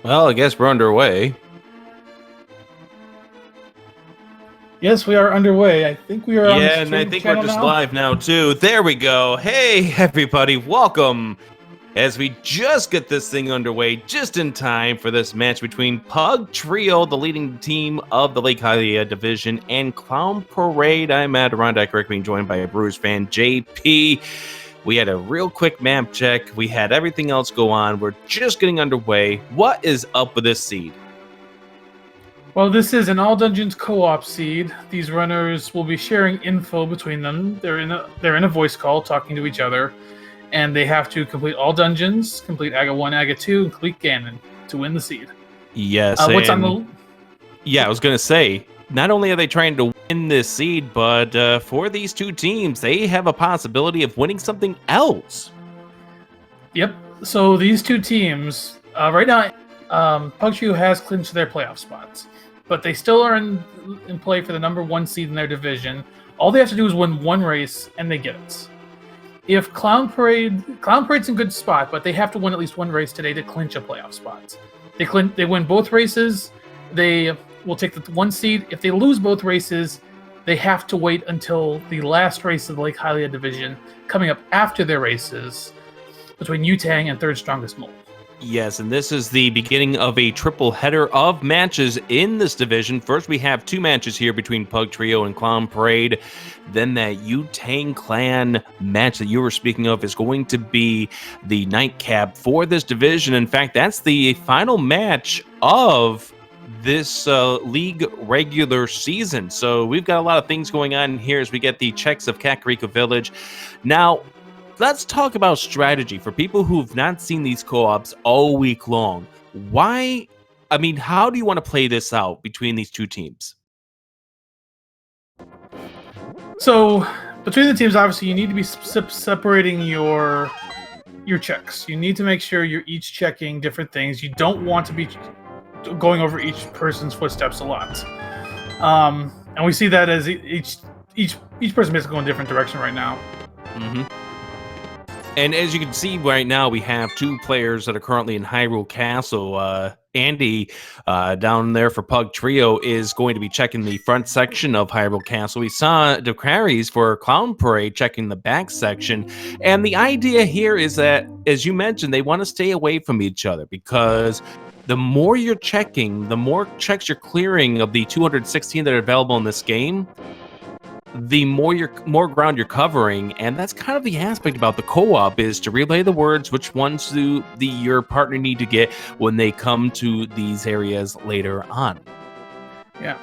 Well, I guess we're underway. Yes, we are underway. I think we are on the Yeah, and I stream think we're channel just now. live now, too. There we go. Hey, everybody, welcome. As we just get this thing underway just in time for this match between Pug Trio, the leading team of the Lake Hylia division, and Clown Parade. I'm Matt Rondak, being joined by a Brewers fan, JP. We had a real quick map check. We had everything else go on. We're just getting underway. What is up with this seed? Well, this is an all dungeons co-op seed. These runners will be sharing info between them. They're in a voice call talking to each other, and they have to complete all dungeons, complete Aga 1, Aga 2, and complete Ganon to win the seed. Yes, What's on the... Yeah, I was going to say, not only are they trying to win this seed, but for these two teams, they have a possibility of winning something else. Yep. So these two teams, right now, Pug Trio has clinched their playoff spots, but they still are in play for the number one seed in their division. All they have to do is win one race, and they get it. If Clown Parade's in good spot, but they have to win at least one race today to clinch a playoff spot. They win both races, they will take the one seed. If they lose both races, they have to wait until the last race of the Lake Hylia division, coming up after their races between Yutang and third strongest mole. Yes, and this is the beginning of a triple header of matches in this division. First, we have two matches here between Pug Trio and Clown Parade. Then that Yutang Clan match that you were speaking of is going to be the nightcap for this division. In fact, that's the final match of this league regular season. So we've got a lot of things going on here as we get the checks of Kakariko Village. Now, let's talk about strategy for people who've not seen these co-ops all week long. How do you want to play this out between these two teams? So, between the teams, obviously, you need to be separating your checks. You need to make sure you're each checking different things. You don't want to be going over each person's footsteps a lot. And we see that as each person basically going a different direction right now. Mm-hmm. And as you can see right now, we have two players that are currently in Hyrule Castle. Andy, down there for Pug Trio, is going to be checking the front section of Hyrule Castle. We saw Dracarys for Clown Parade checking the back section. And the idea here is that, as you mentioned, they want to stay away from each other because the more you're checking, the more checks you're clearing of the 216 that are available in this game, the more ground you're covering. And that's kind of the aspect about the co-op, is to relay the words which ones do your partner need to get when they come to these areas later on. Yeah.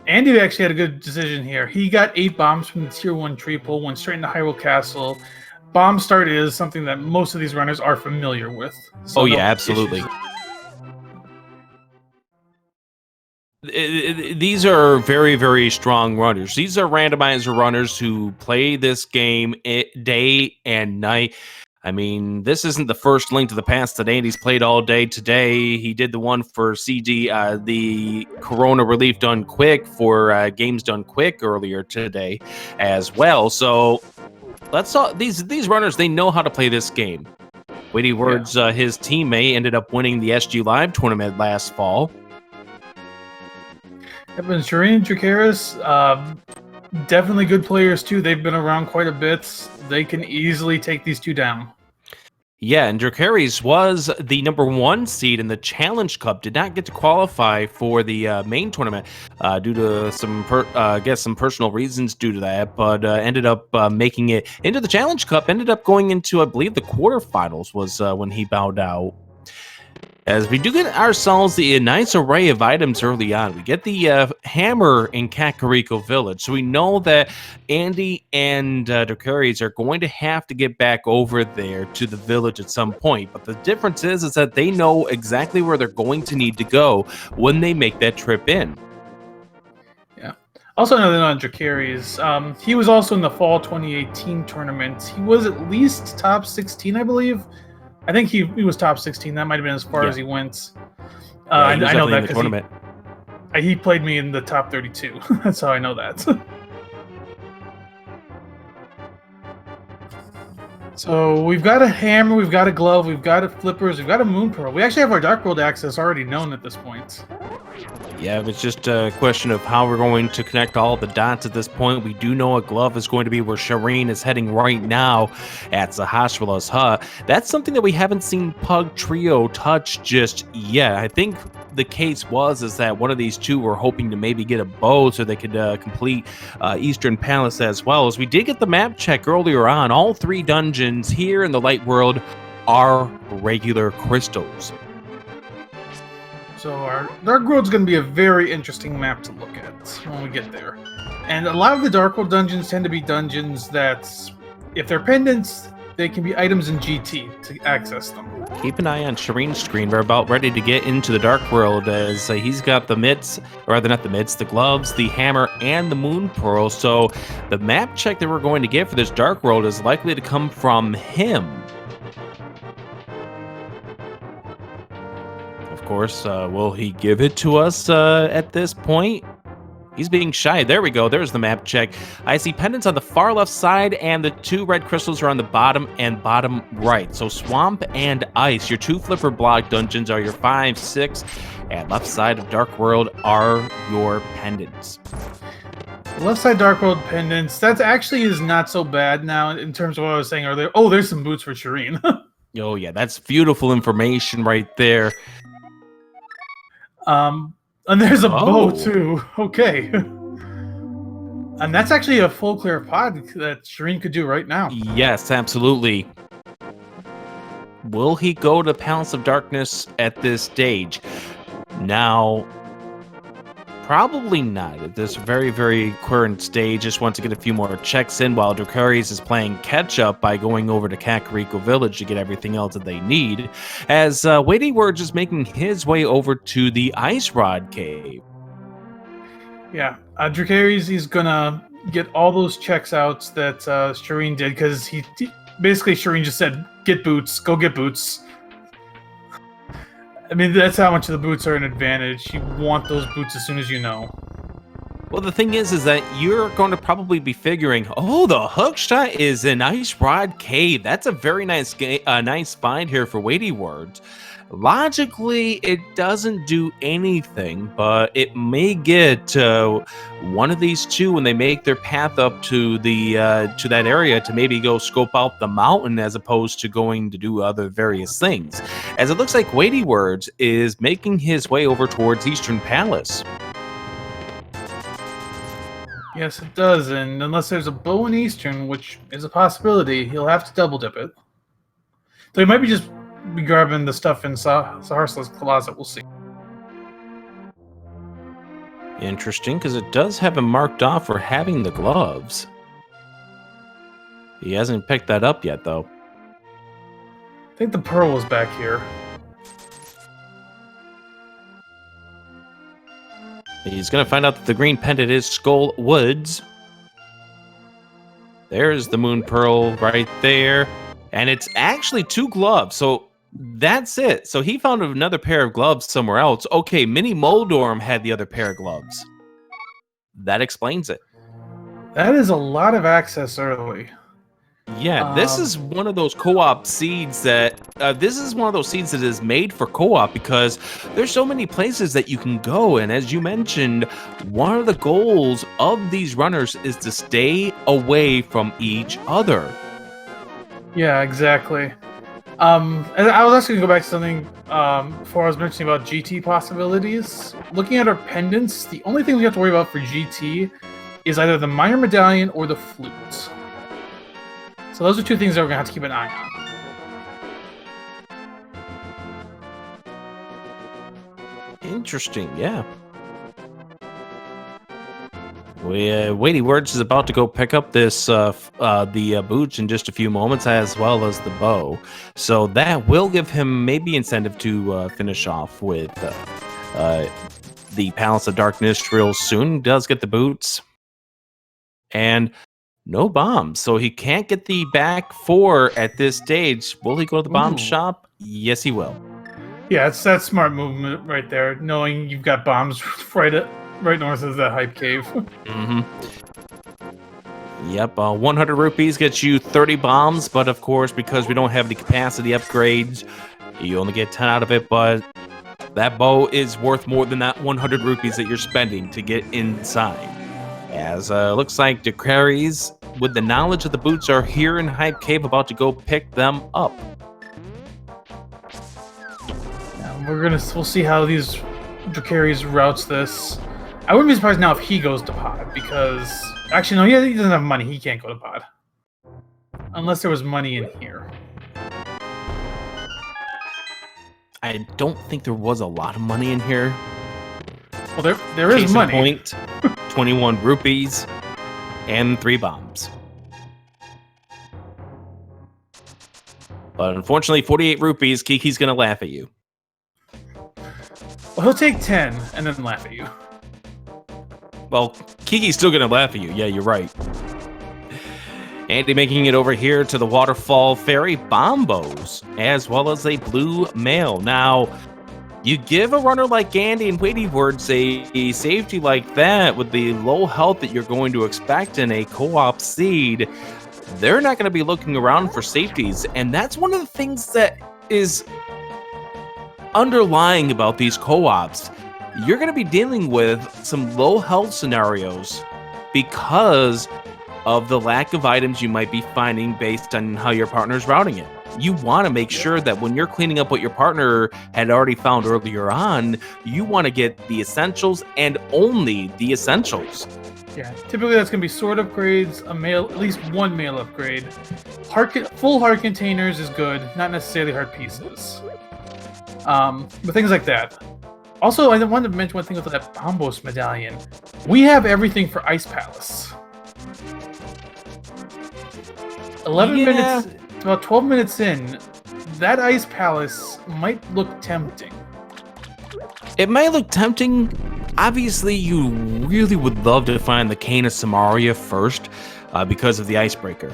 Andy actually had a good decision here. He got 8 bombs from the tier 1 tree pull, went straight into Hyrule Castle. Bomb start is something that most of these runners are familiar with. So yeah, absolutely. These are very, very strong runners. These are randomizer runners who play this game day and night. I mean, this isn't the first Link to the Past that Andy's played all day today. He did the one for CD, the Corona Relief Done Quick for Games Done Quick earlier today as well. So let's talk. These runners, they know how to play this game. WeightyWords, his teammate, ended up winning the SG Live tournament last fall. Yep, and Shareen and Dracarys, definitely good players too. They've been around quite a bit. They can easily take these two down. Yeah, and Dracarys was the number 1 seed in the Challenge Cup. Did not get to qualify for the main tournament due to some personal reasons due to that, but ended up making it into the Challenge Cup. Ended up going into, I believe, the quarterfinals was when he bowed out. As we do get ourselves a nice array of items early on. We get the hammer in Kakariko Village. So we know that Andy and Dracarys are going to have to get back over there to the village at some point. But the difference is that they know exactly where they're going to need to go when they make that trip in. Yeah. Also another note on Dracarys. He was also in the fall 2018 tournament. He was at least top 16, I believe. I think he was top 16. That might have been as far as he went. I know that because he played me in the top 32. That's how I know that. So we've got a hammer, we've got a glove, we've got a flippers, we've got a moon pearl. We actually have our Dark World access already known at this point. Yeah, it's just a question of how we're going to connect all the dots at this point. We do know a glove is going to be where Shareen is heading right now at Sahasrala's hut. That's something that we haven't seen Pug Trio touch just yet. I think the case is that one of these two were hoping to maybe get a bow so they could complete Eastern Palace as well. As we did get the map check earlier on, all 3 dungeons here in the Light World are regular crystals. So our Dark World's going to be a very interesting map to look at when we get there. And a lot of the Dark World dungeons tend to be dungeons that, if they're pendants, they can be items in GT to access them. Keep an eye on Shareen's screen. We're about ready to get into the Dark World as he's got the mitts, or rather not the mitts, the gloves, the hammer, and the moon pearl. So the map check that we're going to get for this Dark World is likely to come from him. Of course, will he give it to us at this point? He's being shy. There we go. There's the map check. I see pendants on the far left side, and the 2 red crystals are on the bottom and bottom right. So Swamp and Ice, your 2 flipper block dungeons, are your 5, 6, and left side of Dark World are your pendants. Left side Dark World pendants, that actually is not so bad now in terms of what I was saying earlier. Oh, there's some boots for Shareen. Oh, yeah, that's beautiful information right there. And there's a bow too. Okay. And that's actually a full clear pod that Shareen could do right now. Yes, absolutely. Will he go to Palace of Darkness at this stage? Now, probably not at this very, very current stage. Just wants to get a few more checks in while Dracarys is playing catch up by going over to Kakariko Village to get everything else that they need. As WeityWords is making his way over to the Ice Rod Cave. Yeah, Dracarys, he's gonna get all those checks out that Shareen did, because he basically, Shareen just said, "Get boots, go get boots." I mean, that's how much of the boots are an advantage. You want those boots as soon as you know. Well, the thing is that you're going to probably be figuring, oh, the hookshot is an Ice Rod Cave. That's a very nice nice find here for WeityWords. Logically, it doesn't do anything, but it may get one of these two when they make their path up to the to that area to maybe go scope out the mountain as opposed to going to do other various things. As it looks like WeityWords is making his way over towards Eastern Palace. Yes, it does, and unless there's a bow in Eastern, which is a possibility, he'll have to double dip it. So he might be just be grabbing the stuff in Sahasrala's closet. We'll see. Interesting, because it does have him marked off for having the gloves. He hasn't picked that up yet, though. I think the pearl was back here. He's going to find out that the green pendant is Skull Woods. There's the moon pearl right there. And it's actually 2 gloves, so that's it. So he found another pair of gloves somewhere else. Okay, Mini Moldorm had the other pair of gloves. That explains it. That is a lot of access early. Yeah, this is one of those co-op seeds that is made for co-op because there's so many places that you can go, and as you mentioned, one of the goals of these runners is to stay away from each other. Yeah, exactly. And I was actually going to go back to something before I was mentioning about GT possibilities. Looking at our pendants, the only thing we have to worry about for GT is either the minor medallion or the flute. So those are 2 things that we're going to have to keep an eye on. Interesting, yeah. WeityWords is about to go pick up this the boots in just a few moments, as well as the bow. So that will give him maybe incentive to finish off with the Palace of Darkness real soon. Does get the boots. And no bombs, so he can't get the back 4 at this stage. Will he go to the bomb shop? Yes, he will. Yeah, it's that smart movement right there, knowing you've got bombs right north of the Hype Cave. Yep, 100 rupees gets you 30 bombs, but of course, because we don't have the capacity upgrades, you only get 10 out of it, but that bow is worth more than that 100 rupees that you're spending to get inside. As looks like Dracarys, with the knowledge that the boots are here in Hype Cave, about to go pick them up. We'll see how these Dracarys routes this. I wouldn't be surprised now if he goes to pod, because actually no, he doesn't have money. He can't go to pod unless there was money in here. I don't think there was a lot of money in here. Well, there is money. Point, 21 rupees and 3 bombs. But unfortunately, 48 rupees, Kiki's gonna laugh at you. Well, he'll take 10 and then laugh at you. Well, Kiki's still gonna laugh at you. Yeah, you're right. Andy making it over here to the Waterfall Ferry Bombos, as well as a blue mail. Now, you give a runner like Andy and WeightyWords a safety like that with the low health that you're going to expect in a co-op seed, they're not going to be looking around for safeties. And that's one of the things that is underlying about these co-ops. You're going to be dealing with some low health scenarios because of the lack of items you might be finding based on how your partner's routing it. You want to make sure that when you're cleaning up what your partner had already found earlier on, you want to get the essentials and only the essentials. Yeah, typically that's going to be sword upgrades, a mail, at least one mail upgrade. Full heart containers is good, not necessarily heart pieces. But things like that. Also, I wanted to mention one thing with that Bombos medallion. We have everything for Ice Palace. 11 minutes, about 12 minutes in, that Ice Palace might look tempting. It might look tempting. Obviously, you really would love to find the Cane of Samaria first because of the icebreaker.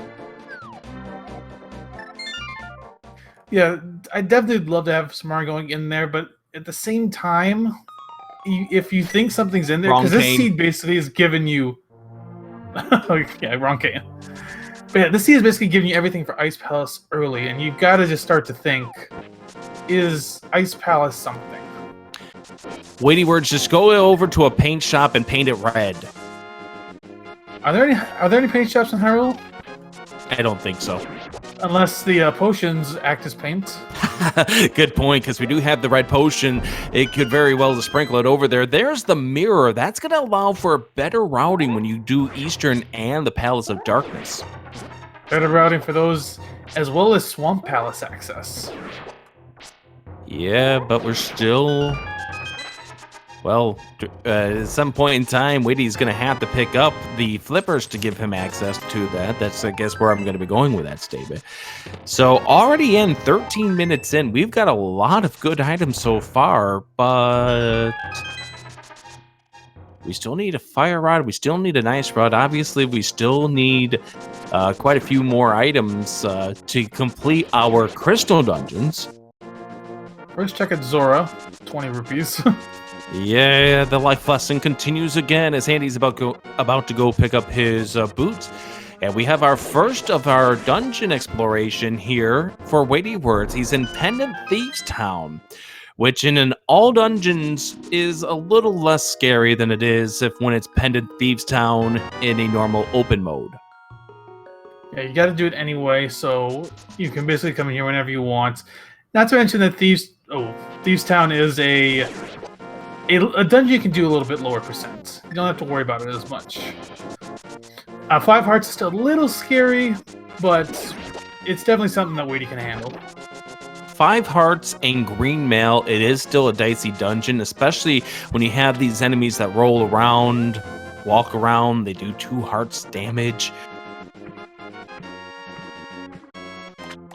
Yeah, I definitely would love to have Samaria going in there, but at the same time, if you think something's in there, because this seed basically is giving you... yeah, wrong cane. But yeah, this seed is basically giving you everything for Ice Palace early, and you've got to just start to think, is Ice Palace something? WeightyWords, just go over to a paint shop and paint it red. Are there any paint shops in Hyrule? I don't think so. Unless the potions act as paint. Good point, because we do have the red potion. It could very well just sprinkle it over there. There's the mirror. That's going to allow for better routing when you do Eastern and the Palace of Darkness. Better routing for those, as well as Swamp Palace access. Yeah, but we're still... Well, at some point in time, Weighty's going to have to pick up the flippers to give him access to that. That's, I guess, where I'm going to be going with that statement. So, already in 13 minutes in, we've got a lot of good items so far, but we still need a fire rod. We still need an ice rod. Obviously, we still need quite a few more items to complete our crystal dungeons. First, check at Zora, 20 rupees. Yeah, the life lesson continues again as Andy's about to go pick up his boots. And we have our first of our dungeon exploration here for WeightyWords. He's in Pendant Thieves Town, which in all dungeons is a little less scary than it is when it's Pendant Thieves Town in a normal open mode. Yeah, you got to do it anyway, so you can basically come in here whenever you want. Not to mention that Thieves Town is a dungeon you can do a little bit lower percent. You don't have to worry about it as much. 5 hearts is still a little scary, but it's definitely something that Weighty can handle. 5 hearts and green mail, it is still a dicey dungeon, especially when you have these enemies that roll around, walk around, they do 2 hearts damage.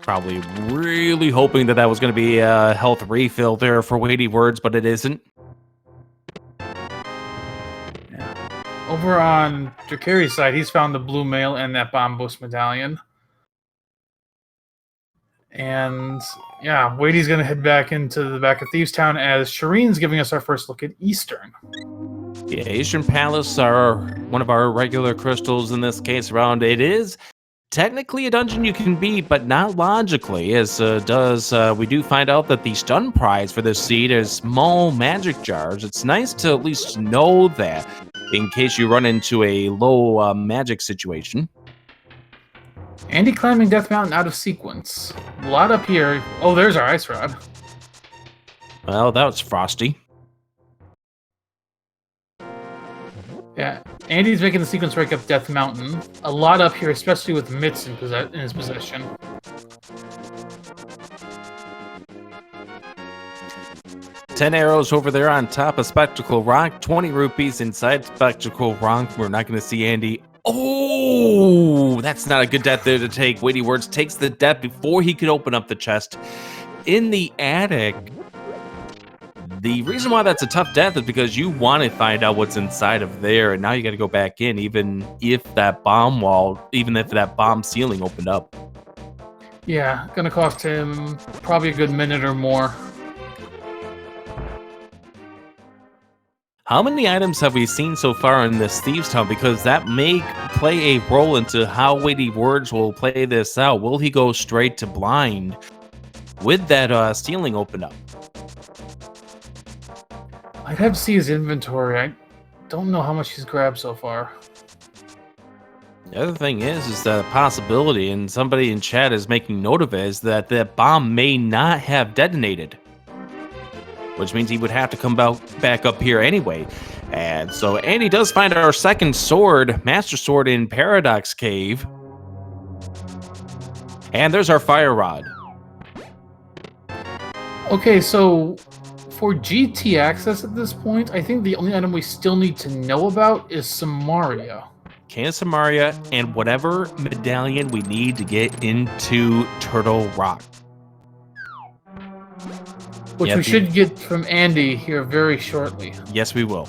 Probably really hoping that was going to be a health refill there for WeightyWords, but it isn't. Over on Dracarys' side, he's found the blue mail and that Bombos medallion. And yeah, Weighty's going to head back into the back of Thieves Town as Shareen's giving us our first look at Eastern. Yeah, Eastern Palace are one of our regular crystals in this case around. It is technically a dungeon you can beat, but not logically, as we do find out that the stun prize for this seed is small magic jars. It's nice to at least know that in case you run into a low magic situation. Andy climbing Death Mountain out of sequence. A lot up here. Oh, there's our ice rod. Well, that was frosty. Yeah, Andy's making the sequence break up Death Mountain. A lot up here, especially with Mitts in his possession. $10 arrows over there on top of Spectacle Rock, 20 rupees inside Spectacle Rock. We're not going to see Andy. Oh, that's not a good death there to take. WeightyWords takes the death before he could open up the chest in the attic. The reason why that's a tough death is because you want to find out what's inside of there, and now you got to go back in, even if that bomb ceiling opened up. Yeah, gonna cost him probably a good minute or more. How many items have we seen so far in this Thieves' Town? Because that may play a role into how WeightyWords will play this out. Will he go straight to blind with that ceiling open up? I'd have to see his inventory. I don't know how much he's grabbed so far. The other thing is that a possibility, and somebody in chat is making note of it, is that that bomb may not have detonated, which means he would have to come back up here anyway. And so Andy does find our second sword, Master Sword in Paradox Cave. And there's our fire rod. Okay, so for GT access at this point, I think the only item we still need to know about is Samaria. Can Samaria and whatever medallion we need to get into Turtle Rock. Which we should get from Andy here very shortly. Yes, we will.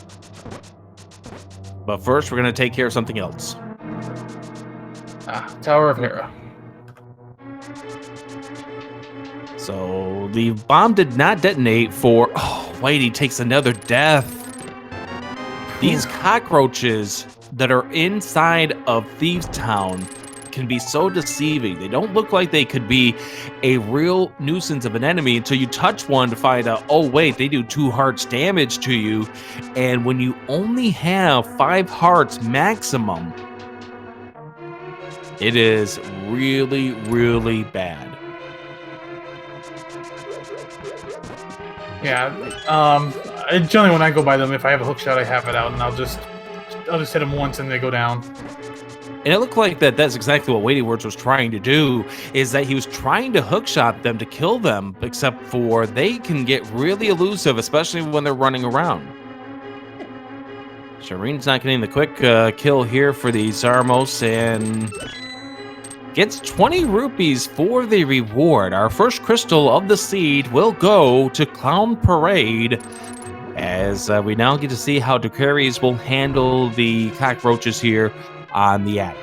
But first, we're going to take care of something else. Tower of Hera. So the bomb did not detonate for... Oh, Whitey takes another death. These cockroaches that are inside of Thieves' Town can be so deceiving. They don't look like they could be a real nuisance of an enemy until you touch one to find out, oh wait, they do 2 hearts damage to you. And when you only have 5 hearts maximum, it is really, really bad. Yeah, generally when I go by them, if I have a hook shot, I have it out, and I'll just hit them once and they go down. And it looked like that's exactly what WeightyWords was trying to do, is that he was trying to hookshot them to kill them, except for they can get really elusive, especially when they're running around. Shareen's not getting the quick kill here for the Zarmos, and gets 20 rupees for the reward. Our first crystal of the seed will go to Clown Parade, as we now get to see how Dracarys will handle the cockroaches here on the attic.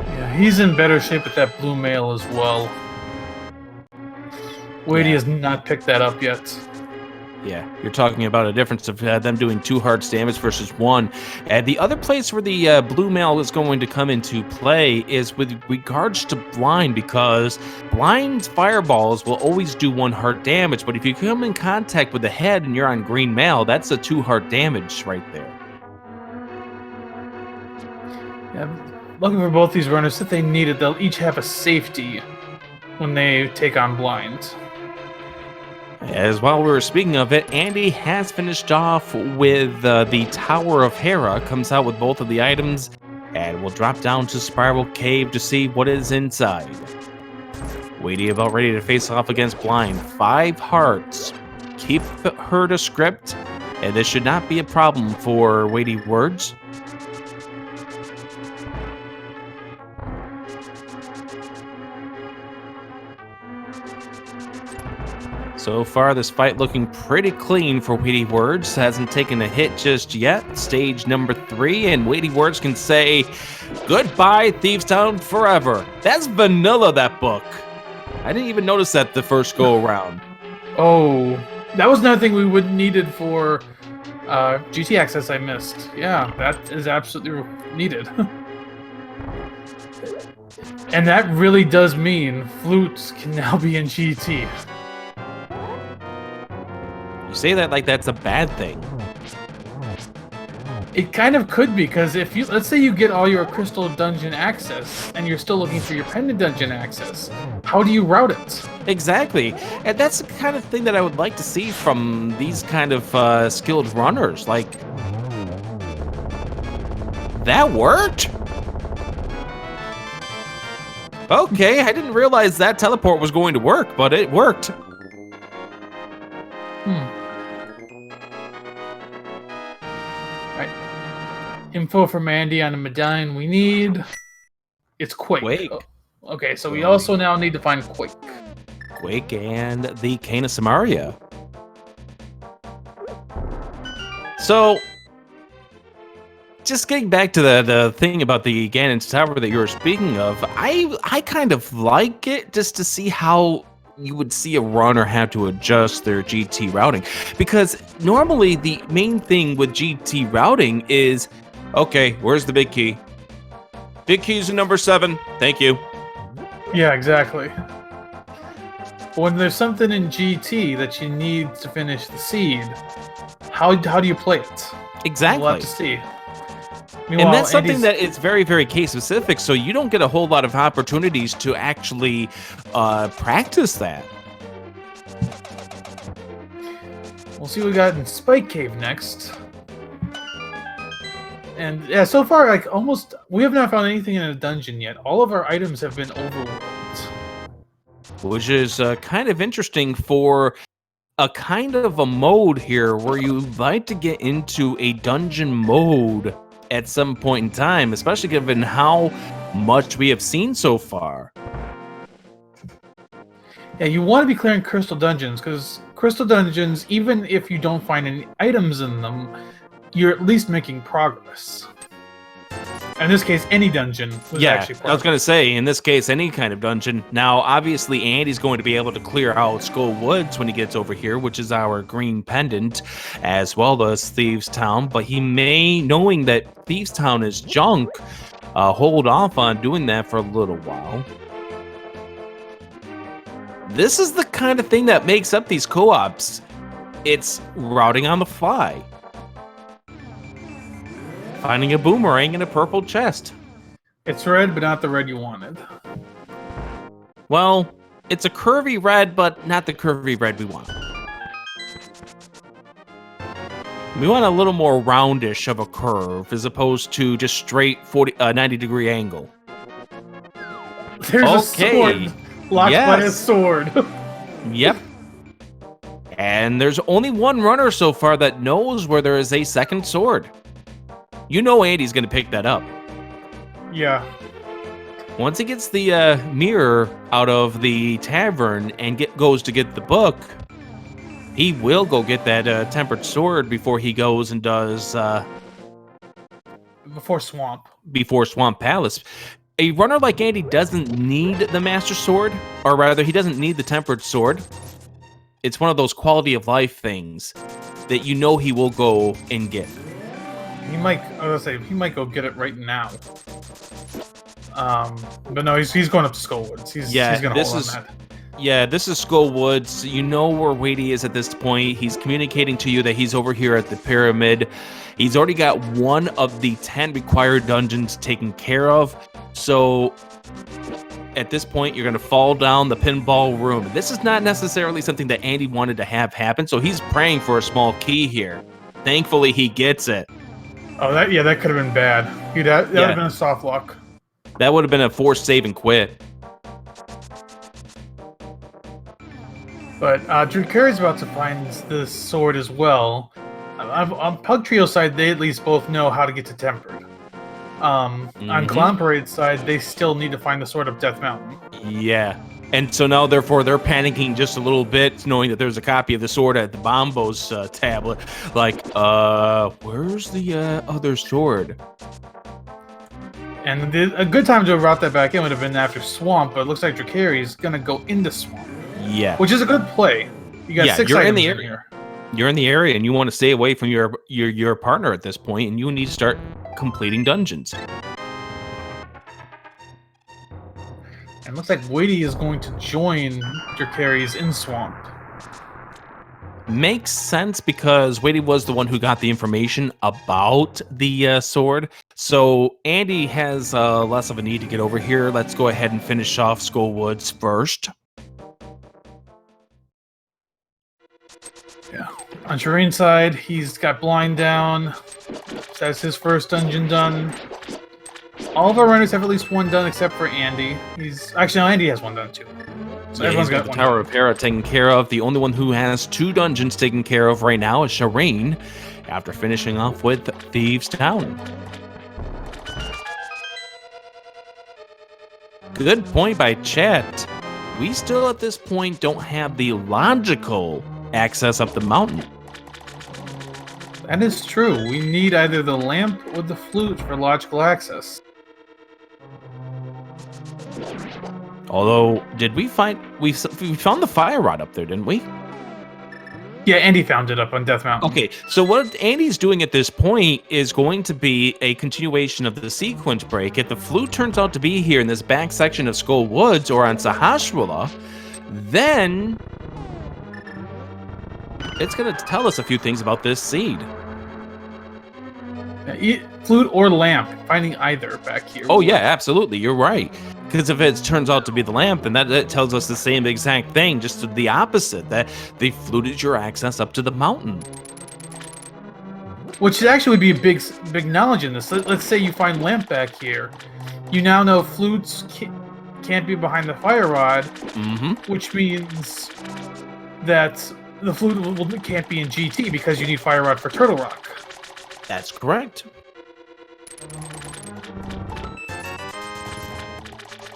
Yeah, he's in better shape with that blue mail as well. Weighty has not picked that up yet. Yeah, you're talking about a difference of them doing 2 hearts damage versus 1. And the other place where the blue mail is going to come into play is with regards to blind, because blind's fireballs will always do 1 heart damage, but if you come in contact with the head and you're on green mail, that's a 2 heart damage right there. Yeah, lucky for both these runners, if they need it, they'll each have a safety when they take on blind. As while we were speaking of it, Andy has finished off with the Tower of Hera, comes out with both of the items, and we'll drop down to Spiral Cave to see what is inside. Weighty about ready to face off against Blind. 5 hearts. Keep her to script, and this should not be a problem for WeightyWords. So far, this fight looking pretty clean for WeightyWords. Hasn't taken a hit just yet. Stage number 3, and WeightyWords can say, goodbye, Thieves' Town forever. That's vanilla, that book. I didn't even notice that the first go around. Oh, that was another thing we would needed for GT access. I missed. Yeah, that is absolutely needed. And that really does mean flutes can now be in GT. You say that like that's a bad thing. It kind of could be, because if you, let's say you get all your crystal dungeon access and you're still looking for your pendant dungeon access, how do you route it? Exactly. And that's the kind of thing that I would like to see from these kind of skilled runners. Like, that worked? Okay, I didn't realize that teleport was going to work, but it worked. Info from Andy on the medallion we need. It's Quake. Quake. Oh, okay, so we also now need to find Quake. Quake and the Cane of Samaria. So, just getting back to the thing about the Ganon's Tower that you were speaking of, I kind of like it just to see how you would see a runner have to adjust their GT routing. Because normally the main thing with GT routing is, okay, where's the big key? Big key's in number 7. Thank you. Yeah, exactly. When there's something in GT that you need to finish the seed, how do you play it? Exactly. We'll have to see. And that's something that is very, very case specific, so you don't get a whole lot of opportunities to actually practice that. We'll see what we got in Spike Cave next. And yeah, so far, like, almost, we have not found anything in a dungeon yet. All of our items have been overworked. Which is kind of interesting for a kind of a mode here where you'd like to get into a dungeon mode at some point in time, especially given how much we have seen so far. Yeah, you want to be clearing crystal dungeons, because crystal dungeons, even if you don't find any items in them, you're at least making progress. In this case, any dungeon was actually progress. I was going to say, in this case, any kind of dungeon. Now, obviously, Andy's going to be able to clear out Skull Woods when he gets over here, which is our green pendant, as well as Thieves Town. But he may, knowing that Thieves Town is junk, hold off on doing that for a little while. This is the kind of thing that makes up these co-ops. It's routing on the fly. Finding a boomerang in a purple chest. It's red, but not the red you wanted. Well, it's a curvy red, but not the curvy red we want. We want a little more roundish of a curve, as opposed to just straight 90-degree angle. There's a sword locked by a sword. Yep. And there's only one runner so far that knows where there is a second sword. You know Andy's going to pick that up. Yeah. Once he gets the mirror out of the tavern and goes to get the book, he will go get that tempered sword before he goes and does... Before Swamp Palace. A runner like Andy doesn't need the Master Sword, or rather, he doesn't need the tempered sword. It's one of those quality of life things that you know he will go and get. He might go get it right now. But no, he's going up to Skullwoods. He's going to hold on that. Yeah, this is Skullwoods. You know where Weighty is at this point. He's communicating to you that he's over here at the pyramid. He's already got one of the 10 required dungeons taken care of. So at this point, you're going to fall down the pinball room. This is not necessarily something that Andy wanted to have happen, so he's praying for a small key here. Thankfully, he gets it. Oh, that could have been bad. That would have been a soft lock. That would have been a forced save and quit. But Dracarys about to find this sword as well. On Pug Trio's side, they at least both know how to get to Tempered. On Clown Parade's side, they still need to find the Sword of Death Mountain. Yeah. And so now, therefore, they're panicking just a little bit, knowing that there's a copy of the sword at the Bombo's tablet. Like, where's the other sword? And a good time to route that back in would have been after Swamp, but it looks like Dracarys is going to go into Swamp. Yeah. Which is a good play. You got 6 you're items in the in area. here. You're in the area, and you want to stay away from your partner at this point, and you need to start completing dungeons. And it looks like Weighty is going to join Dracarys in Swamp. Makes sense because Weighty was the one who got the information about the sword. So Andy has less of a need to get over here. Let's go ahead and finish off Skullwoods first. Yeah. On Shareen's side, he's got Blind down. That's his first dungeon done. All of our runners have at least one done except for Andy. Actually, no, Andy has one done too. So everyone's got the one Tower of Hera taken care of. The only one who has 2 dungeons taken care of right now is Shareen, after finishing off with Thieves' Town. Good point by chat. We still at this point don't have the logical access up the mountain. That is true. We need either the lamp or the flute for logical access. Although, did we find... We found the fire rod up there, didn't we? Yeah, Andy found it up on Death Mountain. Okay, so what Andy's doing at this point is going to be a continuation of the sequence break. If the flute turns out to be here in this back section of Skull Woods or on Sahasrahla, then it's going to tell us a few things about this seed. Flute or lamp, finding either back here. Oh yeah, absolutely, you're right. Because if it turns out to be the lamp, then that tells us the same exact thing, just the opposite, that the flute is your access up to the mountain. Which should actually be a big knowledge in this. Let's say you find lamp back here. You now know flutes can't be behind the fire rod, which means that the flute can't be in GT because you need fire rod for Turtle Rock. That's correct.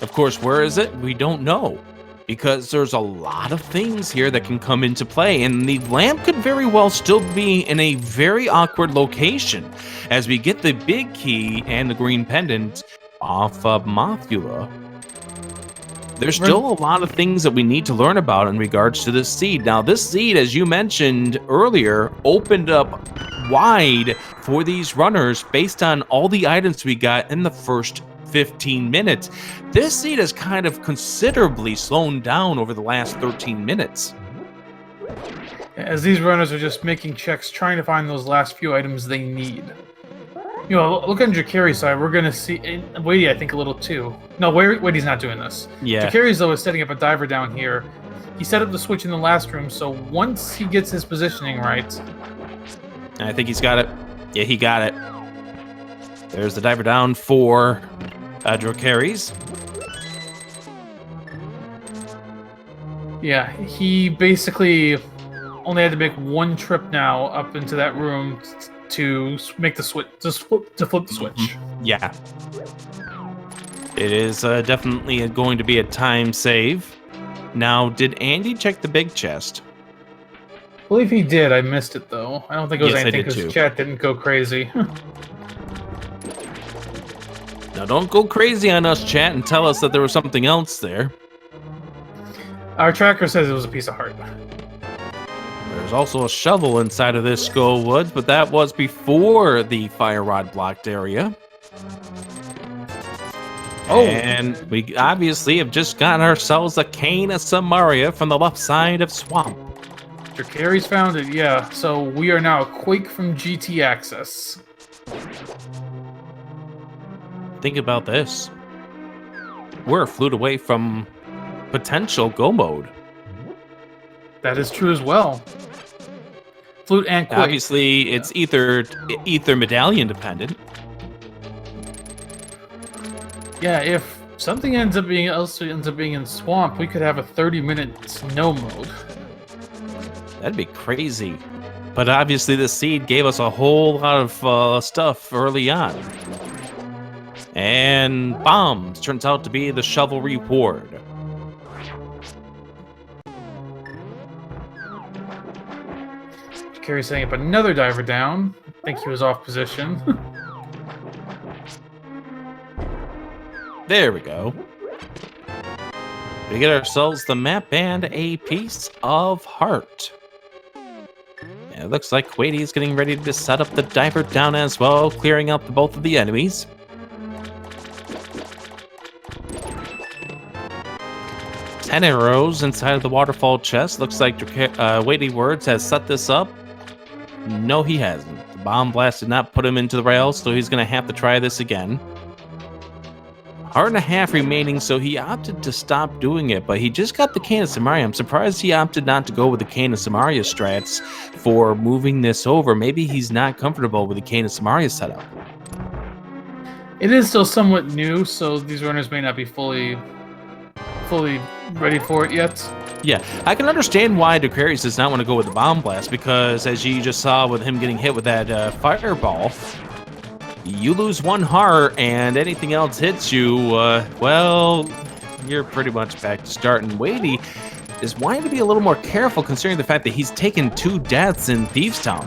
Of course, where is it? We don't know. Because there's a lot of things here that can come into play, and the lamp could very well still be in a very awkward location as we get the big key and the green pendant off of Mothula. There's still a lot of things that we need to learn about in regards to this seed. Now, this seed, as you mentioned earlier, opened up wide for these runners based on all the items we got in the first 15 minutes. This seed has kind of considerably slowed down over the last 13 minutes. As these runners are just making checks, trying to find those last few items they need. You know, look on Dracarys' side, we're going to see... Weighty, I think, a little too. No, Weighty's not doing this. Yeah. Dracarys, though, is setting up a diver down here. He set up the switch in the last room, so once he gets his positioning right... I think he's got it. Yeah, he got it. There's the diver down for Dracarys. Yeah, he basically only had to make one trip now up into that room to make the switch, to flip the switch. Yeah. It is definitely going to be a time save. Now, did Andy check the big chest? I believe he did. I missed it, though. I don't think it was anything because chat didn't go crazy. Now, don't go crazy on us, chat, and tell us that there was something else there. Our tracker says it was a piece of heart. There's also a shovel inside of this Skull Woods, but that was before the fire rod blocked area. Oh. And we obviously have just got ourselves a Cane of Samaria from the left side of Swamp. Dracarys found it, yeah. So we are now a Quake from GT access. Think about this. We're a flute away from potential go mode. That is true as well. Flute and Quake. Obviously, it's ether medallion dependent. Yeah, if something ends up being in Swamp, we could have a 30-minute snow mode. That'd be crazy. But obviously, the seed gave us a whole lot of stuff early on. And bombs turns out to be the shovel reward. Dracarys setting up another diver down. I think he was off position. There we go. We get ourselves the map and a piece of heart. It looks like Weighty is getting ready to set up the diver down as well, clearing out both of the enemies. Ten arrows inside of the waterfall chest. Looks like WeityWords has set this up. No, he hasn't. The bomb blast did not put him into the rails, so he's going to have to try this again. Heart and a half remaining, so he opted to stop doing it, but he just got the Cane of Samaria. I'm surprised he opted not to go with the Cane of Samaria strats for moving this over. Maybe he's not comfortable with the Cane of Samaria setup. It is still somewhat new, so these runners may not be fully ready for it yet. Yeah, I can understand why Dracarys does not want to go with the bomb blast, because as you just saw with him getting hit with that fireball, you lose one heart and anything else hits you, well, you're pretty much back to starting. Weighty is wanting to be a little more careful considering the fact that he's taken 2 deaths in Thieves Town.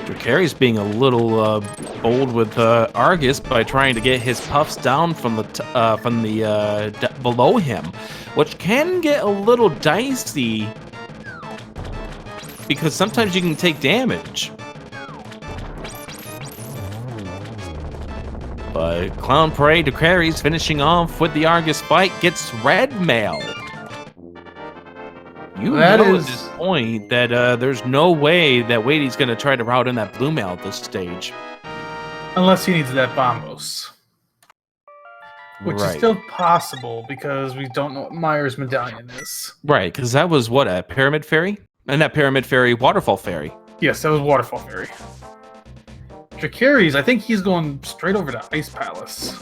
Dracarys being a little bold with Argus by trying to get his puffs down from the below him, which can get a little dicey because sometimes you can take damage. But Clown Parade Dracarys finishing off with the Argus fight gets red mail. You know at this point that there's no way that Weighty's going to try to route in that blue mail at this stage. Unless he needs that Bombos. Which right. is still possible because we don't know what Myers' medallion is. Right, because that was what, a Pyramid Fairy? And that Pyramid Fairy, Waterfall Fairy. Yes, that was Waterfall Fairy. Dracarys, I think he's going straight over to Ice Palace.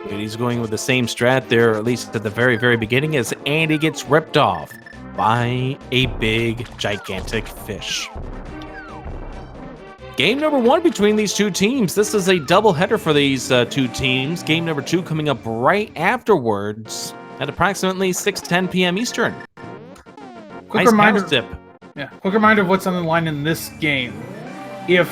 He's going with the same strat there, at least at the very, very beginning, as Andy gets ripped off by a big, gigantic fish. Game number 1 between these two teams. This is a doubleheader for these two teams. Game number 2 coming up right afterwards at approximately 6:10 p.m. Eastern. Quick reminder, quick reminder of what's on the line in this game. If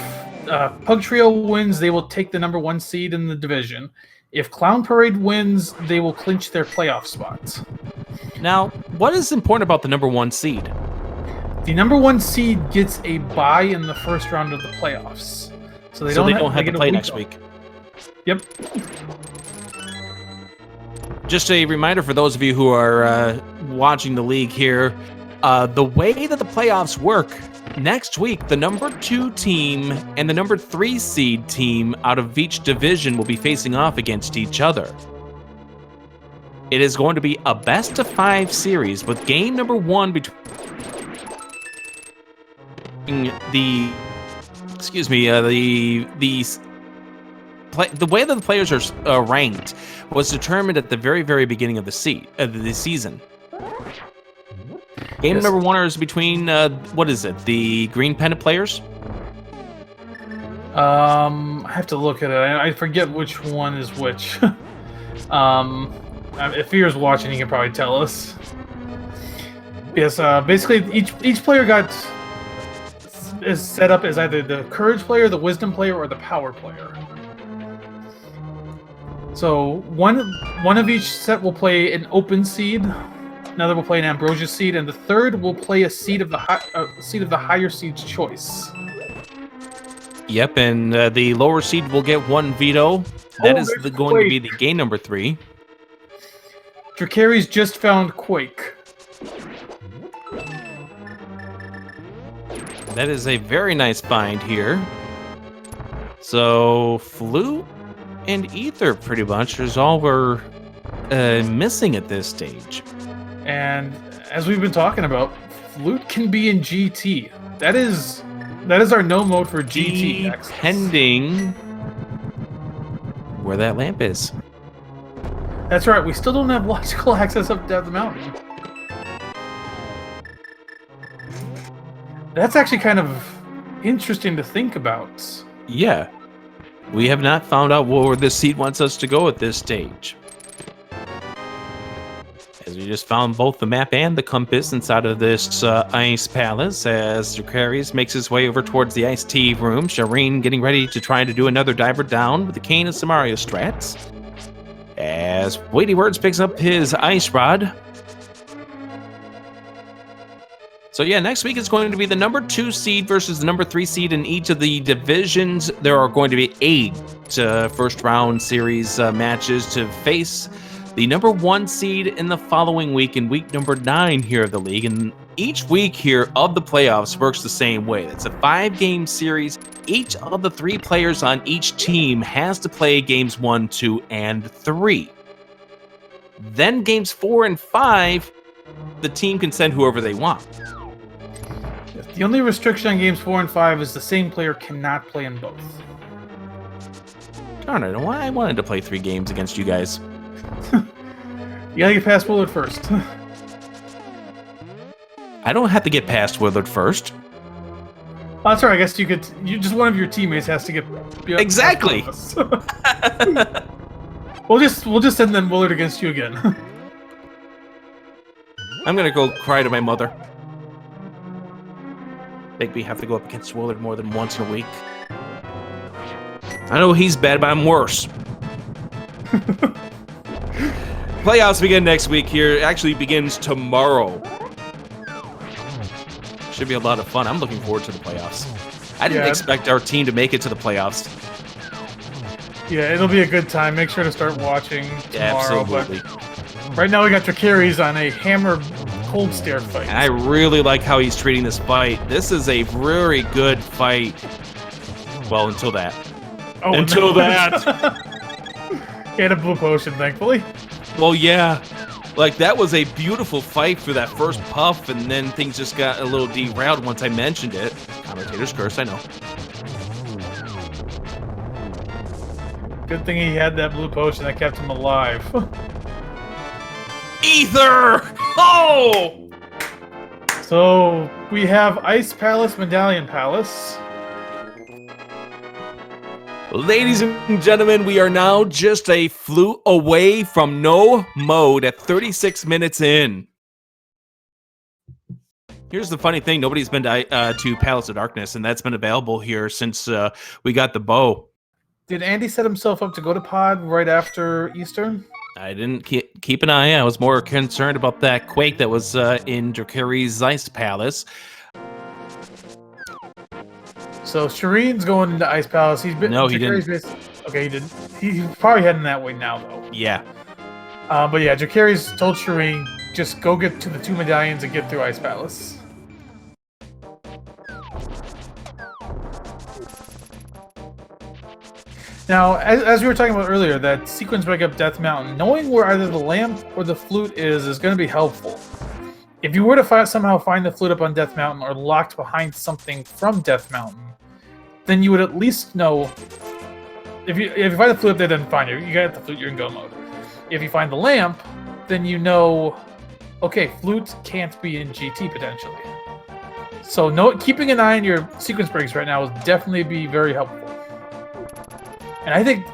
Pug Trio wins, they will take the number 1 seed in the division. If Clown Parade wins, they will clinch their playoff spots. Now, what is important about the number 1 seed? The number 1 seed gets a bye in the first round of the playoffs. So they don't have to play next week. Yep. Just a reminder for those of you who are watching the league here, the way that the playoffs work, next week, the number 2 team and the number 3 seed team out of each division will be facing off against each other. It is going to be a best-of-5 series with game number 1 between the way that the players are ranked was determined at the very, very beginning of the season. Game number 1 is between, what is it, the Green Pennant players? I have to look at it. I forget which one is which. If Fear's watching, he can probably tell us. Yes, basically, each player is set up as either the Courage player, the Wisdom player, or the Power player. So one of each set will play an open seed. Another will play an Ambrosia seed, and the third will play a seed of the higher seed's choice. Yep, and the lower seed will get 1 veto. That is going to be the game number 3. Dracarys just found Quake. That is a very nice find here. So Flute and Ether pretty much is all we're missing at this stage. And as we've been talking about, Flute can be in GT. That is our no mode for GT. Depending where that lamp is. That's right. We still don't have logical access up the mountain. That's actually kind of interesting to think about. Yeah. We have not found out where this seed wants us to go at this stage. As we just found both the map and the compass inside of this ice palace as Dracarys makes his way over towards the iced tea room. Shareen getting ready to try to do another diver down with the cane and some Mario strats. As WeightyWords picks up his ice rod. So yeah, next week is going to be the number 2 seed versus the number 3 seed in each of the divisions. There are going to be 8 first round series matches to face the number 1 seed in the following week, in week number 9 here of the league. And each week here of the playoffs works the same way. It's a 5-game series. Each of the 3 players on each team has to play games 1, 2, and 3. Then games 4 and 5, the team can send whoever they want. The only restriction on games 4 and 5 is the same player cannot play in both. Darn it, I wanted to play 3 games against you guys. You gotta get past Willard first. I don't have to get past Willard first. Oh, that's right. I guess you could. You just one of your teammates has to get. Exactly. we'll just send them Willard against you again. I'm gonna go cry to my mother. Make me have to go up against Willard more than once in a week. I know he's bad, but I'm worse. Playoffs begin next week here. It actually begins tomorrow. Should be a lot of fun. I'm looking forward to the playoffs. I didn't expect our team to make it to the playoffs. Yeah, it'll be a good time. Make sure to start watching tomorrow. Absolutely. But right now we got Dracarys on a hammer cold stare fight. And I really like how he's treating this fight. This is a very good fight. Well, until that. Oh, until that. He had a blue potion, thankfully. Well, yeah. Like, that was a beautiful fight for that first puff, and then things just got a little derailed once I mentioned it. Commentator's curse, I know. Good thing he had that blue potion that kept him alive. Ether! Oh! So, we have Ice Palace, Medallion Palace. Ladies and gentlemen, we are now just a flute away from no mode at 36 minutes in. Here's the funny thing. Nobody's been to Palace of Darkness, and that's been available here since we got the bow. Did Andy set himself up to go to Pod right after Easter? I didn't keep an eye. I was more concerned about that quake that was in Dracarys' Ice Palace. So Shareen's going into Ice Palace. He's been. No, he didn't. Okay, he didn't. He's probably heading that way now, though. Yeah. But yeah, Dracarys told Shareen, just go get to the 2 medallions and get through Ice Palace. Now, as we were talking about earlier, that sequence breakup Death Mountain, knowing where either the lamp or the flute is going to be helpful. If you were to somehow find the flute up on Death Mountain or locked behind something from Death Mountain, then you would at least know. If you find the flute up there, then fine. You got the flute, you're in go mode. If you find the lamp, then you know, okay, flute can't be in GT potentially. So keeping an eye on your sequence breaks right now will definitely be very helpful. And I think,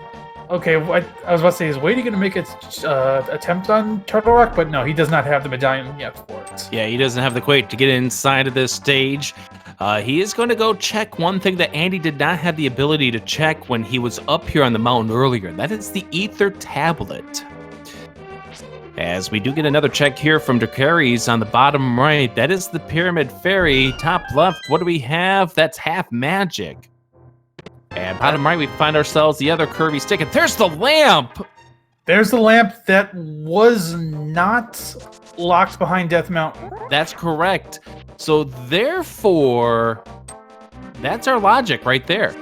okay, what I was about to say, is Weighty going to make its attempt on Turtle Rock? But no, he does not have the medallion yet for it. Yeah, he doesn't have the quake to get inside of this stage. He is going to go check one thing that Andy did not have the ability to check when he was up here on the mountain earlier. That is the Ether Tablet. As we do get another check here from Dracarys on the bottom right. That is the Pyramid Fairy. Top left, what do we have? That's half magic. And bottom right, we find ourselves the other curvy stick. And there's the lamp! There's the lamp that was not locked behind Death Mountain. That's correct. So therefore, that's our logic right there.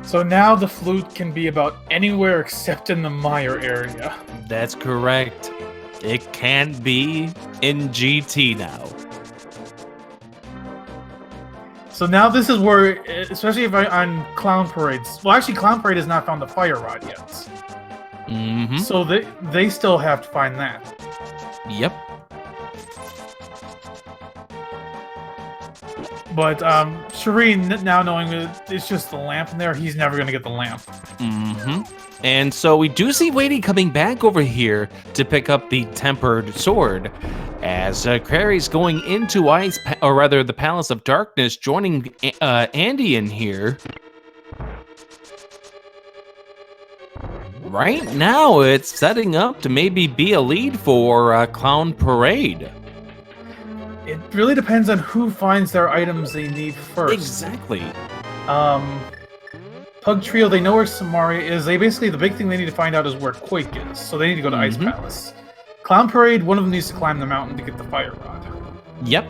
So now the flute can be about anywhere except in the Mire area. That's correct. It can be in GT now. So now this is where, especially if on Clown Parades. Well, actually, Clown Parade has not found the fire rod yet. Mm-hmm. So they still have to find that. Yep. But Shareen, now knowing that it's just the lamp in there, he's never going to get the lamp. Mm-hmm. And so we do see Weighty coming back over here to pick up the tempered sword, as Dracarys going into the Palace of Darkness, joining Andy in here. Right now, it's setting up to maybe be a lead for Clown Parade. It really depends on who finds their items they need first. Exactly. Pug Trio, they know where Samaria is. The big thing they need to find out is where Quake is. So they need to go to Ice Palace. Clown Parade, one of them needs to climb the mountain to get the fire rod. Yep.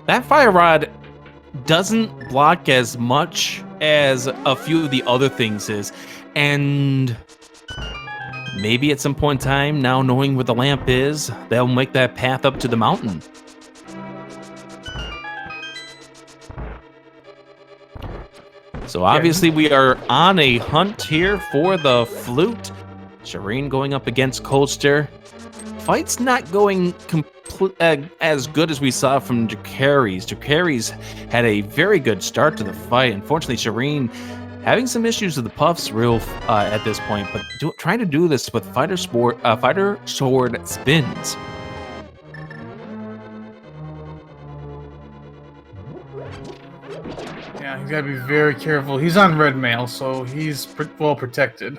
That fire rod doesn't block as much as a few of the other things is. And maybe at some point in time, now knowing where the lamp is, they'll make that path up to the mountain. So obviously we are on a hunt here for the flute. Shareen going up against Colster. Fight's not going as good as we saw from Dracarys. Dracarys had a very good start to the fight. Unfortunately, Shareen having some issues with the puffs at this point, but trying to do this with fighter sword spins. Yeah, he's got to be very careful. He's on red mail, so he's well protected.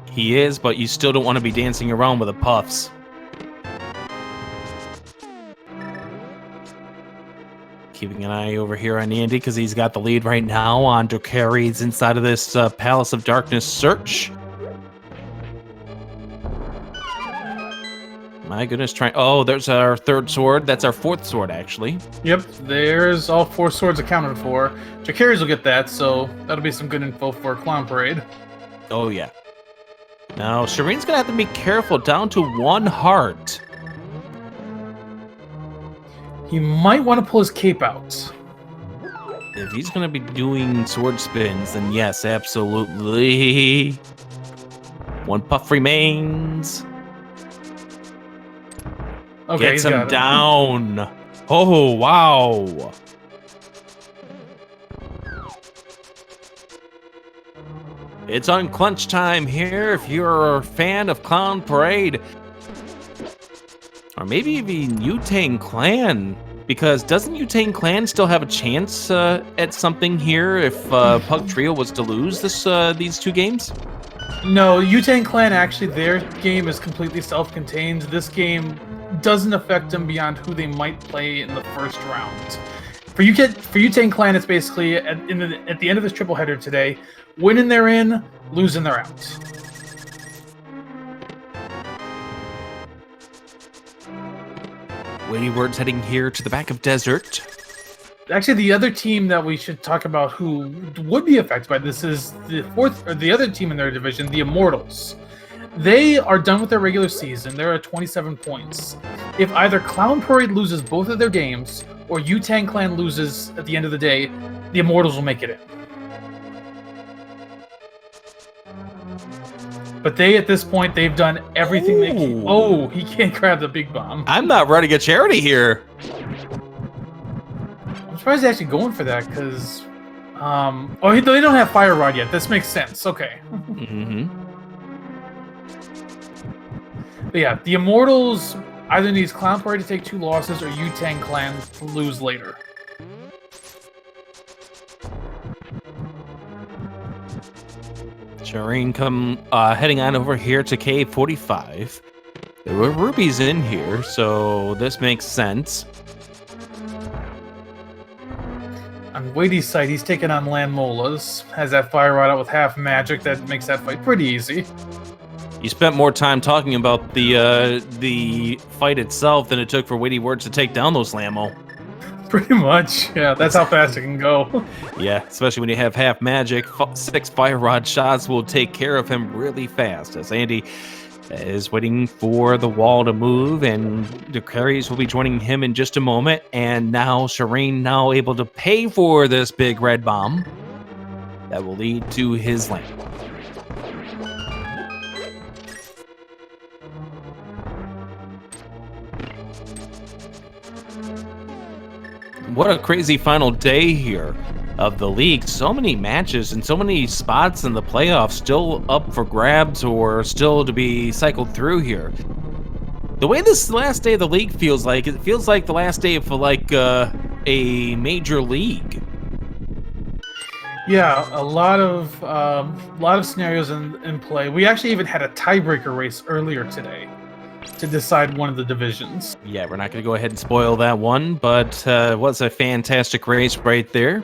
He is, but you still don't want to be dancing around with the puffs. Keeping an eye over here on Andy because he's got the lead right now on Dracarys inside of this Palace of Darkness search. My goodness, oh, there's our third sword. That's our fourth sword, actually. Yep, there's all 4 swords accounted for. Dracarys will get that, so that'll be some good info for Clown Parade. Oh, yeah. Now, Shareen's going to have to be careful, down to 1 heart. He might want to pull his cape out. If he's going to be doing sword spins, then yes, absolutely. 1 puff remains. Okay, gets him down. Oh, wow. It's unclench time here if you're a fan of Clown Parade. Or maybe even Wu-Tang Clan. Because doesn't Wu-Tang Clan still have a chance at something here if Pug Trio was to lose these 2 games? No, Wu-Tang Clan, actually, their game is completely self-contained. This game doesn't affect them beyond who they might play in the first round. For Wu-Tang Clan, it's basically, at the end of this triple header today, winning they're in, losing they're out. WeityWords heading here to the back of Desert. Actually, the other team that we should talk about who would be affected by this is the other team in their division, the Immortals. They are done with their regular season. They're at 27 points. If either Clown Parade loses both of their games, or Wu-Tang Clan loses at the end of the day, the Immortals will make it in. But at this point, they've done everything they can. Oh, he can't grab the big bomb. I'm not running a charity here. I'm surprised they're actually going for that, because... they don't have Fire Rod yet. This makes sense. Okay. But yeah, the Immortals either needs Clown Parade to take 2 losses or Wu-Tang Clan to lose later. Shareen heading on over here to K45. There were rubies in here, so this makes sense. On Weighty's side, he's taking on Landmolas. Has that Fire Rod out with half magic that makes that fight pretty easy. You spent more time talking about the fight itself than it took for WeityWords to take down those Lammo. Pretty much, yeah. That's how fast it can go. Yeah, especially when you have half magic. 6 Fire Rod shots will take care of him really fast. As Andy is waiting for the wall to move, and Dracarys will be joining him in just a moment. And now Shareen now able to pay for this big red bomb that will lead to his lamp. What a crazy final day here. of the league. So many matches and so many spots in the playoffs still up for grabs or still to be cycled through here. The way this last day of the league feels like, it feels like the last day of like a major league. Yeah, a lot of scenarios in play. We actually even had a tiebreaker race earlier today to decide one of the divisions. Yeah, we're not going to go ahead and spoil that one, but it was a fantastic race right there.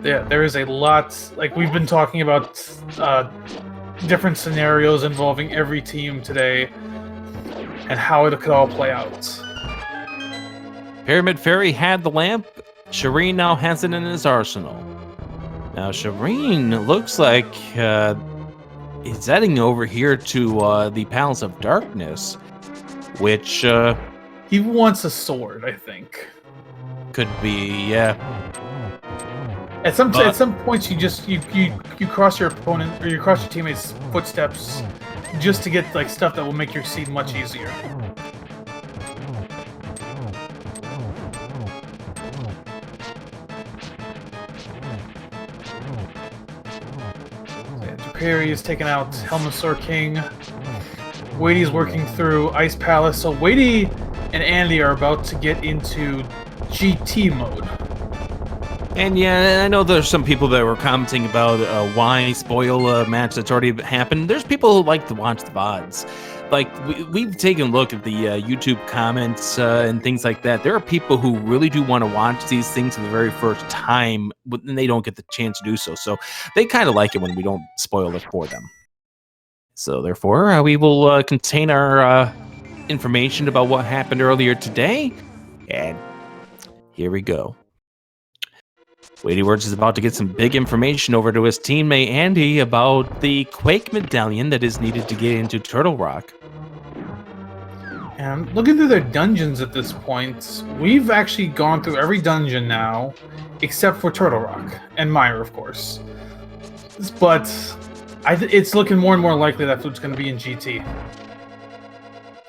Yeah, there is a lot. Like we've been talking about different scenarios involving every team today and how it could all play out. Pyramid Fairy had the lamp. Shareen now has it in his arsenal. Now, Shareen looks like he's heading over here to the Palace of Darkness, which he wants a sword, I think. Could be, yeah. At some points, you cross your opponent or you cross your teammates' footsteps just to get like stuff that will make your seed much easier. Dracarys is taking out Helmasaur King. Weighty's working through Ice Palace. So Weightty and Andy are about to get into GT mode. And yeah, I know there's some people that were commenting about why spoil a match that's already happened. There's people who like to watch the VODs. Like, we've taken a look at the YouTube comments and things like that. There are people who really do want to watch these things for the very first time, but they don't get the chance to do so. So they kind of like it when we don't spoil it for them. So therefore, we will contain our information about what happened earlier today. And here we go. WeityWords is about to get some big information over to his teammate Andy about the Quake medallion that is needed to get into Turtle Rock. And looking through their dungeons at this point, we've actually gone through every dungeon now, except for Turtle Rock and Mire, of course. But it's looking more and more likely that Flute's going to be in GT.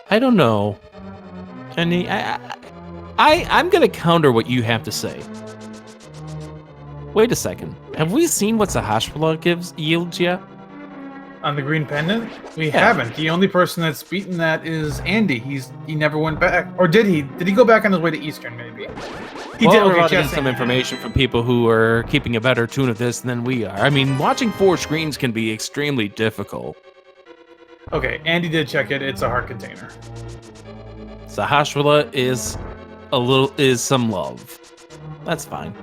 I don't know. Andy, I'm going to counter what you have to say. Wait a second. Have we seen what Sahasrahla yields yet? On the green pendant? We haven't. The only person that's beaten that is Andy. He never went back. Or did he? Did he go back on his way to Eastern, maybe? He did. We're about to get some information from people who are keeping a better tune of this than we are. I mean, watching 4 screens can be extremely difficult. Okay, Andy did check it. It's a heart container. Sahasrahla is some love. That's fine.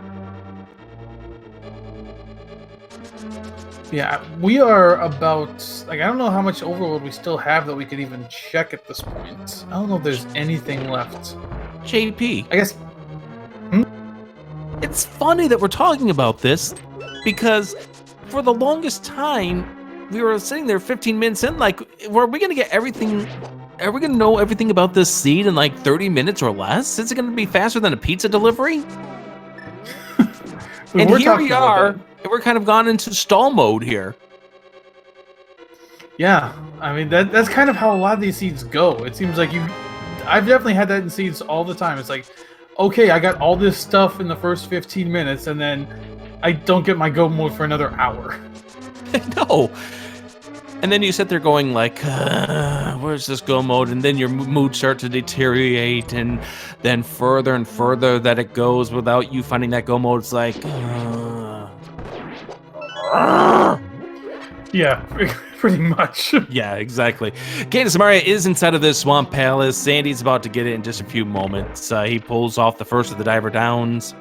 Yeah, we are about, like, I don't know how much overload we still have that we could even check at this point. I don't know if there's anything left. JP. I guess... It's funny that we're talking about this, because for the longest time, we were sitting there 15 minutes in, like, are we going to get everything... Are we going to know everything about this seed in, like, 30 minutes or less? Is it going to be faster than a pizza delivery? And here we are... We're kind of gone into stall mode here. Yeah, I mean that's kind of how a lot of these seeds go. It seems like I've definitely had that in seeds all the time. It's like, okay, I got all this stuff in the first 15 minutes, and then I don't get my go mode for another hour. No. And then you sit there going like, where's this go mode? And then your mood starts to deteriorate, and then further and further that it goes without you finding that go mode. It's like, yeah, pretty much. Yeah, exactly. Cadence Maria is inside of this Swamp Palace. Sandy's about to get it in just a few moments. He pulls off the first of the diver downs.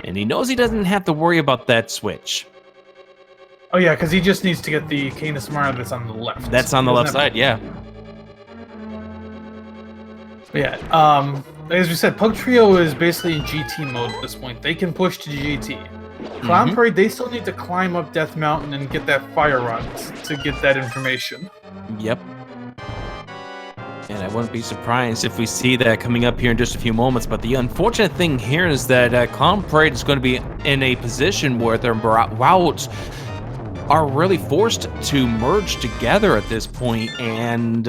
And he knows he doesn't have to worry about that switch. Oh yeah, because he just needs to get the Canis Mara that's on the left. That's on the left side, yeah. Yeah, as we said, Pug Trio is basically in GT mode at this point. They can push to GT. Clown Parade, they still need to climb up Death Mountain and get that fire rod to get that information. Yep. And I wouldn't be surprised if we see that coming up here in just a few moments. But the unfortunate thing here is that Clown Parade is going to be in a position where their routes are really forced to merge together at this point. And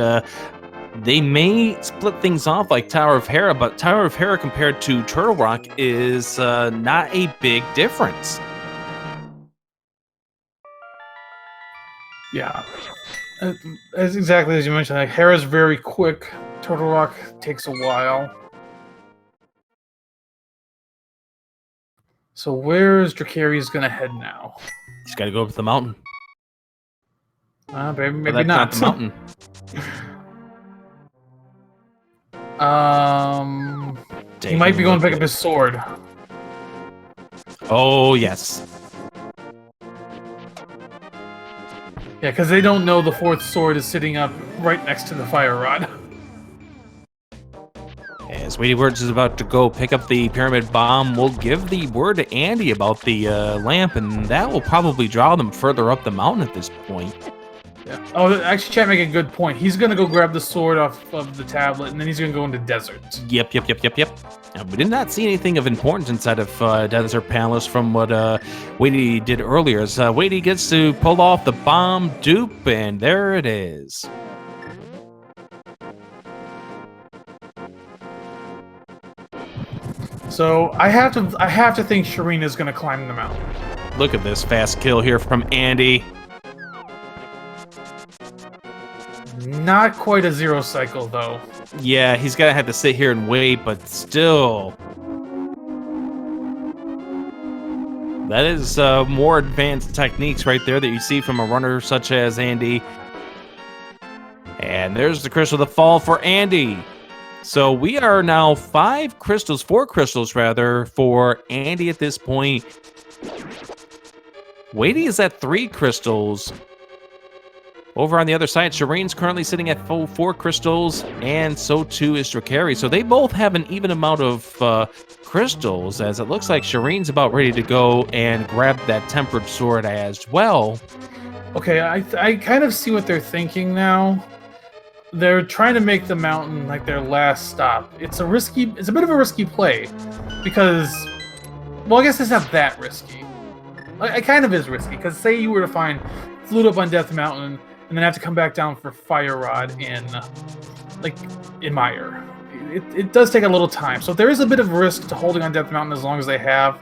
They may split things off like Tower of Hera, but Tower of Hera compared to Turtle Rock is not a big difference. Yeah, as exactly as you mentioned. Like, Hera's very quick. Turtle Rock takes a while. So where's Dracarys gonna head now? He's got to go up the mountain. Maybe But that's not the mountain. He might be going to pick up his sword. Oh, yes. Yeah, because they don't know the fourth sword is sitting up right next to the fire rod. As WeightyWords is about to go pick up the pyramid bomb, we'll give the word to Andy about the lamp, and that will probably draw them further up the mountain at this point. Yeah. Oh, actually, chat make a good point. He's gonna go grab the sword off of the tablet, and then he's gonna go into desert. Yep. Now, we did not see anything of importance inside of Desert Palace from what Weighty did earlier. As Weighty gets to pull off the bomb dupe, and there it is. So I have to think Shareen is gonna climb the mountain. Look at this fast kill here from Andy. Not quite a zero cycle, though. Yeah, he's gonna have to sit here and wait, but still. That is more advanced techniques right there that you see from a runner such as Andy. And there's the crystal to fall for Andy. So we are now 4 crystals rather, for Andy at this point. Weighty is at 3 crystals. Over on the other side, Shareen's currently sitting at 4 crystals, and so too is Dracarys. So they both have an even amount of crystals, as it looks like Shareen's about ready to go and grab that tempered sword as well. Okay, I kind of see what they're thinking now. They're trying to make the mountain like their last stop. It's a bit of a risky play, because, well, I guess it's not that risky. It kind of is risky, because say you were to find Flute up on Death Mountain, and then have to come back down for Fire Rod in Mire. It does take a little time, so there is a bit of risk to holding on Death Mountain as long as they have,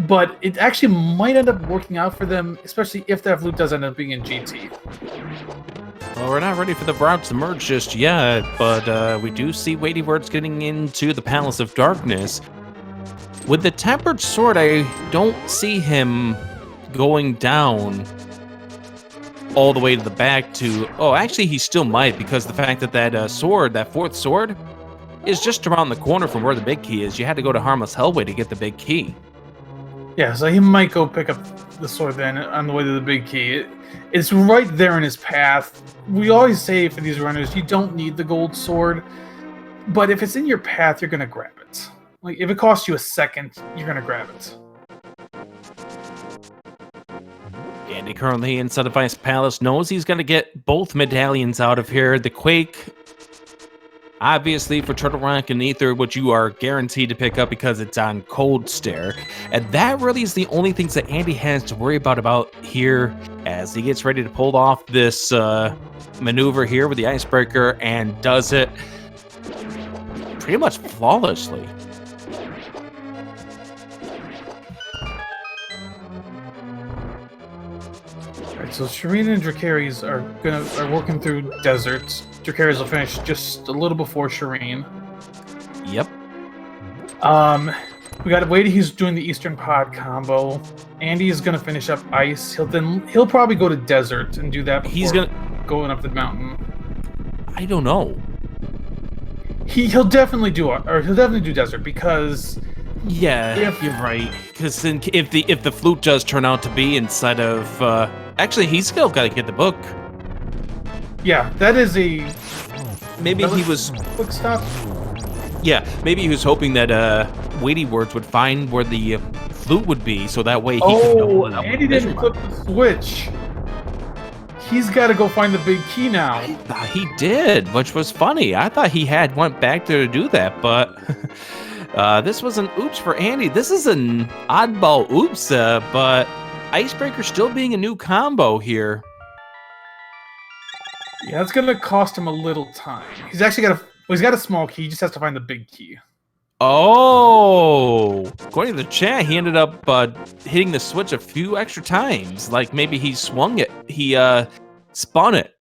but it actually might end up working out for them, especially if that flute does end up being in GT. Well, we're not ready for the routes to merge just yet, but we do see WeightyWords getting into the Palace of Darkness. With the Tempered Sword, I don't see him going down all the way to the back to... Oh, actually, he still might, because the fact that that sword, that 4th sword, is just around the corner from where the big key is. You had to go to Harmless Hellway to get the big key. Yeah, so he might go pick up the sword then on the way to the big key. It's right there in his path. We always say for these runners, you don't need the gold sword, but if it's in your path, you're going to grab it. Like, if it costs you a second, you're going to grab it. Andy, currently inside of Ice Palace, knows he's going to get both medallions out of here. The Quake, obviously, for Turtle Rock and Ether, which you are guaranteed to pick up because it's on Cold Stare. And that really is the only things that Andy has to worry about here as he gets ready to pull off this maneuver here with the Icebreaker, and does it pretty much flawlessly. So Shareen and Dracarys are working through deserts. Dracarys will finish just a little before Shareen. Yep. We got Weighty, who's doing the Eastern Pod combo. Andy is gonna finish up ice. He'll probably go to desert and do that before He's gonna going up the mountain. I don't know. He'll definitely do desert, because yeah, you're right. Because if the flute does turn out to be inside of actually, he's still got to get the book. Yeah, that is a... Maybe he was... Quick stop? Yeah, maybe he was hoping that WeightyWords would find where the flute would be, so that way he could know. Andy didn't flip the switch. He's got to go find the big key now. He did, which was funny. I thought he went back there to do that, but... this was an oops for Andy. This is an oddball oops, but... Icebreaker still being a new combo here. Yeah, it's gonna cost him a little time. He's actually got he's got a small key. He just has to find the big key. Oh, according to the chat, he ended up hitting the switch a few extra times. Like maybe he swung it. He spun it.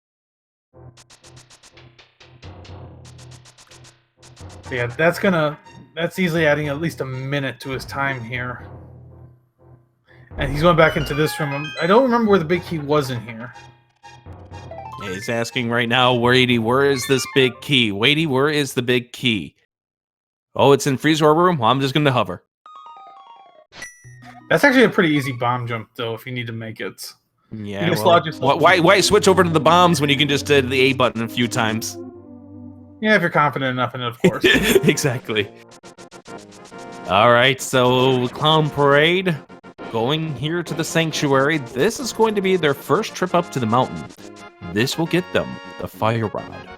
So yeah, that's easily adding at least a minute to his time here. And he's going back into this room. I don't remember where the big key was in here. Yeah, he's asking right now, Weighty, where is this big key? Weighty, where is the big key? Oh, it's in Freezer room? Well, I'm just going to hover. That's actually a pretty easy bomb jump, though, if you need to make it. Yeah, you just well, why switch over to the bombs when you can just hit the A button a few times? Yeah, if you're confident enough in it, of course. Exactly. All right, so Clown Parade going here to the Sanctuary. This is going to be their first trip up to the mountain. This will get them the Fire Rod.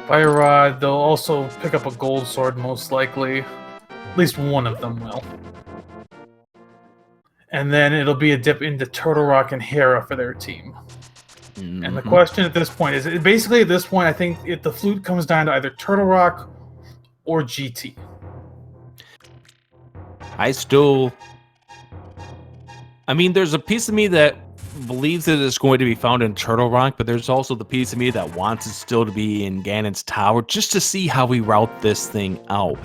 Fire Rod, they'll also pick up a gold sword, most likely. At least one of them will. And then it'll be a dip into Turtle Rock and Hera for their team. Mm-hmm. And the question at this point is, basically at this point, I think if the flute comes down to either Turtle Rock or GT. I mean, there's a piece of me that believes that it's going to be found in Turtle Rock, but there's also the piece of me that wants it still to be in Ganon's Tower, just to see how we route this thing out.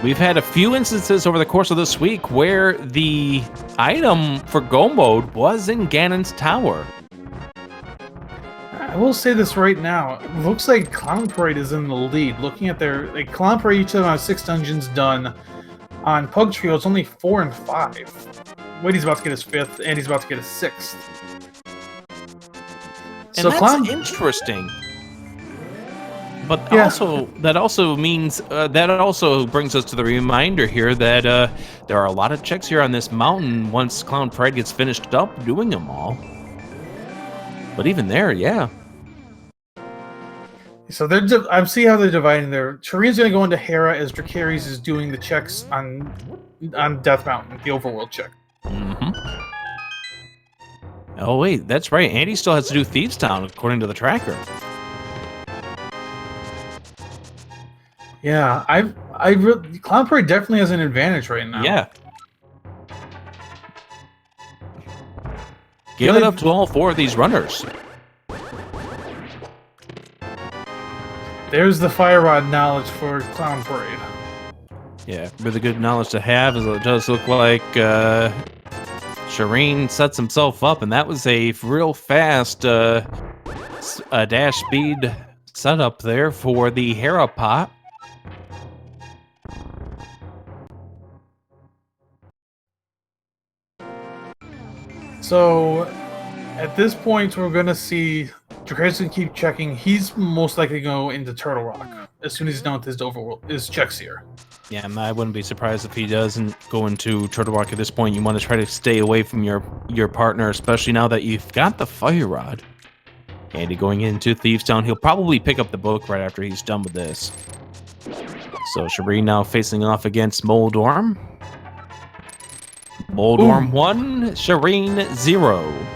We've had a few instances over the course of this week where the item for Go Mode was in Ganon's Tower. I will say this right now. It looks like Clown Parade is in the lead. Looking at their... Clown Parade, each of them have 6 dungeons done. On Pug Trio, it's only 4 and 5. Weighty's about to get his 5th, and he's about to get his 6th. So that's interesting. But yeah. That also means that also brings us to the reminder here that there are a lot of checks here on this mountain once Clown Parade gets finished up doing them all. But even there, yeah. So I see how they're dividing there. Shareen's going to go into Hera as Dracarys is doing the checks on Death Mountain, the overworld check. Mm-hmm. Oh wait, that's right. Andy still has to do Thieves Town according to the tracker. Yeah, Clown Parade definitely has an advantage right now. Yeah. Give it up to all 4 of these runners. There's the Fire Rod knowledge for Clown Parade. Yeah, really good knowledge to have, as it does look like Shareen sets himself up, and that was a real fast dash speed setup there for the Hera pot. So, at this point, we're going to see Dracarys can keep checking. He's most likely to go into Turtle Rock as soon as he's done with his checks here. Yeah, I wouldn't be surprised if he doesn't go into Turtle Rock at this point. You want to try to stay away from your partner, especially now that you've got the Fire Rod. Andy going into Thieves Town. He'll probably pick up the book right after he's done with this. So Shareen now facing off against Moldorm. Moldorm 1, Shareen 0.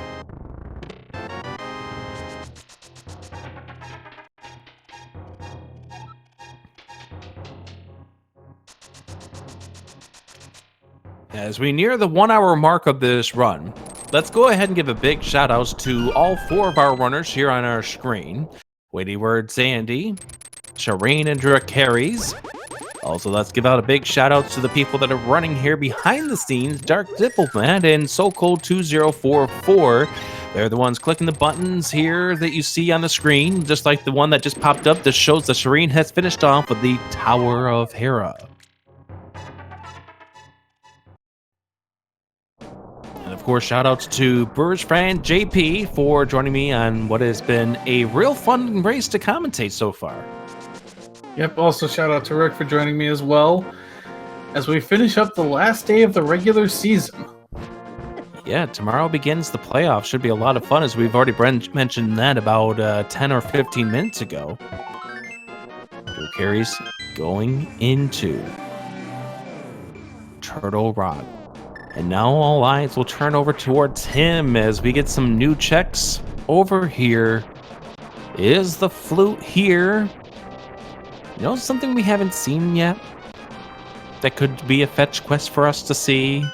As we near the 1 hour mark of this run, let's go ahead and give a big shout out to all 4 of our runners here on our screen. WeightyWords Andy, Shareen and Dracarys. Also, let's give out a big shout out to the people that are running here behind the scenes, Dark Diplomat and SoCold2044. They're the ones clicking the buttons here that you see on the screen, just like the one that just popped up that shows that Shareen has finished off with the Tower of Hera. And of course, shout outs to Brewers fan JP for joining me on what has been a real fun race to commentate so far. Yep, also shout out to Rick for joining me as well as we finish up the last day of the regular season. Yeah, tomorrow begins the playoffs. Should be a lot of fun, as we've already mentioned that about 10 or 15 minutes ago. Dracarys going into Turtle Rock. And now all eyes will turn over towards him as we get some new checks over here. Is the flute here? You know something we haven't seen yet? That could be a fetch quest for us to see?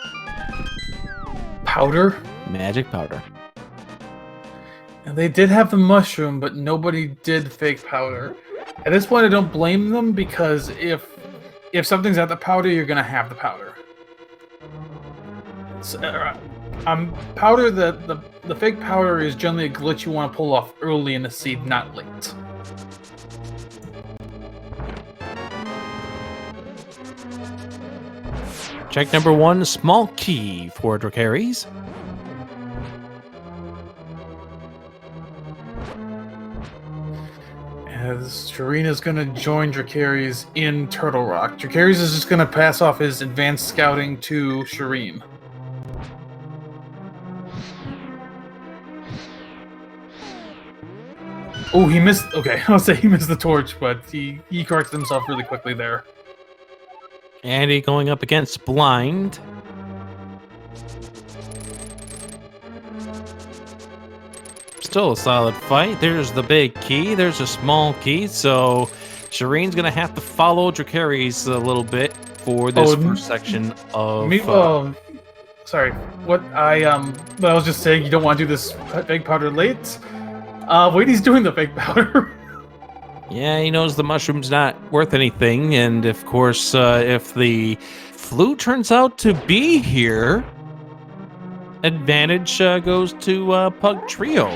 Powder? Magic powder. And they did have the mushroom, but nobody did fake powder. At this point, I don't blame them, because if something's at the powder, you're gonna have the powder. Powder, the fake powder is generally a glitch you want to pull off early in the seed, not late. Check number 1, small key for Dracarys. As Shareen is going to join Dracarys in Turtle Rock. Dracarys is just going to pass off his advanced scouting to Shareen. Oh, he missed... Okay, I'll say he missed the torch, but he corrected himself really quickly there. Andy going up against Blind. Still a solid fight. There's the big key. There's a small key. So Shareen's going to have to follow Dracarys a little bit for this first section of... sorry. What I was just saying, you don't want to do this fake powder late. Weighty's doing the fake powder. Yeah, he knows the mushroom's not worth anything, and of course, if the flute turns out to be here, advantage goes to Pug Trio.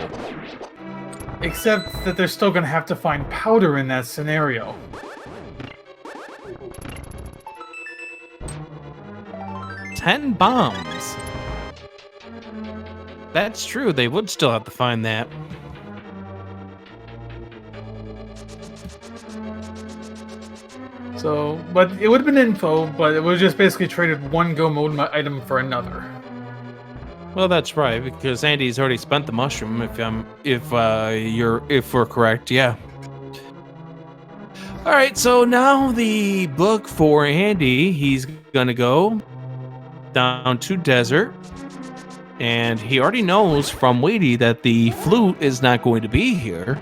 Except that they're still going to have to find powder in that scenario. Ten bombs. That's true, they would still have to find that. So, but it would have been info, but it was just basically traded one go mode item for another. Well, that's right, because Andy's already spent the mushroom. If we're correct, yeah. All right, so now the book for Andy. He's gonna go down to desert, and he already knows from Weighty that the flute is not going to be here.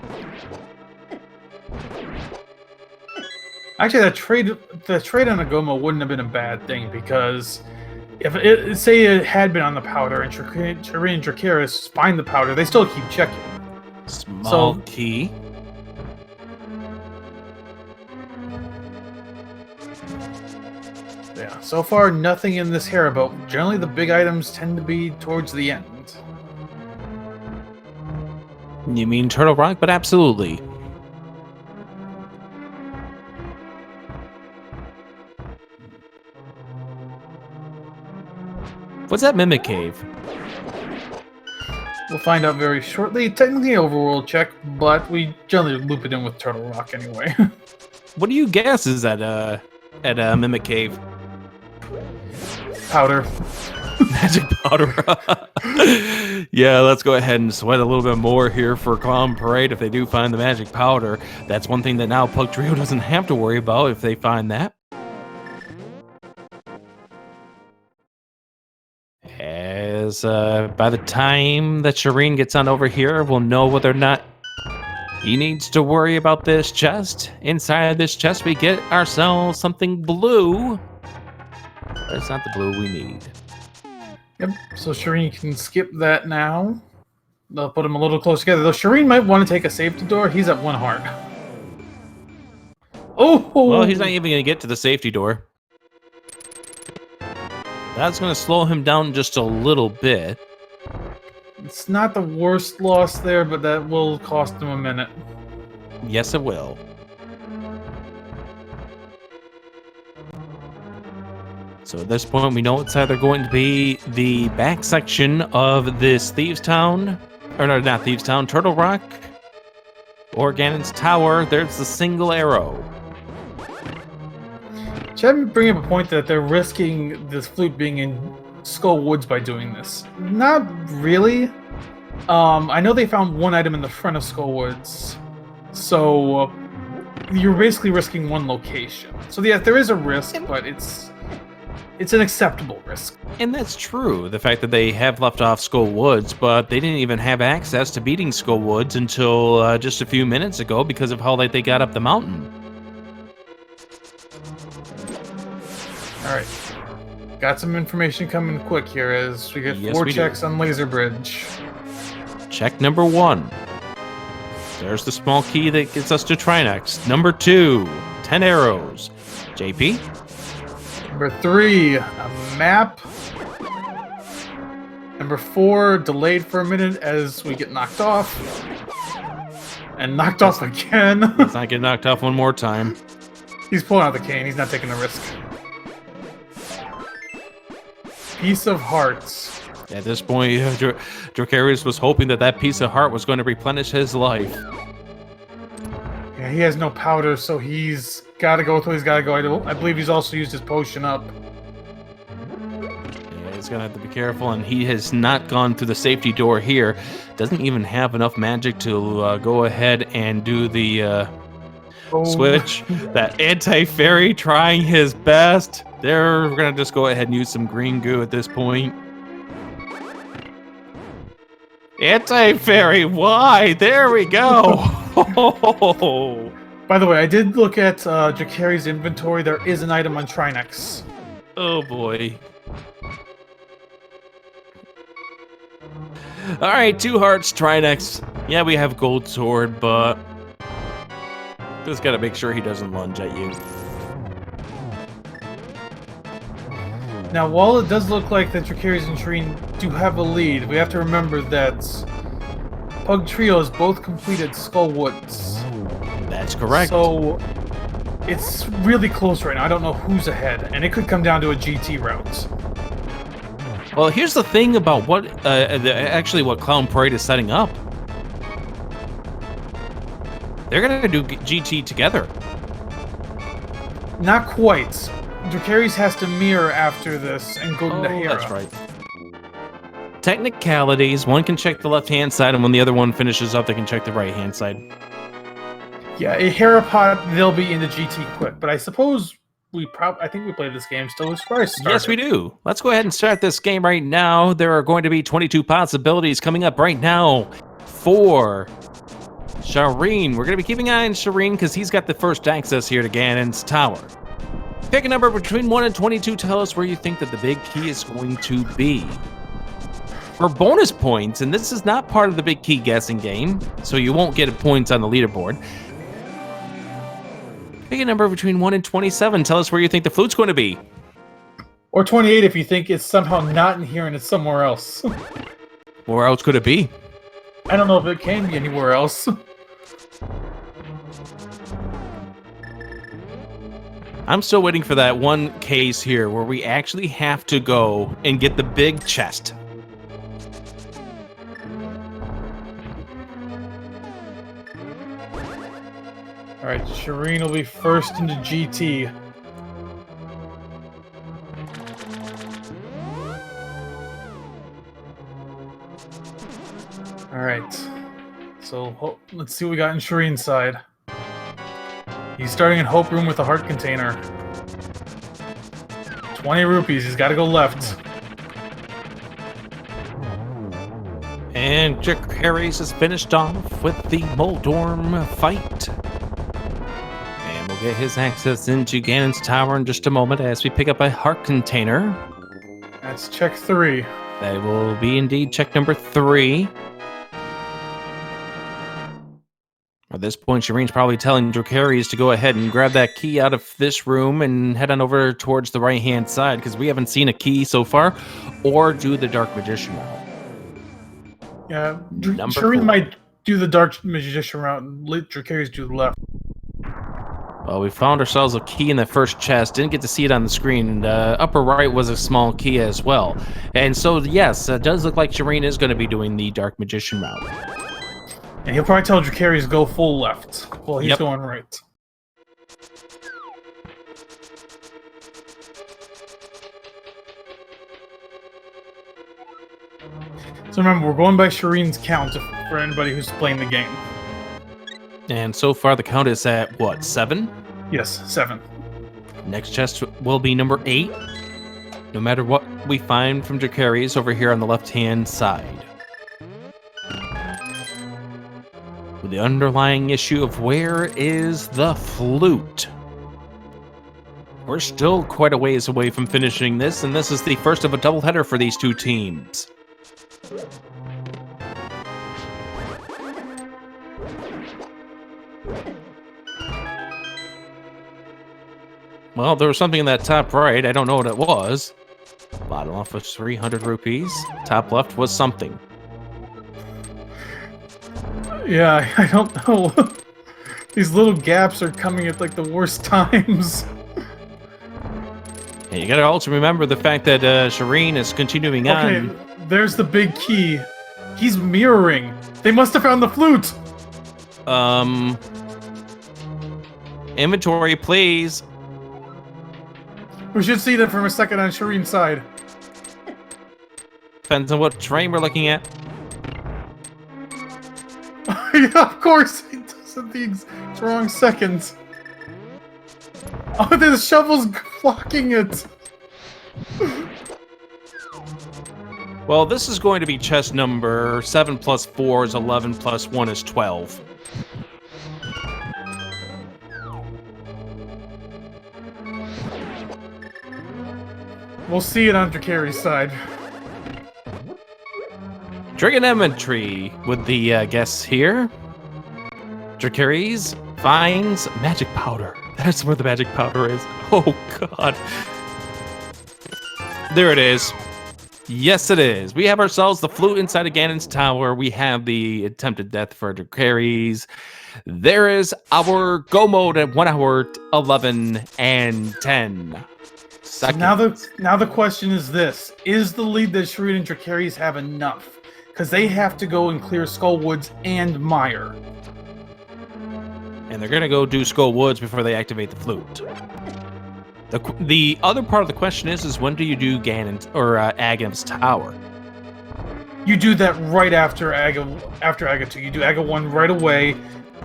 Actually, the trade on Agoma wouldn't have been a bad thing, because if say it had been on the powder and Shareen and Dracarys find the powder, they still keep checking. Small key. Yeah, so far nothing in this Haribo. Generally, the big items tend to be towards the end. You mean Turtle Rock? But absolutely. What's that Mimic Cave? We'll find out very shortly. Technically an overworld check, but we generally loop it in with Turtle Rock anyway. What do you guess is at Mimic Cave? Powder. Magic powder. Yeah, let's go ahead and sweat a little bit more here for Clown Parade. If they do find the magic powder, that's one thing that now Pug Trio doesn't have to worry about if they find that. As by the time that Shareen gets on over here, we'll know whether or not he needs to worry about this chest. Inside this chest, we get ourselves something blue. But it's not the blue we need. Yep, so Shareen can skip that now. They'll put him a little close together. Though Shareen might want to take a safety door. He's at 1 heart. Oh! Well, he's not even going to get to the safety door. That's going to slow him down just a little bit. It's not the worst loss there, but that will cost him a minute. Yes, it will. So at this point, we know it's either going to be the back section of this Thieves Town, or no, not Thieves Town, Turtle Rock, or Ganon's Tower. There's the single arrow. Should I bring up a point that they're risking this flute being in Skull Woods by doing this? Not really. I know they found one item in the front of Skull Woods, so you're basically risking one location. So yeah, there is a risk, but it's it's an acceptable risk. And that's true, the fact that they have left off Skull Woods, but they didn't even have access to beating Skull Woods until just a few minutes ago because of how late they got up the mountain. Alright. Got some information coming quick here as we get 4 checks on Laser Bridge. Check number 1. There's the small key that gets us to Trinex. Number 2, 10 arrows. JP? Number 3, a map. Number 4, delayed for a minute as we get knocked off. And knocked off again. Let's not get knocked off one more time. He's pulling out the cane, he's not taking a risk. Piece of hearts. At this point, Dracarys was hoping that that piece of heart was going to replenish his life. Yeah, he has no powder, so he's got to go with what he's got to go. I believe he's also used his potion up. Yeah, he's going to have to be careful, and he has not gone through the safety door here. Doesn't even have enough magic to go ahead and do the switch. That anti-fairy trying his best. We're going to just go ahead and use some green goo at this point. Anti-fairy, why? There we go. By the way, I did look at Dracarys' inventory. There is an item on Trinex. Oh boy. Alright, 2 hearts, Trinex. Yeah, we have gold sword, but just gotta make sure he doesn't lunge at you. Now, while it does look like that Dracarys and Shareen do have a lead, we have to remember that Pug Trio has both completed Skull Woods. That's correct. So, it's really close right now. I don't know who's ahead, and it could come down to a GT route. Well, here's the thing about what Clown Parade is setting up. They're gonna do GT together. Not quite. Dracarys has to mirror after this and go into Hera. That's right. Technicalities. One can check the left-hand side, and when the other one finishes up, they can check the right-hand side. Yeah, a Hera pod, they'll be into GT quick, but I suppose I think we played this game still as far as started. Yes, we do. Let's go ahead and start this game right now. There are going to be 22 possibilities coming up right now for Shareen. We're going to be keeping an eye on Shareen because he's got the first access here to Ganon's Tower. Pick a number between 1 and 22. Tell us where you think that the big key is going to be. For bonus points, and this is not part of the big key guessing game, so you won't get points on the leaderboard. Pick a number between 1 and 27. Tell us where you think the flute's going to be. Or 28 if you think it's somehow not in here and it's somewhere else. Where else could it be? I don't know if it can be anywhere else. I'm still waiting for that one case here where we actually have to go and get the big chest. Alright, Shareen will be first into GT. Alright. So, let's see what we got in Shareen's side. He's starting in Hope Room with a heart container. 20 rupees, he's got to go left. And Dracarys is finished off with the Moldorm fight. And we'll get his access into Ganon's Tower in just a moment as we pick up a heart container. That's check 3. That will be indeed check number 3. At this point, Shareen's probably telling Dracarys to go ahead and grab that key out of this room and head on over towards the right-hand side, because we haven't seen a key so far, or do the Dark Magician route. Yeah, Shareen might do the Dark Magician route and let Dracarys do the left. Well, we found ourselves a key in the first chest. Didn't get to see it on the screen. And upper right was a small key as well. And so, yes, it does look like Shareen is going to be doing the Dark Magician route. And he'll probably tell Dracarys to go full left while he's going right. So remember, we're going by Shareen's count for anybody who's playing the game. And so far, the count is at, what, 7? Yes, 7. Next chest will be number 8. no matter what we find from Dracarys over here on the left-hand side. With the underlying issue of where is the flute? We're still quite a ways away from finishing this, and this is the first of a doubleheader for these two teams. Well, there was something in that top right. I don't know what it was. Bottom left was 300 rupees. Top left was something. Yeah, I don't know. These little gaps are coming at like the worst times. And you gotta also remember the fact that Shareen is continuing on. Okay, there's the big key. He's mirroring. They must have found the flute. Inventory, please. We should see them from a second on Shareen's side. Depends on what terrain we're looking at. Yeah, of course. He does it the wrong seconds. Oh, the shovel's blocking it. Well, this is going to be chest number 7 plus 4 is 11 plus 1 is 12. We'll see it on Dracarys' side. Trigonometry with the guess here. Dracarys finds magic powder. That's where the magic powder is. Oh, God. There it is. Yes, it is. We have ourselves the flute inside of Ganon's tower. We have the attempted death for Dracarys. There is our go mode at 1 hour, 11, and 10 seconds. Now the question is this. Is the lead that Shareen and Dracarys have enough? Because they have to go and clear Skullwoods and Mire. And they're going to go do Skull Woods before they activate the flute. The other part of the question is when do you do Ganon's or Agam's tower? You do that right after Aga 2. You do Aga 1 right away.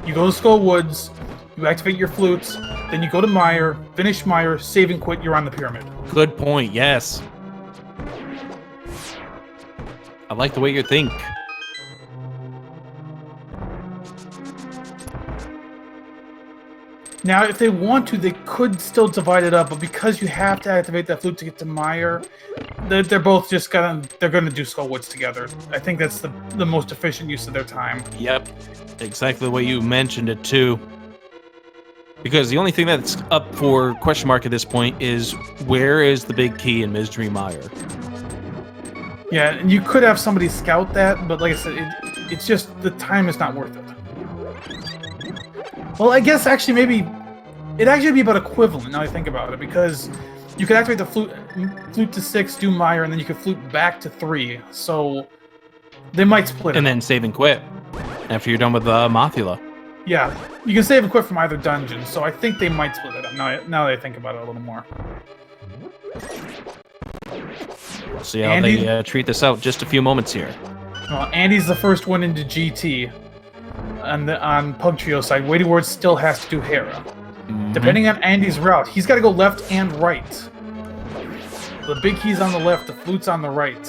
You go to Skull Woods, you activate your flutes, then you go to Mire, finish Mire, save and quit, you're on the pyramid. Good point, yes. I like the way you think. Now, if they want to, they could still divide it up, but because you have to activate that flute to get to Mire, they're both just they're gonna do Skullwoods together. I think that's the most efficient use of their time. Yep, exactly the way you mentioned it too. Because the only thing that's up for question mark at this point is where is the big key in Mystery Mire? Yeah, and you could have somebody scout that, but like I said, it's just the time is not worth it. Well, I guess actually maybe it'd actually be about equivalent now I think about it, because you could activate the flute to 6, do Mire, and then you could flute back to 3. So they might split it. And then save and quit after you're done with Mothula. Yeah, you can save and quit from either dungeon, so I think they might split it up now that I think about it a little more. We'll see how they treat this out just a few moments here. Well, Andy's the first one into GT. On Pug Trio side, WeightyWords still has to do Hera. Mm-hmm. Depending on Andy's route, he's got to go left and right. The big key's on the left, the flute's on the right.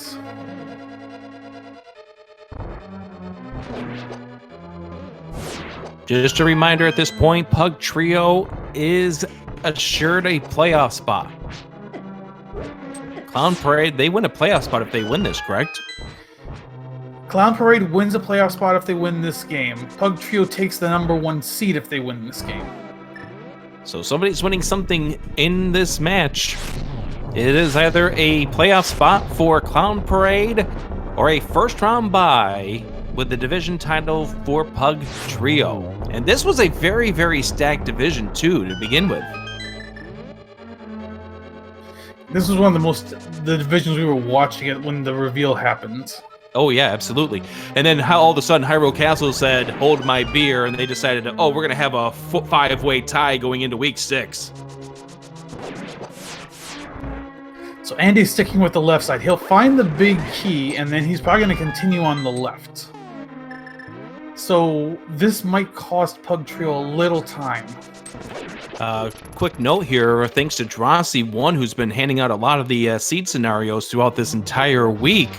Just a reminder at this point, Pug Trio is assured a playoff spot. Clown Parade, they win a playoff spot if they win this, correct? Clown Parade wins a playoff spot if they win this game. Pug Trio takes the #1 seed if they win this game. So somebody's winning something in this match. It is either a playoff spot for Clown Parade or a first round bye with the division title for Pug Trio. And this was a very, very stacked division too to begin with. This was one of the divisions we were watching it when the reveal happened. Oh yeah, absolutely. And then how all of a sudden Hyrule Castle said, "Hold my beer," and they decided, "Oh, we're gonna have a 5-way tie going into week 6." So Andy's sticking with the left side. He'll find the big key, and then he's probably gonna continue on the left. So this might cost Pug Trio a little time. Quick note here, thanks to Dracarys1, who's been handing out a lot of the seed scenarios throughout this entire week.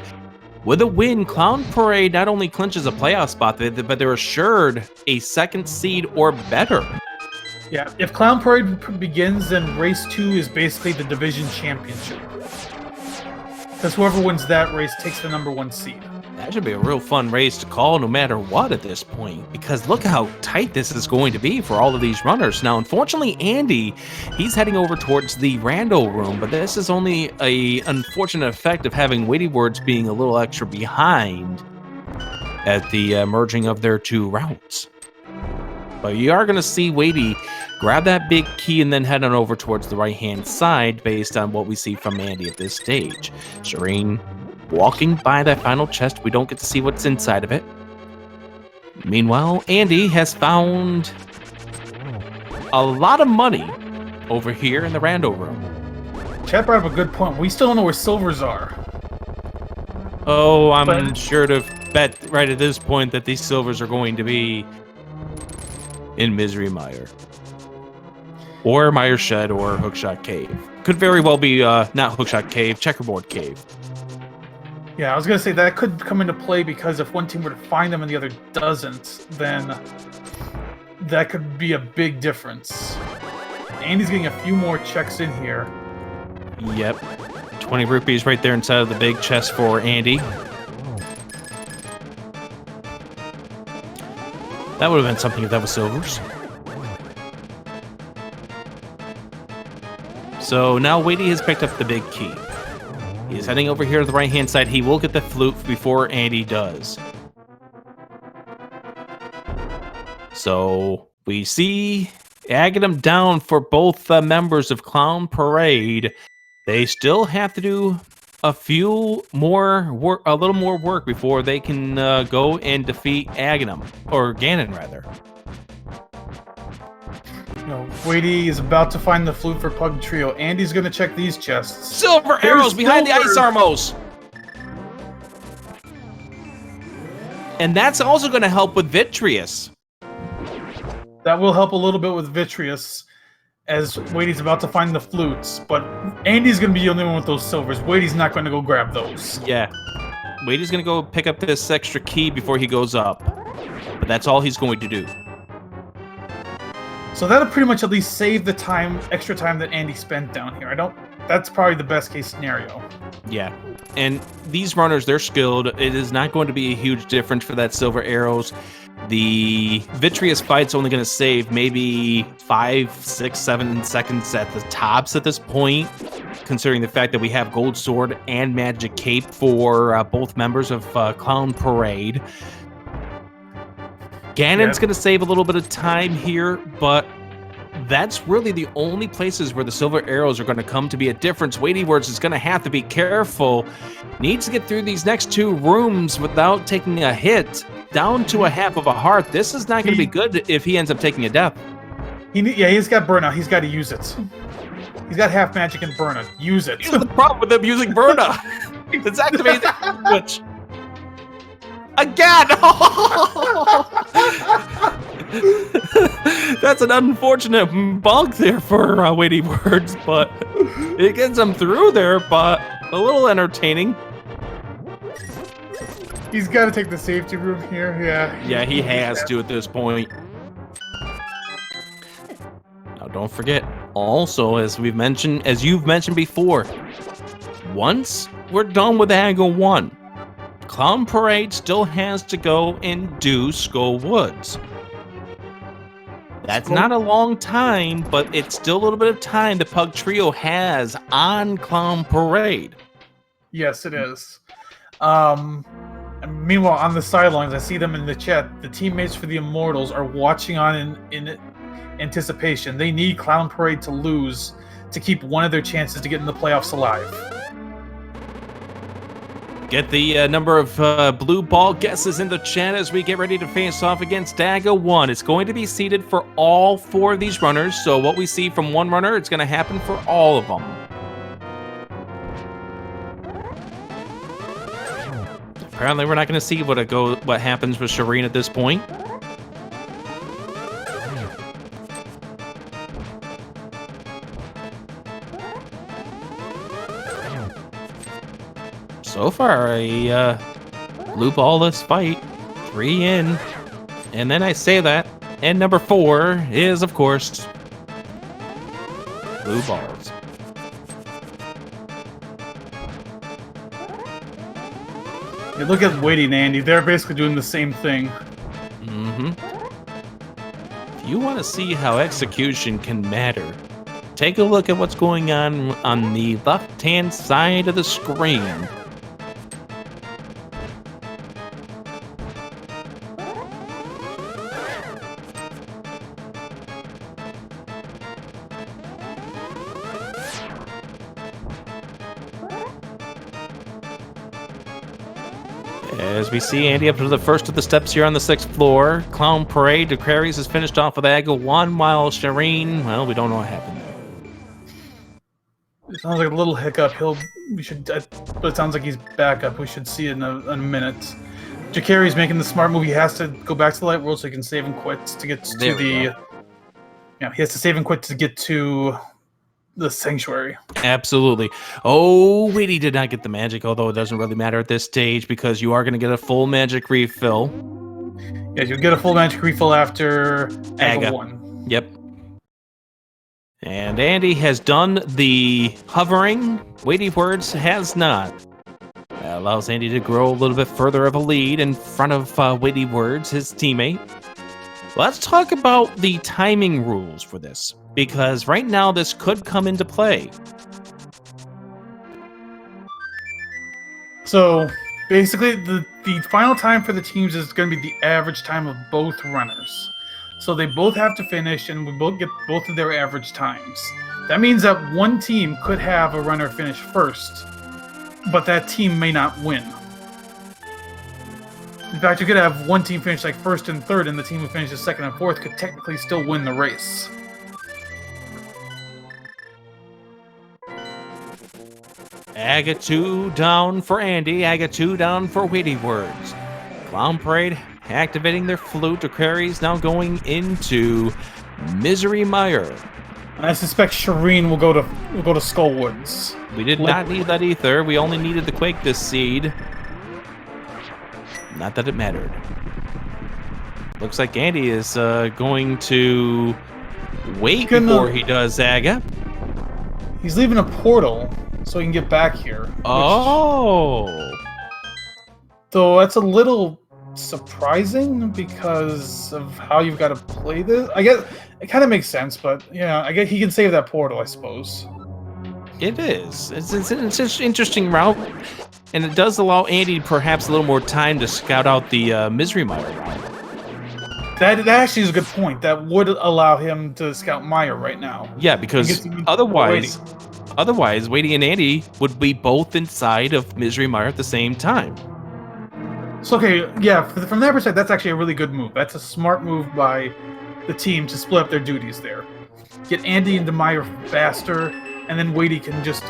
With a win, Clown Parade not only clinches a playoff spot, but they're assured a second seed or better. Yeah, if Clown Parade begins, then race 2 is basically the division championship. Because whoever wins that race takes the number 1 seed. That should be a real fun race to call no matter what at this point, because look how tight this is going to be for all of these runners. Now, unfortunately, Andy, he's heading over towards the rando room, but this is only an unfortunate effect of having WeightyWords being a little extra behind at the merging of their 2 routes. But you are going to see Weighty grab that big key and then head on over towards the right-hand side based on what we see from Andy at this stage. Shareen walking by that final chest. We don't get to see what's inside of it. Meanwhile, Andy has found a lot of money over here in the rando room. Chad brought up a good point. We still don't know where silvers are. Oh, I'm sure to bet right at this point that these silvers are going to be in Misery Mire. Or Mire Shed or Hookshot Cave. Could very well be not Hookshot Cave, Checkerboard Cave. Yeah, I was going to say that could come into play because if one team were to find them and the other doesn't, then that could be a big difference. Andy's getting a few more checks in here. Yep. 20 rupees right there inside of the big chest for Andy. That would have been something if that was silvers. So now Weighty has picked up the big key. He's heading over here to the right-hand side. He will get the flute before Andy does. So we see Aghanim down for both members of Clown Parade. They still have to do a little more work before they can go and defeat Aghanim, or Ganon rather. No, Weighty is about to find the flute for Pug Trio. Andy's going to check these chests. Silver arrows behind the ice armos! And that's also going to help with Vitreous. That will help a little bit with Vitreous, as Weighty's about to find the flutes. But Andy's going to be the only one with those silvers. Weighty's not going to go grab those. Yeah. Weighty's going to go pick up this extra key before he goes up. But that's all he's going to do. So that'll pretty much at least save the extra time that Andy spent down here. That's probably the best case scenario. Yeah. And these runners, they're skilled. It is not going to be a huge difference for that silver arrows. The Vitreous fight's only going to save maybe 5, 6, 7 seconds at the tops at this point, considering the fact that we have Gold Sword and Magic Cape for both members of Clown Parade. Ganon's going to save a little bit of time here, but that's really the only places where the silver arrows are going to come to be a difference. WeightyWords is going to have to be careful. Needs to get through these next 2 rooms without taking a hit. Down to a half of a heart. This is not going to be good if he ends up taking a death. He's got burnout. He's got to use it. He's got half magic and burnout. Use it. Here's the problem with him using burnout. It's activating which again. That's an unfortunate bug there for WeightyWords, but it gets him through there. But a little entertaining. He's got to take the safety room here. Yeah. Yeah, he has to at this point. Now, don't forget. Also, as you've mentioned before, once we're done with Angle 1, Clown Parade still has to go and do Skull Woods. That's not a long time, but it's still a little bit of time the Pug Trio has on Clown Parade. Yes, it is. Meanwhile, on the sidelines, I see them in the chat. The teammates for the Immortals are watching on in anticipation. They need Clown Parade to lose to keep one of their chances to get in the playoffs alive. Get the number of blue ball guesses in the chat as we get ready to face off against Daga 1. It's going to be seeded for all 4 of these runners, so what we see from one runner, it's going to happen for all of them. Apparently, we're not going to see what happens with Shareen at this point. So far, a blue ballless fight. 3 in. And then I say that. And number 4 is, of course, blue balls. You look at Weighty and Andy, they're basically doing the same thing. Mm-hmm. If you want to see how execution can matter, take a look at what's going on the left-hand side of the screen. As we see Andy up to the first of the steps here on the 6th floor. Clown Parade, Dracarys has finished off with Aga 1, while Shareen, well, we don't know what happened there. It sounds like a little hiccup. But it sounds like he's back up. We should see it in a minute. Dracarys making the smart move. He has to go back to the light world so he can save and quit to get to the... Yeah, he has to save and quit to get to the sanctuary. Absolutely. Oh, Weighty did not get the magic, although it doesn't really matter at this stage because you are going to get a full magic refill. Yeah, you'll get a full magic refill after Aga 1. Yep. And Andy has done the hovering. WeityWords has not. That allows Andy to grow a little bit further of a lead in front of WeityWords, his teammate. Let's talk about the timing rules for this, because right now this could come into play. So basically, the final time for the teams is going to be the average time of both runners. So they both have to finish, and we both get both of their average times. That means that one team could have a runner finish first, but that team may not win. In fact, you could have one team finish like first and third, and the team who finishes second and fourth could technically still win the race. Aga 2 down for Andy. Aga 2 down for WeityWords. Clown Parade activating their flute. Dracarys now going into Misery Mire. And I suspect Shareen will go to Skullwoods. We did not need that ether. We only needed the Quake this seed. Not that it mattered. Looks like Andy is going to wait before he does Aga. He's leaving a portal so he can get back here. Oh! Though that's a little surprising because of how you've got to play this. I guess it kind of makes sense, but yeah, I guess he can save that portal, I suppose. It is. It's an interesting route, and it does allow Andy perhaps a little more time to scout out the Misery Mire route. That actually is a good point. That would allow him to scout Mire right now. Yeah, because otherwise, Weighty and Andy would be both inside of Misery Mire at the same time. So, okay, yeah, from that perspective, that's actually a really good move. That's a smart move by the team to split up their duties there. Get Andy into Mire faster, and then Weighty can just...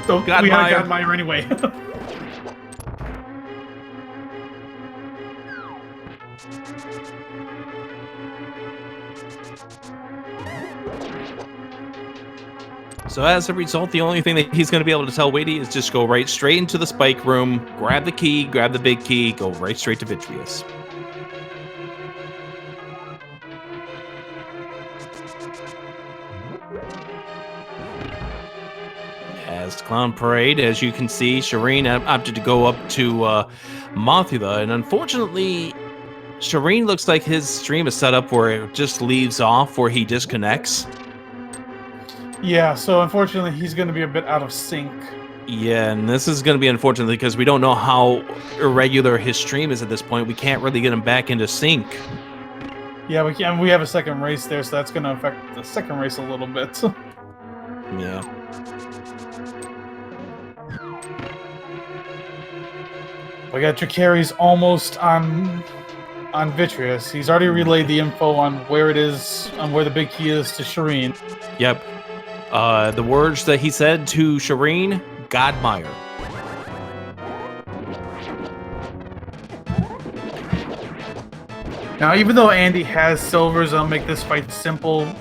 we got Mire anyway. So as a result, the only thing that he's going to be able to tell Weighty is just go right straight into the spike room, grab the key, grab the big key, go right straight to Vitreous. As Clown Parade, as you can see, Shareen opted to go up to Mothula, and unfortunately, Shareen looks like his stream is set up where it just leaves off, where he disconnects. Yeah, so unfortunately, he's going to be a bit out of sync. Yeah, and this is going to be unfortunate because we don't know how irregular his stream is at this point. We can't really get him back into sync. Yeah, we can. We have a second race there, so that's going to affect the second race a little bit. Yeah. We got Dracarys almost on Vitreous. He's already relayed the info on where it is, on where the big key is to Shareen. Yep. The words that he said to Shareen, Godmire. Now, even though Andy has silvers, I'll make this fight simple.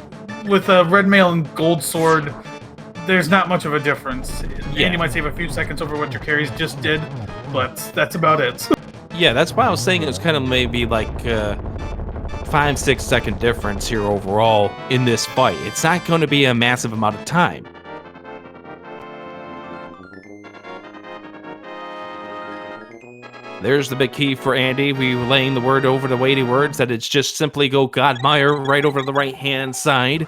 With a red mail and gold sword, there's not much of a difference. Yeah. Andy might save a few seconds over what Dracarys just did, but that's about it. Yeah, that's why I was saying it was kind of maybe like 5-6 second difference here overall in this fight. It's not going to be a massive amount of time. There's the big key for Andy. We were laying the word over to WeightyWords that it's just simply go Godmire right over to the right-hand side.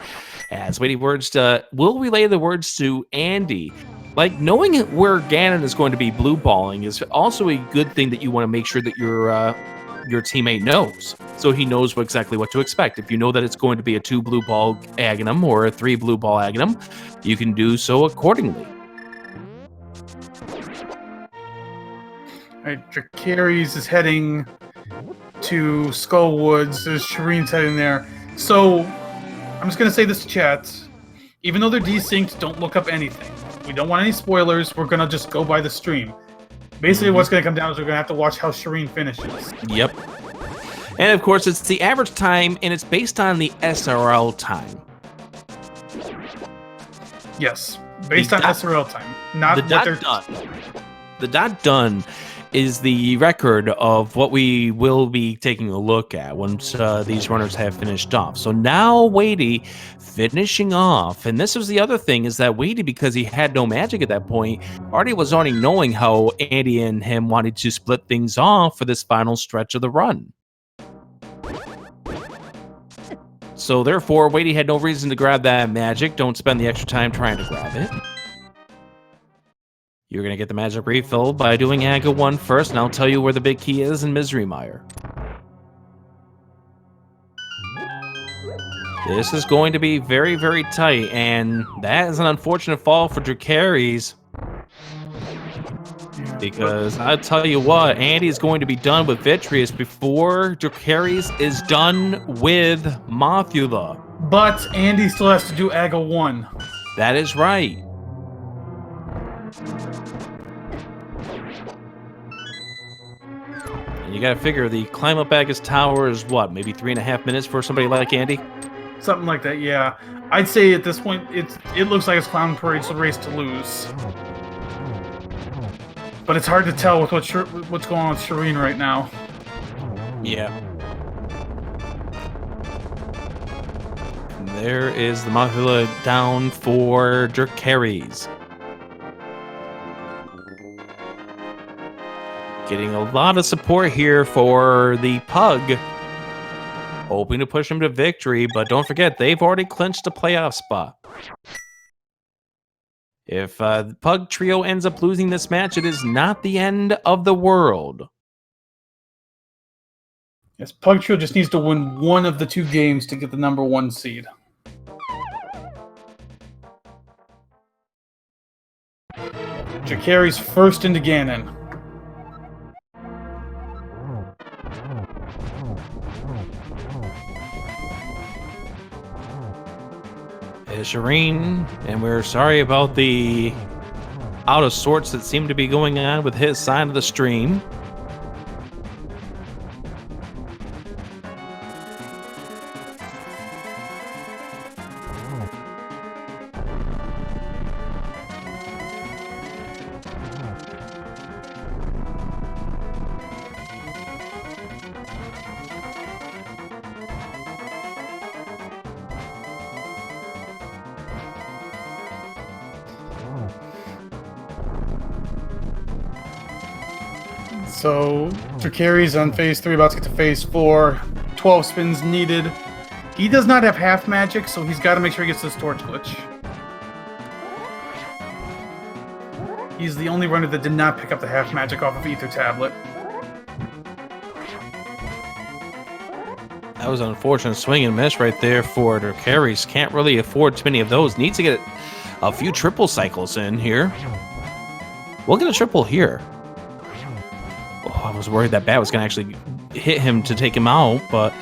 As WeightyWords will relay the words to Andy. Like, knowing where Ganon is going to be blue balling is also a good thing that you want to make sure that your teammate knows. So he knows exactly what to expect. If you know that it's going to be a 2 blue ball Aghanim or a 3 blue ball Aghanim, you can do so accordingly. All right, Dracarys is heading to Skullwoods. There's Shareen's heading there. So, I'm just going to say this to chat. Even though they're desynced, don't look up anything. We don't want any spoilers. We're going to just go by the stream. Basically, what's going to come down is we're going to have to watch how Shareen finishes. Yep. And, of course, it's the average time, and it's based on the SRL time. Yes, based on SRL time. Not what they're done. The dot done is the record of what we will be taking a look at once these runners have finished off. So now Weighty finishing off, and this was the other thing, is that Weighty, because he had no magic at that point, was already knowing how Andy and him wanted to split things off for this final stretch of the run. So therefore, Weighty had no reason to grab that magic. Don't spend the extra time trying to grab it. You're going to get the magic refill by doing Aga 1 first, and I'll tell you where the big key is in Misery Mire. This is going to be very, very tight, and that is an unfortunate fall for Dracarys. Because I'll tell you what, Andy is going to be done with Vitreous before Dracarys is done with Mothula. But Andy still has to do Aga 1. That is right. You gotta figure the climb up Aga's tower is what, maybe 3.5 minutes for somebody like Andy? Something like that, yeah. I'd say at this point, it looks like it's Clown Parade's race to lose. But it's hard to tell with what's going on with Shareen right now. Yeah. And there is the Mothula down for Dracarys. Getting a lot of support here for the Pug. Hoping to push him to victory, but don't forget, they've already clinched a playoff spot. If the Pug Trio ends up losing this match, it is not the end of the world. Yes, Pug Trio just needs to win one of the 2 games to get the number 1 seed. Dracarys first into Ganon. Shareen, and we're sorry about the out of sorts that seem to be going on with his side of the stream. So, Dracarys on phase 3, about to get to phase 4. 12 spins needed. He does not have half magic, so he's got to make sure he gets this torch glitch. He's the only runner that did not pick up the half magic off of Ether Tablet. That was an unfortunate swing and miss right there for Dracarys. Can't really afford too many of those. Needs to get a few triple cycles in here. We'll get a triple here. I was worried that bat was going to actually hit him to take him out, but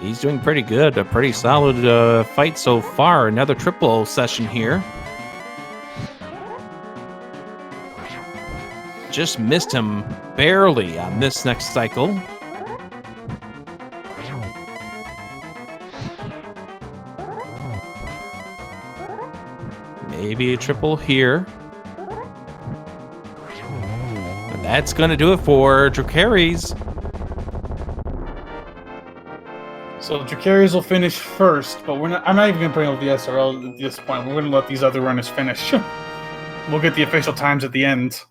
he's doing pretty good. A pretty solid fight so far. Another triple session here. Just missed him barely on this next cycle. maybe a triple here. And that's going to do it for Dracarys. So Dracarys will finish first, but I'm not even going to bring up the SRL at this point. We're going to let these other runners finish. We'll get the official times at the end.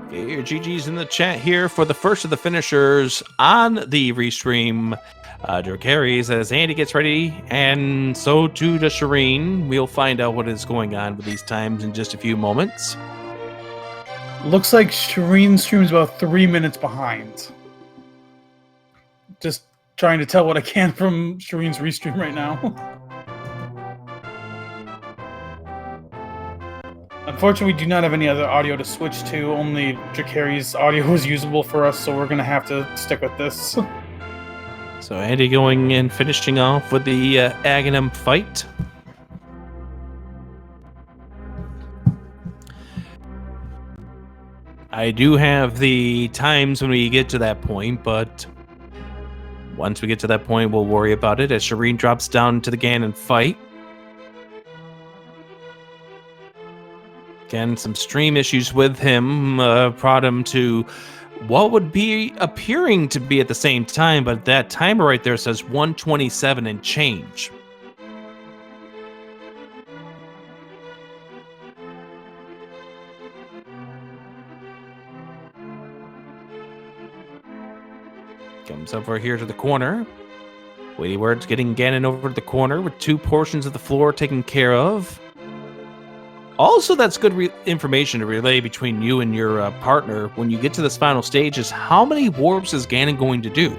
Get your GG's in the chat here for the first of the finishers on the restream. Dracarys as Andy gets ready, and so too does Shareen. We'll find out what is going on with these times in just a few moments. Looks like Shareen's stream is about 3 minutes behind. Just trying to tell what I can from Shareen's restream right now. Unfortunately, we do not have any other audio to switch to. Only Dracarys' audio is usable for us, so we're going to have to stick with this. So Andy going and finishing off with the Aghanim fight. I do have the times when we get to that point, but once we get to that point, we'll worry about it as Shareen drops down to the Ganon fight. Again, some stream issues with him brought him to what would be appearing to be at the same time, but that timer right there says 127 and change. Comes over here to the corner. WeityWords getting Ganon over to the corner with 2 portions of the floor taken care of. Also, that's good information to relay between you and your partner when you get to this final stage is how many warps is Ganon going to do?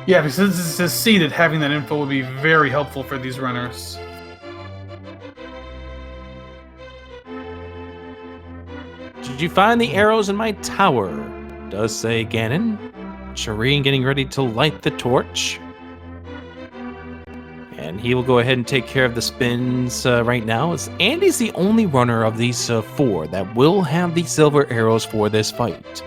Yeah, because this is seeded, having that info would be very helpful for these runners. Did you find the arrows in my tower? Does say Ganon. Shareen getting ready to light the torch. And he will go ahead and take care of the spins right now. As Andy's the only runner of these 4 that will have the silver arrows for this fight.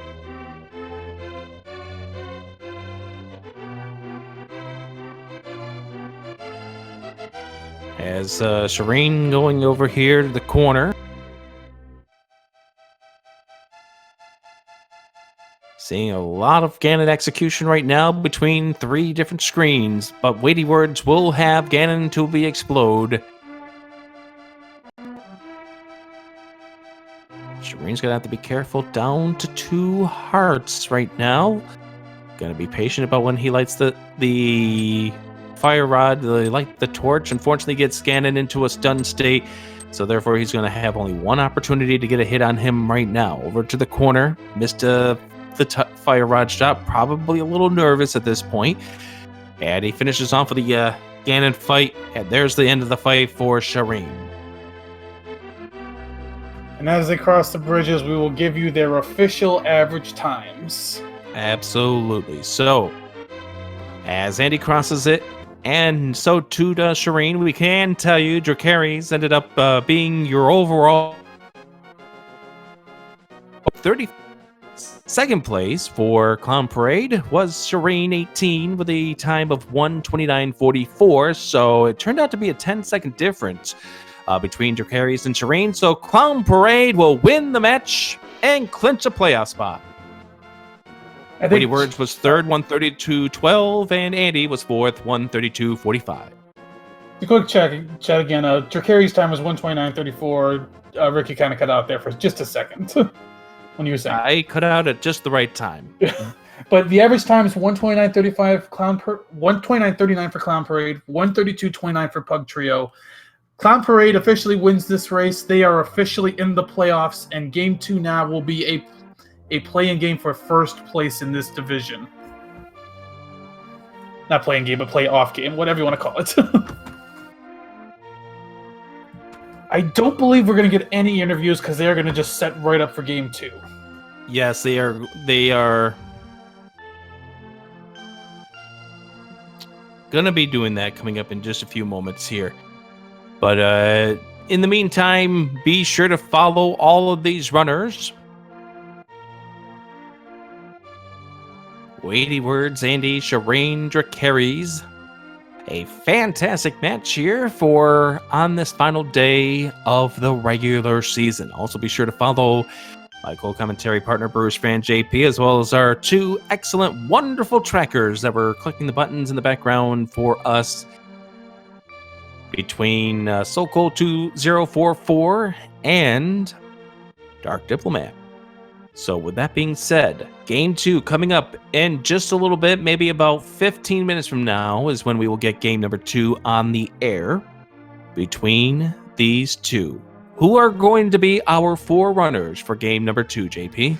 As Shareen going over here to the corner. Seeing a lot of Ganon execution right now between 3 different screens, but WeityWords will have Ganon to be explode. Shareen's gonna have to be careful down to 2 hearts right now. Gonna be patient about when he lights the fire rod, light the torch. Unfortunately gets Ganon into a stun state, so therefore he's gonna have only 1 opportunity to get a hit on him right now. Over to the corner, missed the fire rod shot, probably a little nervous at this point. And he finishes off with the Ganon fight, and there's the end of the fight for Shareen. And as they cross the bridges, we will give you their official average times. Absolutely. So, as Andy crosses it, and so too does Shareen, we can tell you Dracarys ended up being your overall 32nd place for Clown Parade was Shareen 18 with a time of 1:29.44. So it turned out to be a 10-second difference between Dracarys and Shareen. So Clown Parade will win the match and clinch a playoff spot. WeityWords was third, 132.12, and Andy was fourth, 132.45. A quick chat again. Dracarys' time was 1:29.34. Ricky kind of cut out there for just a second when you were saying. I cut out at just the right time. But the average time is 1:29.35. 1:29.39 for Clown Parade. 1:32.29 for Pug Trio. Clown Parade officially wins this race. They are officially in the playoffs, and Game 2 now will be a play-in game for first place in this division. Not play-in game, but play-off game, whatever you want to call it. I don't believe we're going to get any interviews because they are going to just set right up for Game 2. Yes, they are. They are going to be doing that coming up in just a few moments here. But in the meantime, be sure to follow all of these runners. WeightyWords, Andy, Shareen, Dracarys. A fantastic match here for on this final day of the regular season. Also be sure to follow my co-commentary partner, Bruce Fan JP, as well as our two excellent, wonderful trackers that were clicking the buttons in the background for us between Sokol2044 and Dark Diplomat. So with that being said, Game 2 coming up in just a little bit, maybe about 15 minutes from now is when we will get Game number 2 on the air between these two. Who are going to be our forerunners for Game number 2, JP?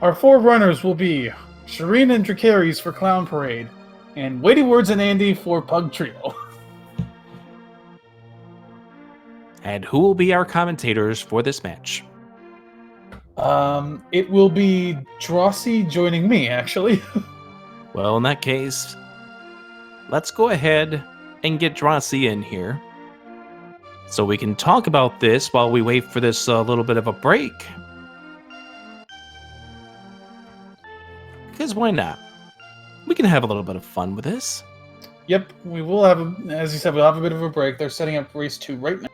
Our forerunners will be Shareen and Dracarys for Clown Parade, and WeightyWords and Andy for Pug Trio. And who will be our commentators for this match? It will be Drosy joining me, actually. Well, in that case, let's go ahead and get Drosy in here so we can talk about this while we wait for this little bit of a break. Because why not? We can have a little bit of fun with this. Yep, we will have, as you said, we'll have a bit of a break. They're setting up race 2 right now.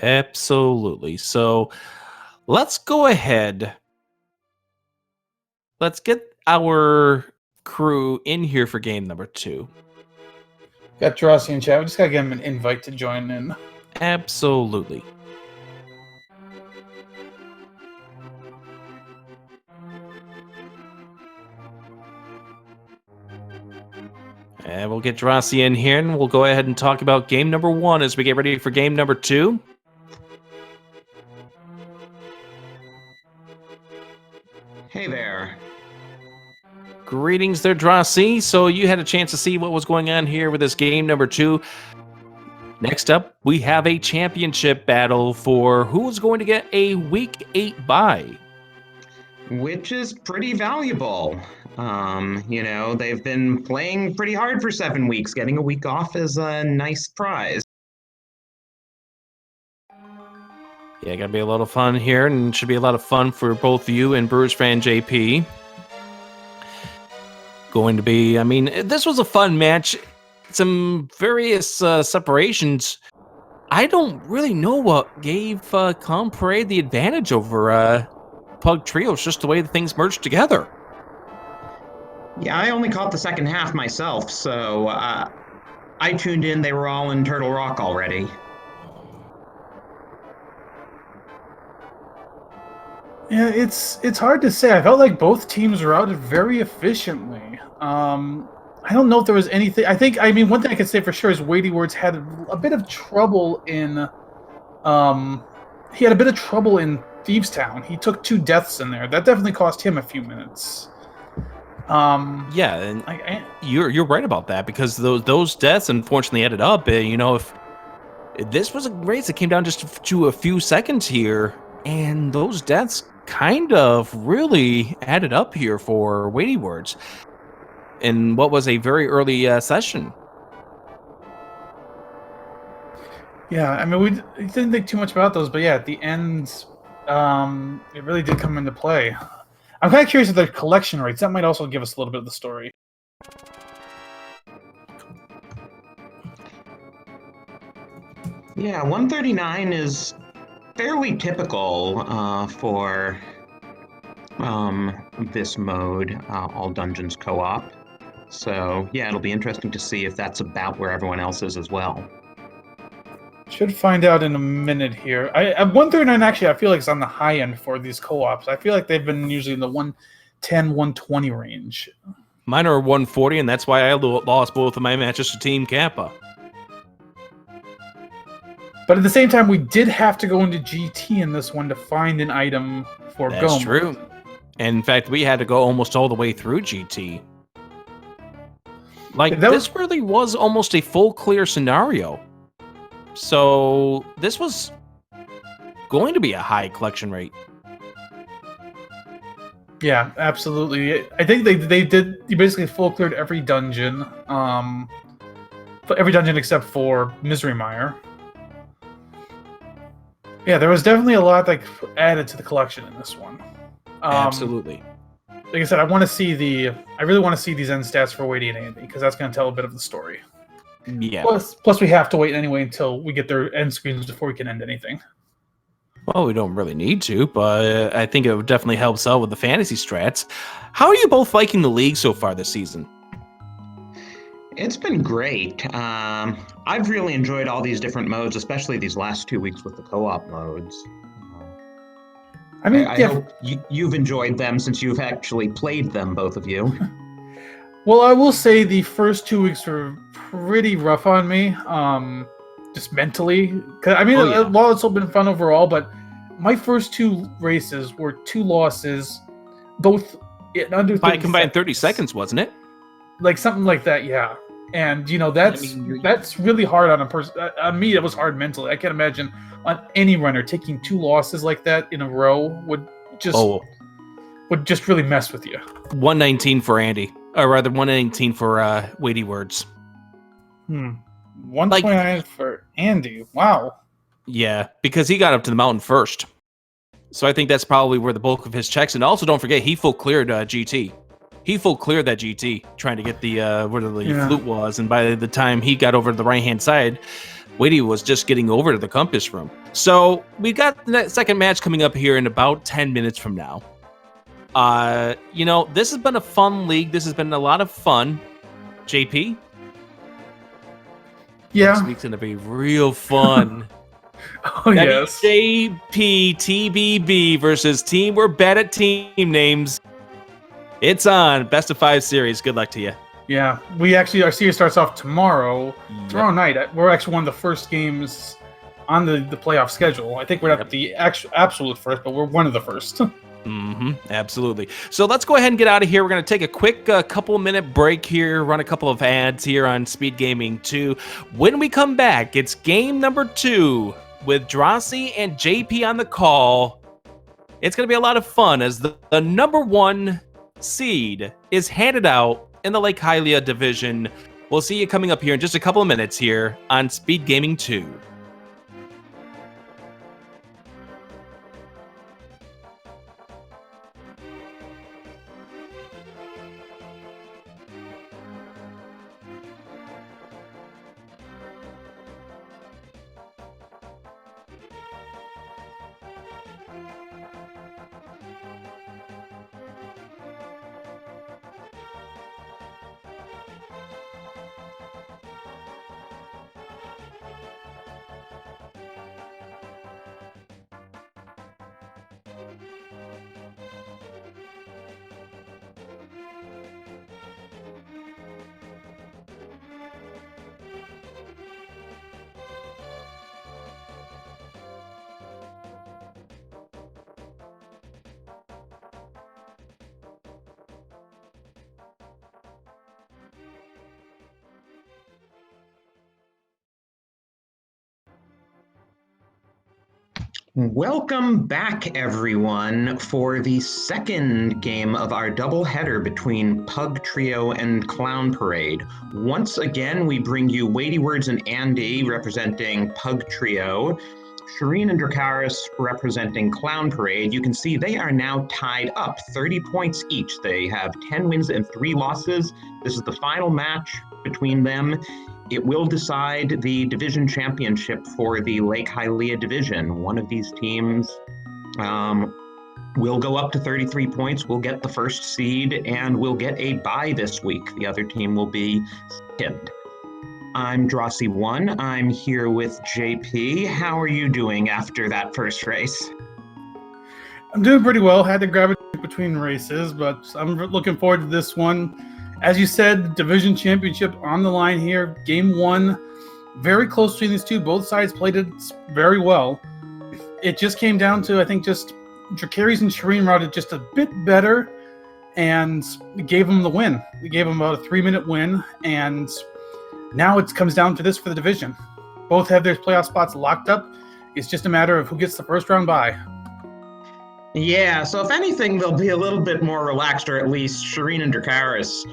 Absolutely. So let's go ahead. Let's get our crew in here for game number 2. Got Drosy in chat. We just gotta give him an invite to join in. Absolutely. And we'll get Drosy in here, and we'll go ahead and talk about game number 1 as we get ready for game number 2. Hey there. Greetings there, Drosy. So you had a chance to see what was going on here with this game number 2. Next up, we have a championship battle for who's going to get a week 8 bye. Which is pretty valuable. They've been playing pretty hard for 7 weeks. Getting a week off is a nice prize. Yeah, gonna be a lot of fun here, and should be a lot of fun for both you and Brewers Fan JP. Going to be, this was a fun match. Some various separations. I don't really know what gave Clown Parade the advantage over Pug Trio. It's just the way the things merged together. Yeah, I only caught the second half myself, so I tuned in. They were all in Turtle Rock already. Yeah, it's hard to say. I felt like both teams routed very efficiently. I don't know if there was anything. One thing I can say for sure is WeightyWords had a bit of trouble in. He had a bit of trouble in Thievestown. He took 2 deaths in there. That definitely cost him a few minutes. Yeah, and you're right about that, because those deaths unfortunately added up. If this was a race that came down just to a few seconds here, and those deaths kind of really added up here for WeightyWords in what was a very early session. Yeah, we didn't think too much about those, but yeah, at the end, it really did come into play. I'm kind of curious of the collection rates. That might also give us a little bit of the story. Yeah, 139 is fairly typical for this mode, all dungeons co-op. So yeah, it'll be interesting to see if that's about where everyone else is as well. Should find out in a minute here. 139 actually, I feel like it's on the high end for these co-ops. I feel like they've been usually in the 110, 120 range. Mine are 140, and that's why I lost both of my matches to Team Kappa. But at the same time, we did have to go into GT in this one to find an item for Goma. That's true. And in fact, we had to go almost all the way through GT. This really was almost a full clear scenario. So this was going to be a high collection rate. Yeah, absolutely. I think they did. You basically full cleared every dungeon. Every dungeon except for Misery Mire. Yeah, there was definitely a lot that added to the collection in this one. Absolutely. like I said, I really want to see these end stats for Weighty and Andy, because that's going to tell a bit of the story. Yeah. Plus, we have to wait anyway until we get their end screens before we can end anything. Well, we don't really need to, but I think it would definitely help out with the fantasy strats. How are you both liking the league so far this season? It's been great. I've really enjoyed all these different modes, especially these last 2 weeks with the co-op modes. I hope you've enjoyed them since you've actually played them, both of you. Well, I will say the first 2 weeks were pretty rough on me, just mentally. While it's all been fun overall, but my first 2 races were 2 losses, both in under 30 By combined 30 seconds, wasn't it? Like something like that, yeah. And that's really hard on a person. On me, it was hard mentally. I can't imagine on any runner taking 2 losses like that in a row would just really mess with you. 119 for Andy, or rather 119 for WeightyWords. 129 for Andy. Wow. Yeah, because he got up to the mountain first. So I think that's probably where the bulk of his checks. And also, don't forget, he full cleared GT. He full cleared that GT, trying to get the where the flute was. And by the time he got over to the right-hand side, Weighty was just getting over to the compass room. So we got the second match coming up here in about 10 minutes from now. This has been a fun league. This has been a lot of fun. JP? Yeah. This week's going to be real fun. Oh, yes. JP TBB versus Team We're Bad at Team Names. It's on. Best of 5 series. Good luck to you. Yeah. Our series starts off tomorrow. Yep. Tomorrow night. We're actually one of the first games on the playoff schedule. I think we're not the absolute first, but we're one of the first. Absolutely. So let's go ahead and get out of here. We're going to take a quick couple-minute break here, run a couple of ads here on Speed Gaming 2. When we come back, it's game number 2 with Dracarys and JP on the call. It's going to be a lot of fun as the number 1 seed is handed out in the Lake Hylia division. We'll see you coming up here in just a couple of minutes here on Speed Gaming 2. Welcome back, everyone, for the second game of our doubleheader between Pug Trio and Clown Parade. Once again, we bring you WeightyWords and Andy representing Pug Trio, Shareen and Dracarys representing Clown Parade. You can see they are now tied up 30 points each. They have 10 wins and 3 losses. This is the final match between them. It will decide the division championship for the Lake Hylia division. One of these teams will go up to 33 points, will get the first seed, and will get a bye this week. The other team will be second. I'm Dracarys1. I'm here with JP. How are you doing after that first race? I'm doing pretty well. Had to grab it between races, but I'm looking forward to this one. As you said, division championship on the line here. Game 1, very close between these two. Both sides played it very well. It just came down to, I think, just Dracarys and Shareen routed just a bit better and gave them the win. We gave them about a 3-minute win, and now it comes down to this for the division. Both have their playoff spots locked up. It's just a matter of who gets the first round bye. Yeah, so if anything, they'll be a little bit more relaxed, or at least Shareen and Dracarys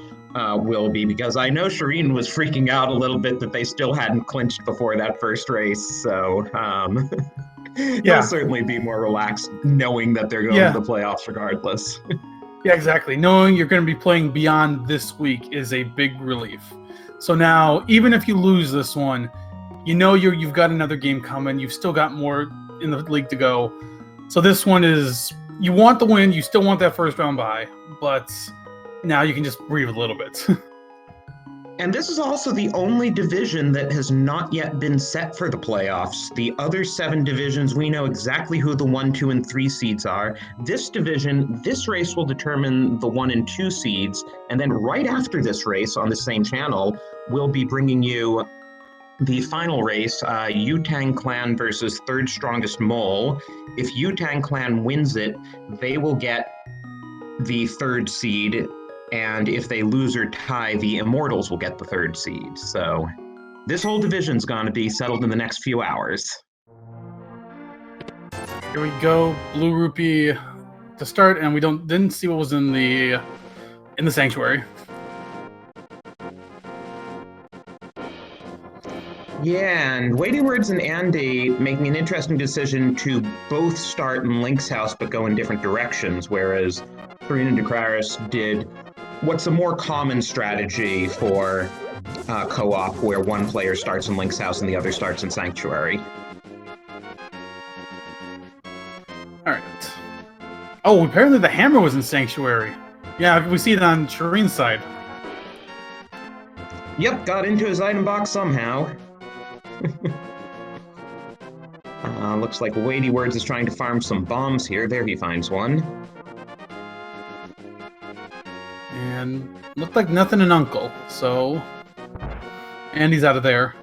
will be, because I know Shareen was freaking out a little bit that they still hadn't clinched before that first race. So they'll certainly be more relaxed knowing that they're going to the playoffs regardless. Yeah, exactly. Knowing you're going to be playing beyond this week is a big relief. So now, even if you lose this one, you know you've got another game coming. You've still got more in the league to go. So this one is, you want the win. You still want that first round bye, but now you can just breathe a little bit. And this is also the only division that has not yet been set for the playoffs. The other 7 divisions, we know exactly who the 1, 2, and 3 seeds are. This division, this race will determine the 1 and 2 seeds. And then right after this race on the same channel, we'll be bringing you the final race, Yutang Clan versus Third Strongest Mole. If Yutang Clan wins it, they will get the 3rd seed. And if they lose or tie, the Immortals will get the 3rd seed. So this whole division's going to be settled in the next few hours. Here we go, Blue Rupee to start, and we didn't see what was in the sanctuary. Yeah, and WeightyWords and Andy making an interesting decision to both start in Link's house but go in different directions, whereas Shareen and Dracarys did what's a more common strategy for co-op, where one player starts in Link's house and the other starts in Sanctuary. Alright. Oh, apparently the hammer was in Sanctuary. Yeah, we see it on Shareen's side. Yep, got into his item box somehow. Looks like WeightyWords is trying to farm some bombs here. There he finds one. And looked like nothing in Uncle, so Andy's out of there.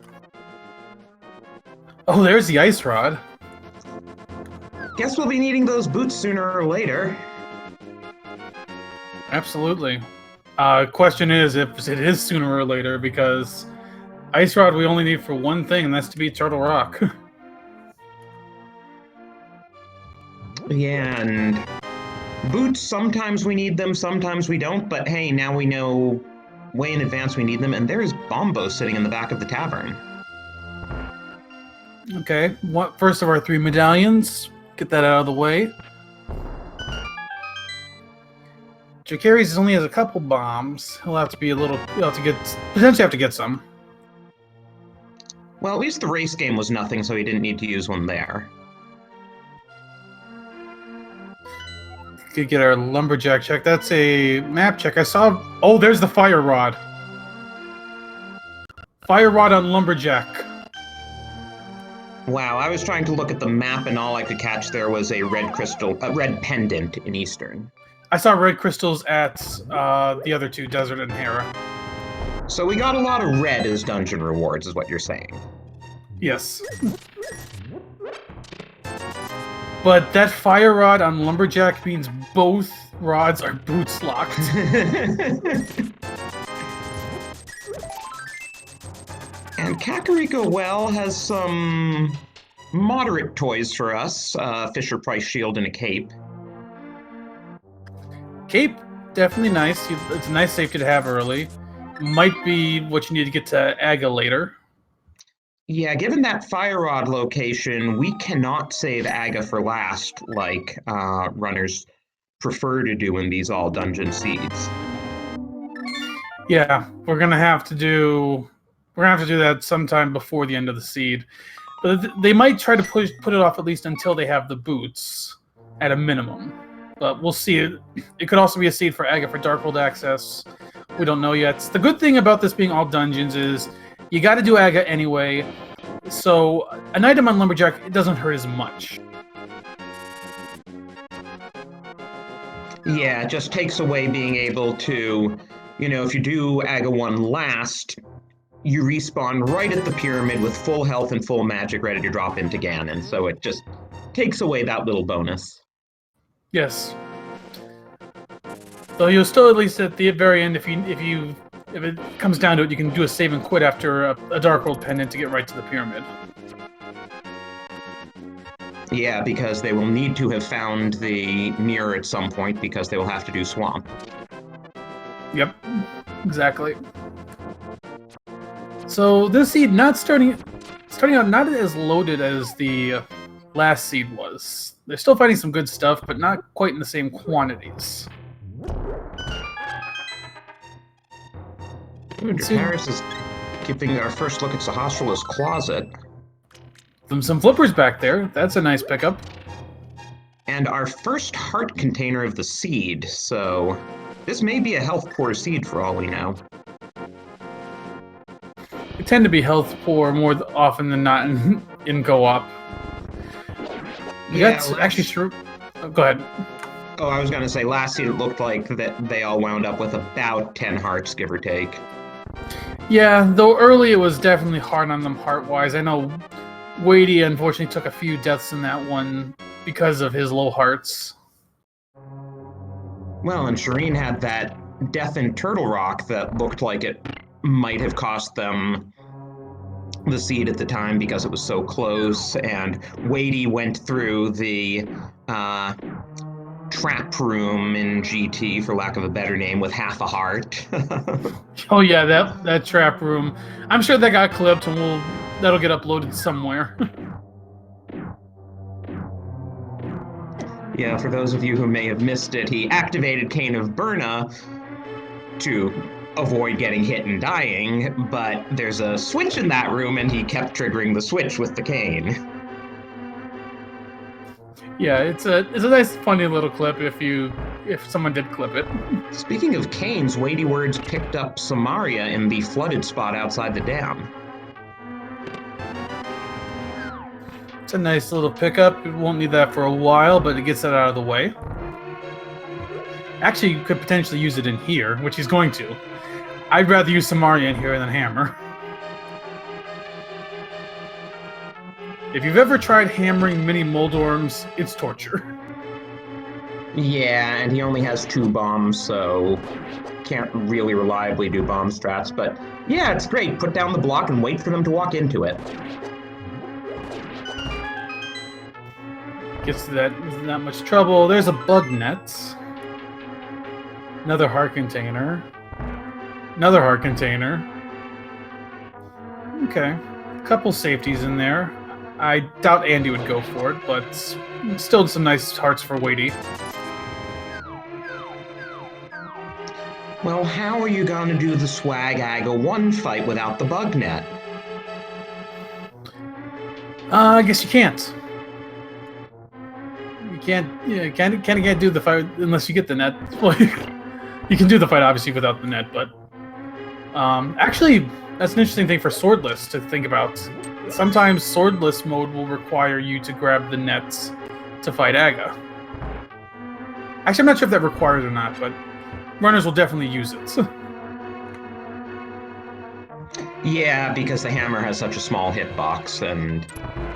Oh, there's the ice rod. Guess we'll be needing those boots sooner or later. Absolutely. Question is if it is sooner or later, because ice rod we only need for one thing, and that's to beat Turtle Rock. Yeah, and boots, sometimes we need them, sometimes we don't, but hey, now we know way in advance we need them, and there's Bombo sitting in the back of the tavern. Okay, first of our 3 medallions. Get that out of the way. Dracarys only has a couple bombs. He'll have to be potentially have to get some. Well, at least the race game was nothing, so he didn't need to use one there. Could get our lumberjack check. That's a map check. I saw. Oh, there's the fire rod. Fire rod on lumberjack. Wow, I was trying to look at the map, and all I could catch there was a red pendant in Eastern. I saw red crystals at the other 2, Desert and Hera. So we got a lot of red as dungeon rewards, is what you're saying. Yes. But that fire rod on lumberjack means both rods are boots locked. And Kakariko Well has some moderate toys for us. Fisher Price shield and a cape. Cape, definitely nice. It's a nice safety to have early. Might be what you need to get to Aga later. Yeah, given that fire rod location, we cannot save Aga for last, like runners prefer to do in these all dungeon seeds. Yeah, we're gonna have to do that sometime before the end of the seed. But they might try to put it off at least until they have the boots at a minimum. But we'll see. It could also be a seed for Aga for Dark World access. We don't know yet. The good thing about this being all dungeons is you got to do Aga anyway, so an item on Lumberjack, it doesn't hurt as much. Yeah, it just takes away being able to, if you do Aga 1 last, you respawn right at the pyramid with full health and full magic ready to drop into Ganon, so it just takes away that little bonus. Yes. Though you'll still, at least at the very end, if it comes down to it, you can do a save and quit after a Dark World pendant to get right to the pyramid. Yeah, because they will need to have found the mirror at some point because they will have to do Swamp. Yep, exactly. So this seed starting out not as loaded as the last seed was. They're still finding some good stuff, but not quite in the same quantities. Dracarys is giving our first look at Sahasrala's closet. Some flippers back there. That's a nice pickup. And our first heart container of the seed, so this may be a health poor seed for all we know. They tend to be health poor more often than not in co-op. Yeah, actually true. Oh, go ahead. Oh, I was going to say, last seed it looked like that they all wound up with about 10 hearts, give or take. Yeah, though early it was definitely hard on them heart-wise. I know Weighty unfortunately took a few deaths in that one because of his low hearts. Well, and Shareen had that death in Turtle Rock that looked like it might have cost them the seed at the time because it was so close, and Weighty went through the trap room in GT, for lack of a better name, with half a heart. Oh yeah, that trap room. I'm sure that got clipped and that'll get uploaded somewhere. Yeah, for those of you who may have missed it, he activated Cane of Burna to avoid getting hit and dying, but there's a switch in that room and he kept triggering the switch with the cane. Yeah, it's a nice funny little clip if someone did clip it. Speaking of canes, WeityWords picked up Samaria in the flooded spot outside the dam. It's a nice little pickup. It won't need that for a while, but it gets that out of the way. Actually, you could potentially use it in here, which he's going to. I'd rather use Samaria in here than Hammer. If you've ever tried hammering mini Moldorms, it's torture. Yeah, and he only has 2 bombs, so can't really reliably do bomb strats, but yeah, it's great. Put down the block and wait for them to walk into it. Gets to that not much trouble. There's a bug net. Another heart container. Another heart container. Okay. A couple safeties in there. I doubt Andy would go for it, but still some nice hearts for Weighty. Well, how are you going to do the Swag Aga 1 fight without the bug net? I guess you can't. You can't do the fight unless you get the net. Well, you can do the fight obviously without the net, but actually that's an interesting thing for swordless to think about. Sometimes swordless mode will require you to grab the nets to fight Aga. Actually, I'm not sure if that requires it or not, but runners will definitely use it. Yeah, because the hammer has such a small hitbox, and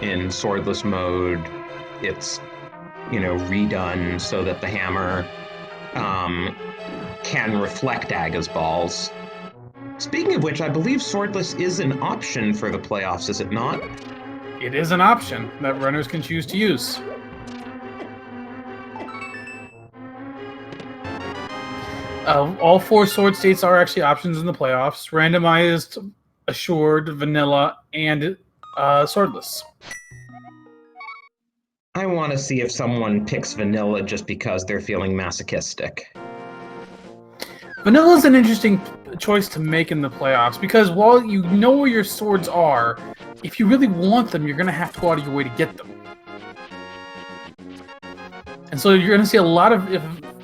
in swordless mode, it's, redone so that the hammer can reflect Aga's balls. Speaking of which, I believe swordless is an option for the playoffs, is it not? It is an option that runners can choose to use. All 4 sword states are actually options in the playoffs. Randomized, assured, vanilla, and swordless. I want to see if someone picks vanilla just because they're feeling masochistic. Vanilla is an interesting choice to make in the playoffs because while you know where your swords are, if you really want them, you're going to have to go out of your way to get them. And so you're going to see a lot of, if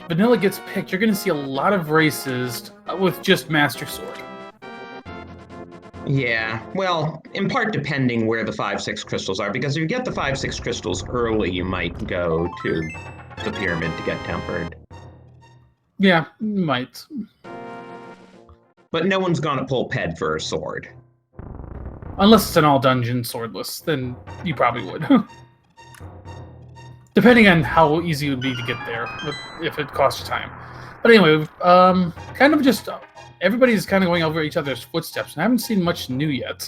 vanilla gets picked, you're going to see a lot of races with just Master Sword. Yeah, well, in part depending where the 5-6 crystals are, because if you get the 5-6 crystals early, you might go to the pyramid to get tempered. Yeah, might. But no one's gonna pull Ped for a sword. Unless it's an all-dungeon swordless, then you probably would. Depending on how easy it would be to get there, if it costs you time. But anyway, kind of just... everybody's kind of going over each other's footsteps, and I haven't seen much new yet.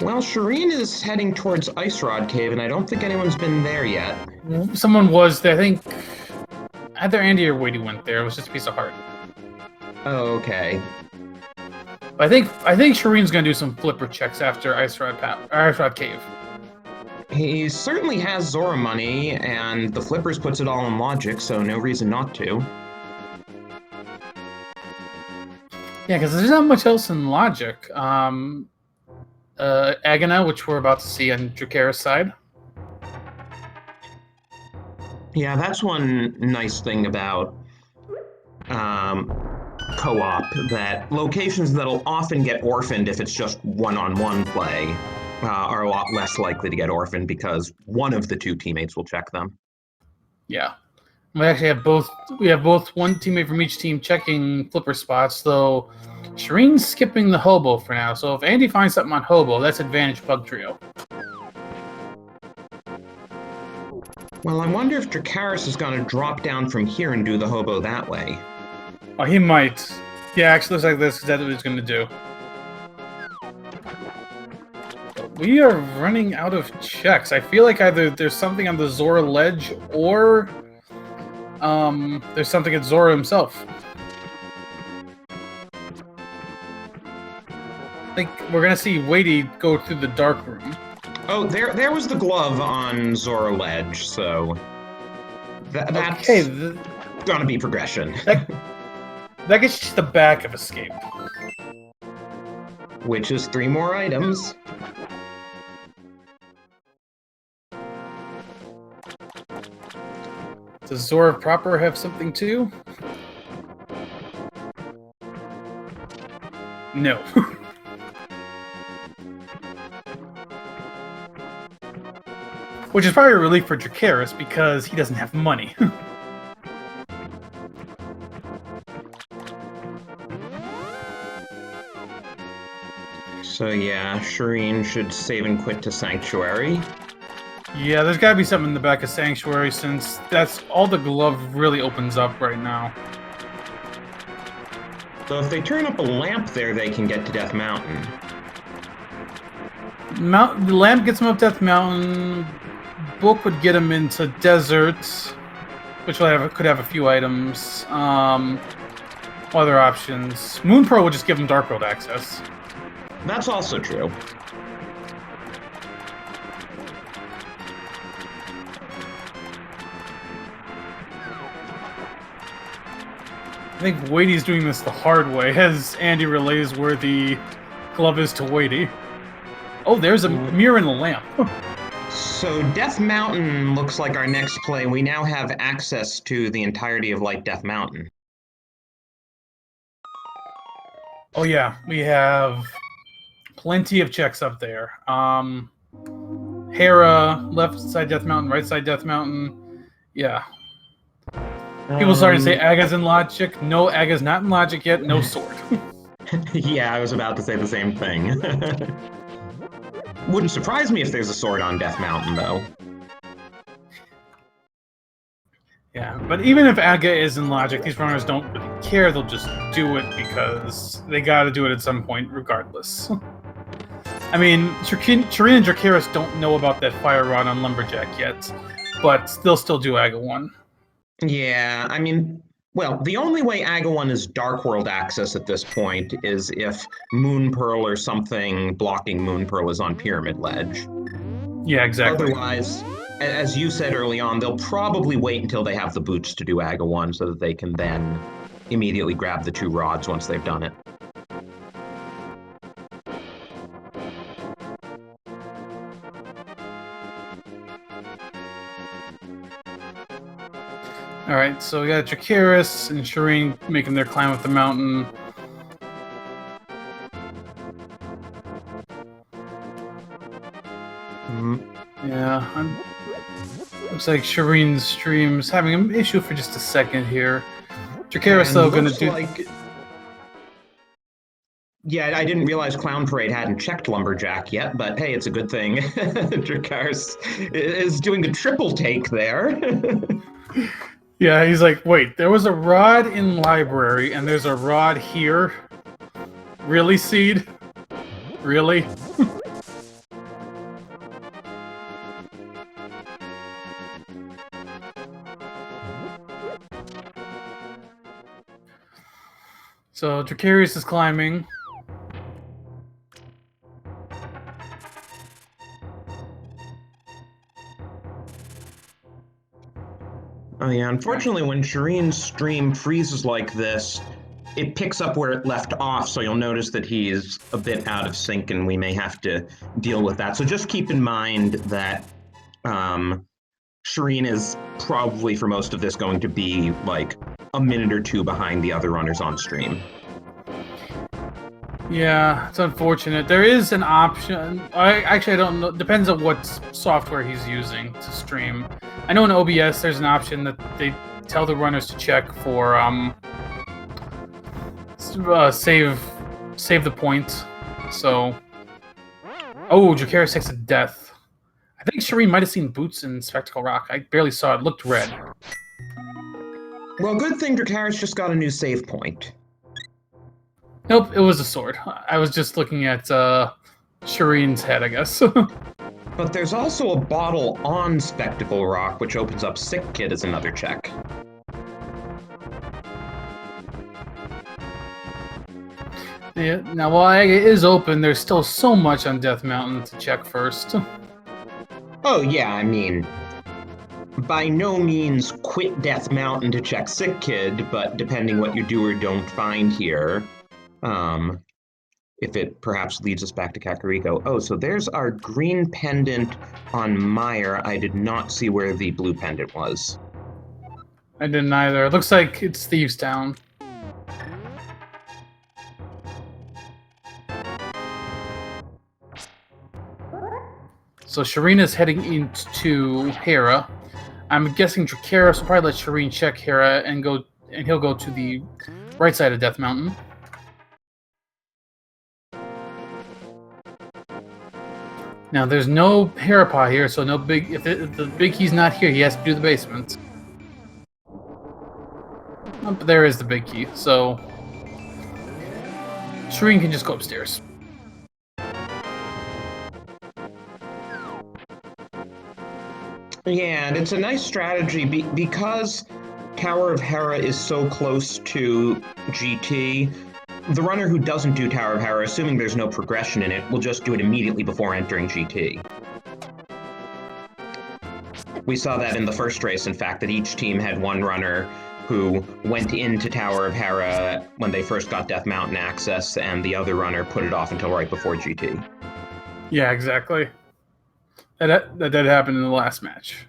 Well, Shareen is heading towards Ice Rod Cave, and I don't think anyone's been there yet. Someone was there, I think... either Andy or Weighty went there. It was just a piece of heart. Oh, okay. I think Shareen's gonna do some flipper checks after Ice Rod Cave. He certainly has Zora money, and the Flippers puts it all in logic, so no reason not to. Yeah, because there's not much else in logic. Agana, which we're about to see on Dracarys' side. Yeah, that's one nice thing about co-op, that locations that'll often get orphaned if it's just one-on-one play are a lot less likely to get orphaned because one of the two teammates will check them. Yeah. We actually have both. We have both one teammate from each team checking flipper spots, though Shareen's skipping the hobo for now. So if Andy finds something on hobo, that's advantage Pug Trio. Well, I wonder if Dracarys is going to drop down from here and do the hobo that way. Oh, he might. Yeah, actually looks like this because that's what he's going to do. We are running out of checks. I feel like either there's something on the Zora ledge or there's something at Zora himself. I think we're going to see Weighty go through the dark room. Oh, there was the glove on Zora ledge, so that's okay, gonna be progression. That gets just the back of escape. Which is 3 more items. Does Zora proper have something too? No. Which is probably a relief for Dracarys because he doesn't have money. So yeah, Shareen should save and quit to Sanctuary. Yeah, there's gotta be something in the back of Sanctuary since that's all the glove really opens up right now. So if they turn up a lamp there, they can get to Death Mountain. The lamp gets him up Death Mountain. Book would get him into Desert, which could have a few items. Other options. Moon Pearl would just give him Dark World access. That's also true. I think Weighty's doing this the hard way, as Andy relays where the glove is to Weighty. Oh, there's a mirror in the lamp. So Death Mountain looks like our next play. We now have access to the entirety of Light Death Mountain. Oh yeah, we have plenty of checks up there. Hera, left side Death Mountain, right side Death Mountain. Yeah. People starting to say Aga's in logic. No, Aga's not in logic yet. No sword. Yeah, I was about to say the same thing. Wouldn't surprise me if there's a sword on Death Mountain, though. Yeah, but even if Aga is in logic, these runners don't really care. They'll just do it because they got to do it at some point, regardless. I mean, Shareen and Dracarys don't know about that fire rod on Lumberjack yet, but they'll still do Aga 1. Yeah, I mean, well, the only way Aga 1 is Dark World access at this point is if Moon Pearl or something blocking Moon Pearl is on Pyramid Ledge. Yeah, exactly. Otherwise, as you said early on, they'll probably wait until they have the boots to do Aga 1 so that they can then immediately grab the 2 rods once they've done it. Alright, so we got Dracarys and Shareen making their climb up the mountain. Yeah, looks like Shareen's stream's having an issue for just a second here. Dracarys, though, gonna do... Yeah, I didn't realize Clown Parade hadn't checked Lumberjack yet, but hey, it's a good thing. Dracarys is doing a triple take there. Yeah, he's like, wait, there was a rod in library, and there's a rod here? Really, Seed? Really? So, Dracarys is climbing. Oh yeah, unfortunately when Shareen's stream freezes like this, it picks up where it left off, so you'll notice that he's a bit out of sync, and we may have to deal with that. So just keep in mind that Shareen is probably, for most of this, going to be like a minute or two behind the other runners on stream. Yeah, it's unfortunate. There is an option. I don't know. Depends on what software he's using to stream. I know in OBS there's an option that they tell the runners to check for save the point. So, Dracarys takes a death. I think Shareen might have seen boots in Spectacle Rock. I barely saw it. It looked red. Well, good thing Dracarys just got a new save point. Nope, it was a sword. I was just looking at Shareen's head, I guess. But there's also a bottle on Spectacle Rock, which opens up Sick Kid as another check. Yeah, now while it is open, there's still so much on Death Mountain to check first. Oh yeah, I mean, by no means quit Death Mountain to check Sick Kid, but depending what you do or don't find here, if it perhaps leads us back to Kakariko. Oh, so there's our green pendant on Meyer. I did not see where the blue pendant was. I didn't either. It looks like it's Thieves Town. So Shareen is heading into Hera. I'm guessing Dracarys will probably let Shareen check Hera and he'll go to the right side of Death Mountain. Now there's no Hera Paw here, so no big. If the big key's not here, he has to do the basement. Oh, but there is the big key, so Shareen can just go upstairs. Yeah, and it's a nice strategy because Tower of Hera is so close to GT. The runner who doesn't do Tower of Hera, assuming there's no progression in it, will just do it immediately before entering GT. We saw that in the first race, in fact, that each team had one runner who went into Tower of Hera when they first got Death Mountain access, and the other runner put it off until right before GT. Yeah, exactly. That did happen in the last match.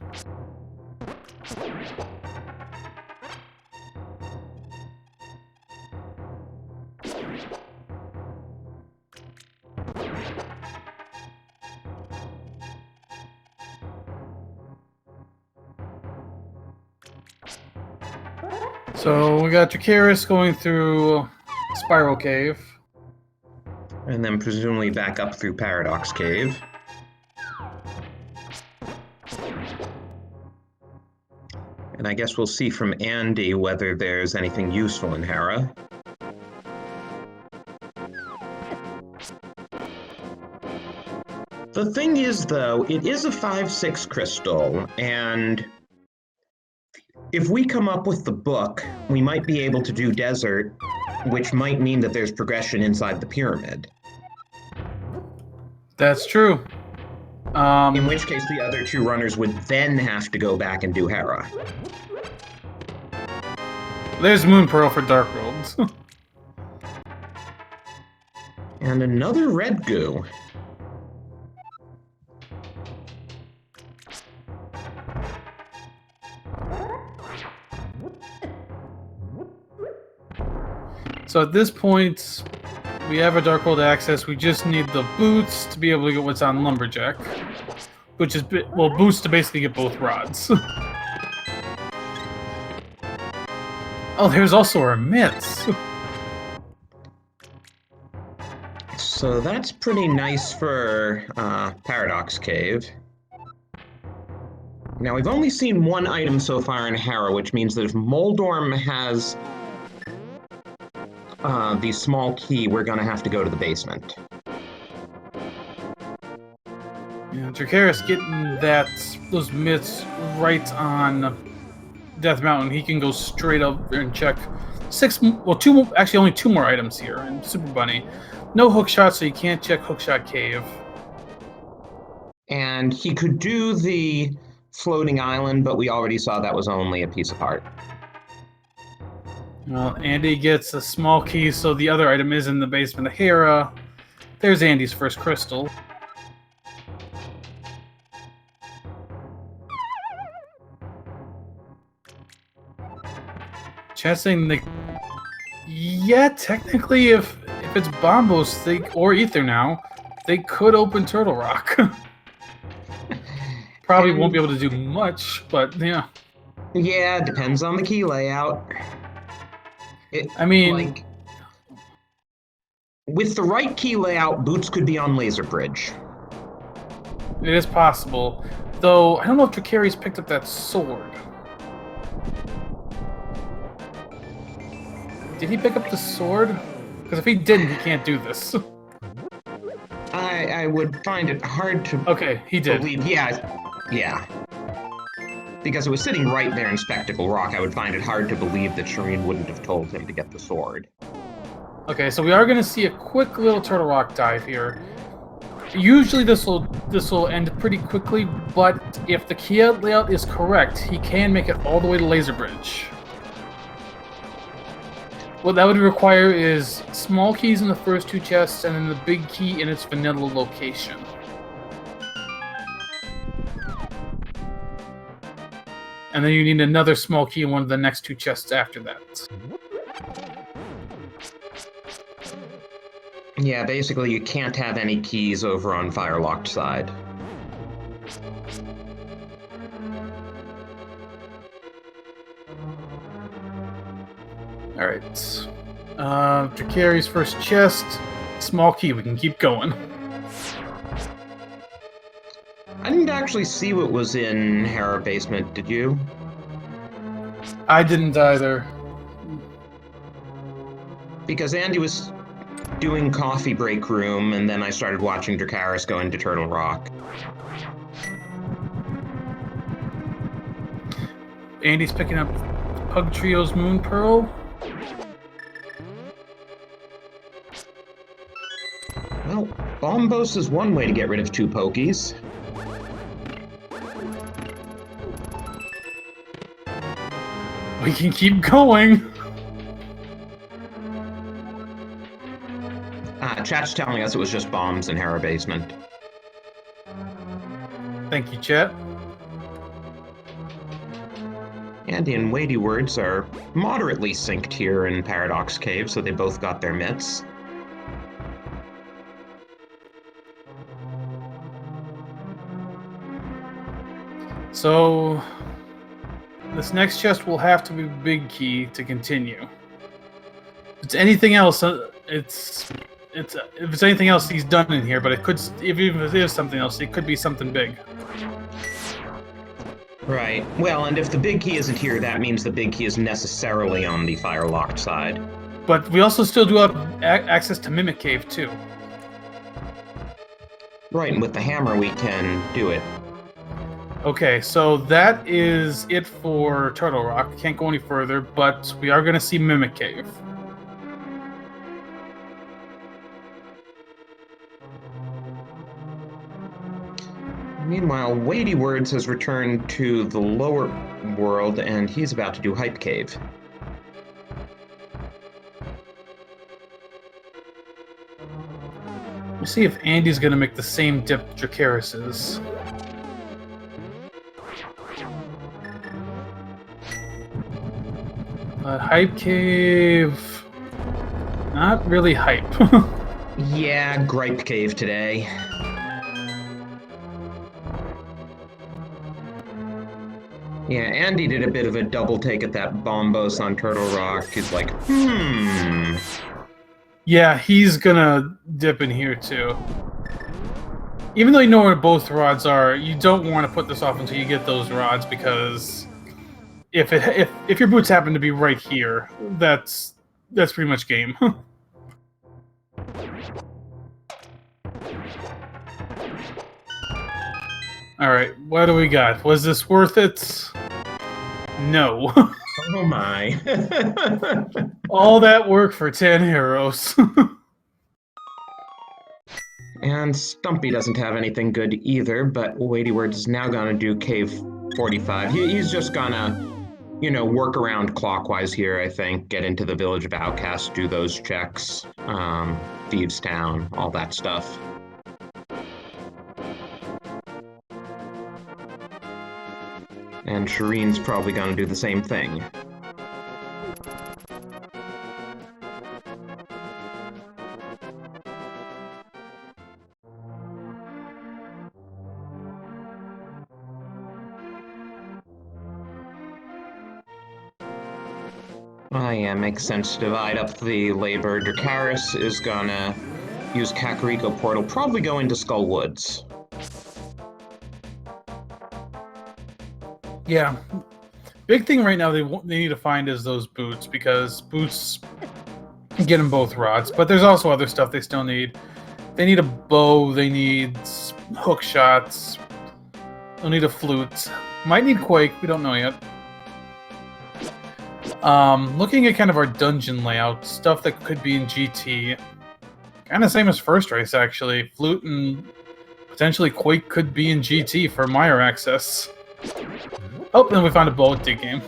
So we got Dracarys going through Spiral Cave. And then presumably back up through Paradox Cave. And I guess we'll see from Andy whether there's anything useful in Hera. The thing is, though, it is a 5/6 crystal, and if we come up with the book, we might be able to do Desert, which might mean that there's progression inside the pyramid. That's true. In which case, the other two runners would then have to go back and do Hera. There's Moon Pearl for Dark Robes. And another red goo. So at this point, we have a Dark World access. We just need the boots to be able to get what's on Lumberjack, which is boots to basically get both rods. Oh, there's also our myths. So that's pretty nice for Paradox Cave. Now, we've only seen one item so far in Hera, which means that if Moldorm has the small key, we're going to have to go to the basement. Yeah, Dracarys getting those myths right on Death Mountain. He can go straight up there and check only two more items here in Super Bunny. No hookshot, so you can't check Hookshot Cave. And he could do the floating island, but we already saw that was only a piece of art. Well, Andy gets a small key, so the other item is in the basement of Hera. There's Andy's first crystal. Chessing the... Yeah, technically, if it's Bombos or Ether now, they could open Turtle Rock. Probably won't be able to do much, but yeah. Yeah, depends on the key layout. I mean... Like, with the right key layout, Boots could be on Laser Bridge. It is possible. Though, I don't know if Dracarys picked up that sword. Did he pick up the sword? Because if he didn't, he can't do this. I would find it hard to Okay, he did. believe. Yeah. Because it was sitting right there in Spectacle Rock, I would find it hard to believe that Shareen wouldn't have told him to get the sword. Okay, so we are going to see a quick little Turtle Rock dive here. Usually this will end pretty quickly, but if the key layout is correct, he can make it all the way to Laser Bridge. What that would require is small keys in the first two chests, and then the big key in its vanilla location. And then you need another small key in one of the next two chests after that. Yeah, basically you can't have any keys over on Firelocked side. Alright. Dracarys' first chest. Small key, we can keep going. I didn't actually see what was in Hera Basement, did you? I didn't either. Because Andy was doing Coffee Break Room, and then I started watching Dracarys go into Turtle Rock. Andy's picking up Pug Trio's Moon Pearl. Well, Bombos is one way to get rid of two Pokies. We can keep going. Chat's telling us it was just bombs in Hera Basement. Thank you, chat. Andy and WeityWords are moderately synced here in Paradox Cave, so they both got their mitts. So, this next chest will have to be big key to continue. If it's anything else, if it's anything else he's done in here, but it could, even if it is something else, it could be something big. Right. Well, and if the big key isn't here, that means the big key is necessarily on the Firelocked side. But we also still do have access to Mimic Cave, too. Right, and with the hammer we can do it. Okay, so that is it for Turtle Rock. Can't go any further, but we are going to see Mimic Cave. Meanwhile, WeityWords has returned to the lower world, and he's about to do Hype Cave. We'll see if Andy's going to make the same dip Dracarys is. Hype Cave... Not really hype. Yeah, Gripe Cave today. Yeah, Andy did a bit of a double take at that Bombos on Turtle Rock. He's like, Yeah, he's gonna dip in here too. Even though you know where both rods are, you don't want to put this off until you get those rods, because if your boots happen to be right here, that's pretty much game. Alright, what do we got? Was this worth it? No. oh my. All that work for 10 heroes. And Stumpy doesn't have anything good either, but WeityWords is now gonna do Cave 45. He's just gonna work around clockwise here, I think. Get into the Village of Outcasts, do those checks. Thieves Town, all that stuff. And Shareen's probably going to do the same thing. Yeah, makes sense to divide up the labor. Dracarys is gonna use Kakariko Portal, probably go into Skull Woods. Yeah. Big thing right now they need to find is those boots, because boots get them both rods, but there's also other stuff they still need. They need a bow, they need hook shots, they'll need a flute. Might need Quake, we don't know yet. Looking at kind of our dungeon layout, stuff that could be in GT. Kind of same as first race, actually. Flute and potentially Quake could be in GT for Mire access. Oh, then we found a bullet dig game.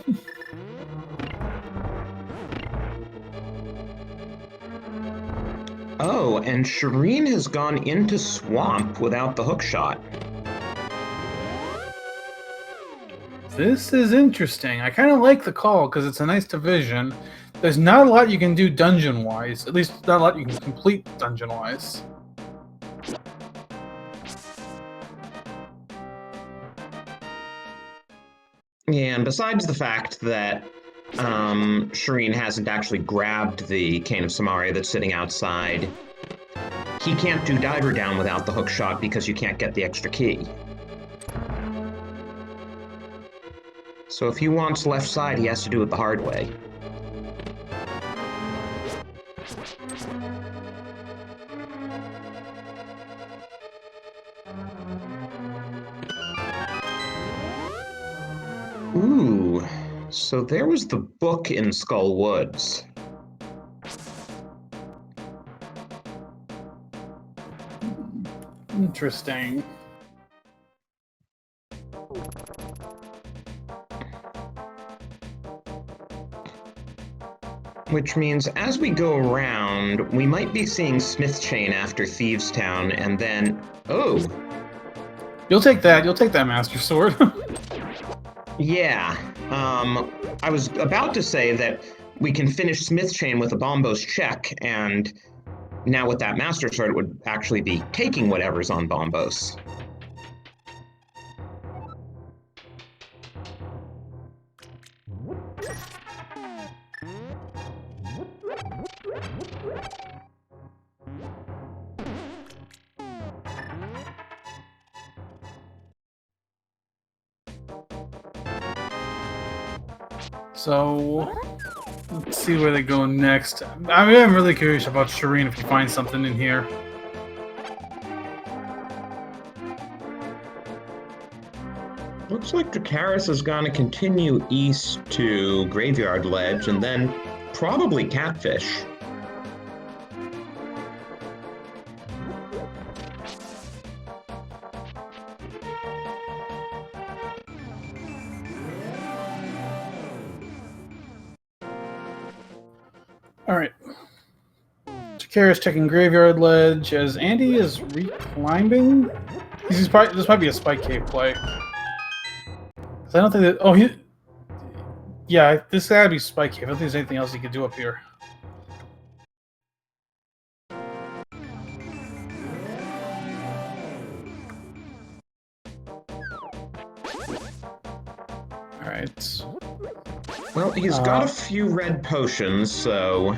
Oh, and Shareen has gone into Swamp without the hookshot. This is interesting. I kind of like the call because it's a nice division. There's not a lot you can do dungeon-wise. At least not a lot you can complete dungeon-wise. Yeah, and besides the fact that Shareen hasn't actually grabbed the Cane of Samaria that's sitting outside, he can't do Diver Down without the hookshot because you can't get the extra key. So if he wants left side, he has to do it the hard way. Ooh, so there was the book in Skull Woods. Interesting. Which means as we go around, we might be seeing Smith Chain after Thieves Town, and then... Oh! You'll take that Master Sword. Yeah. I was about to say that we can finish Smith Chain with a Bombos check, and now with that Master Sword, it would actually be taking whatever's on Bombos. So, let's see where they go next. I mean, I'm really curious about Shareen if you find something in here. Looks like Dracarys is going to continue east to Graveyard Ledge and then probably Catfish. Alright. Dracarys checking Graveyard Ledge as Andy is re-climbing. This might be a Spike Cave play. I don't think that... Oh, yeah, this gotta be Spike Cave. I don't think there's anything else he could do up here. Alright. Well, he's got a few red potions, so